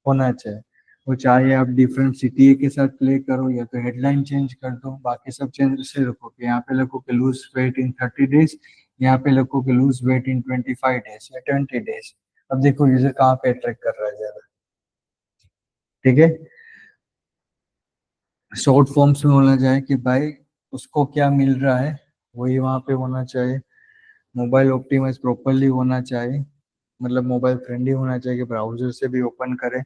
होना चाहिए। वो चाहे आप डिफरेंट सीटीए के साथ प्ले करो या तो हेडलाइन चेंज कर दो, बाकी सब चेंज उसे रखो कि यहाँ पे लिखो कि लूज वेट इन 30 डेज, यहाँ पे लिखो कि लूज वेट इन 25 डेज या 20 डेज। अब देखो यूजर कहाँ पे अट्रैक्ट कर रहा है ज्यादा। ठीक है, शॉर्ट फॉर्म्स में होना चाहिए कि भाई उसको क्या मिल रहा है वही वहां पे होना चाहिए। मोबाइल ऑप्टिमाइज प्रॉपरली होना चाहिए, मतलब मोबाइल फ्रेंडली होना चाहिए कि ब्राउजर से भी ओपन करें।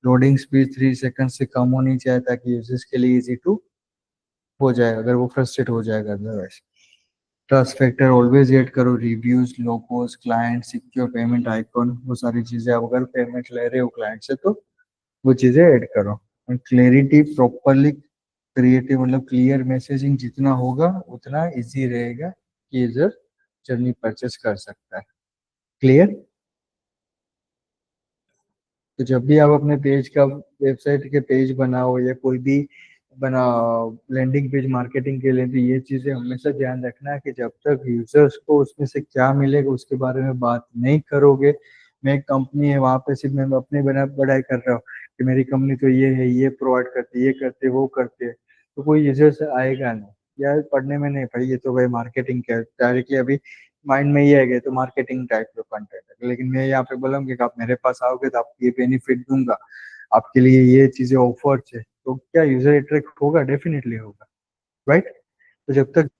लोडिंग स्पीड 3 सेकंड से कम होनी चाहिए ताकि यूजर्स के लिए इजी टू हो जाए, अगर वो फ्रस्ट्रेट हो जाएगा otherwise. Trust factor always add करो, reviews, logos, client, secure payment icon, वो सारी चीजें आप अगर पेमेंट ले रहे हो क्लाइंट से तो वो चीजें ऐड करो। और क्लैरिटी प्रॉपरली क्रिएटिव, मतलब क्लियर मैसेजिंग जितना होगा उतना इजी रहेगा कि यूजर जर्नी परचेस कर सकता है। क्लियर। तो जब भी आप अपने पेज का, वेबसाइट के पेज बनाओ या कोई भी बना लैंडिंग पेज मार्केटिंग के लिए, तो ये चीजें हमेशा ध्यान रखना है कि जब तक यूजर्स को उसमें से क्या मिलेगा उसके बारे में बात नहीं करोगे। मैं एक कंपनी है वहां पे सिर्फ मैं अपनी बना बढ़ाई कर रहा हूँ कि मेरी कंपनी तो ये है, ये प्रोवाइड करती है, ये करते वो करते, तो कोई यूजर्स आएगा नहीं यार पढ़ने में, नहीं भाई ये तो भाई मार्केटिंग क्या डायरेक्टली अभी माइंड में ये है तो मार्केटिंग टाइप का कंटेंट है। लेकिन मैं यहाँ पे बोलूँगी कि आप मेरे पास आओगे तो आपको ये बेनिफिट दूंगा, आपके लिए ये चीजें ऑफर है, तो क्या यूजर अट्रैक्ट होगा? डेफिनेटली होगा। राइट। तो जब तक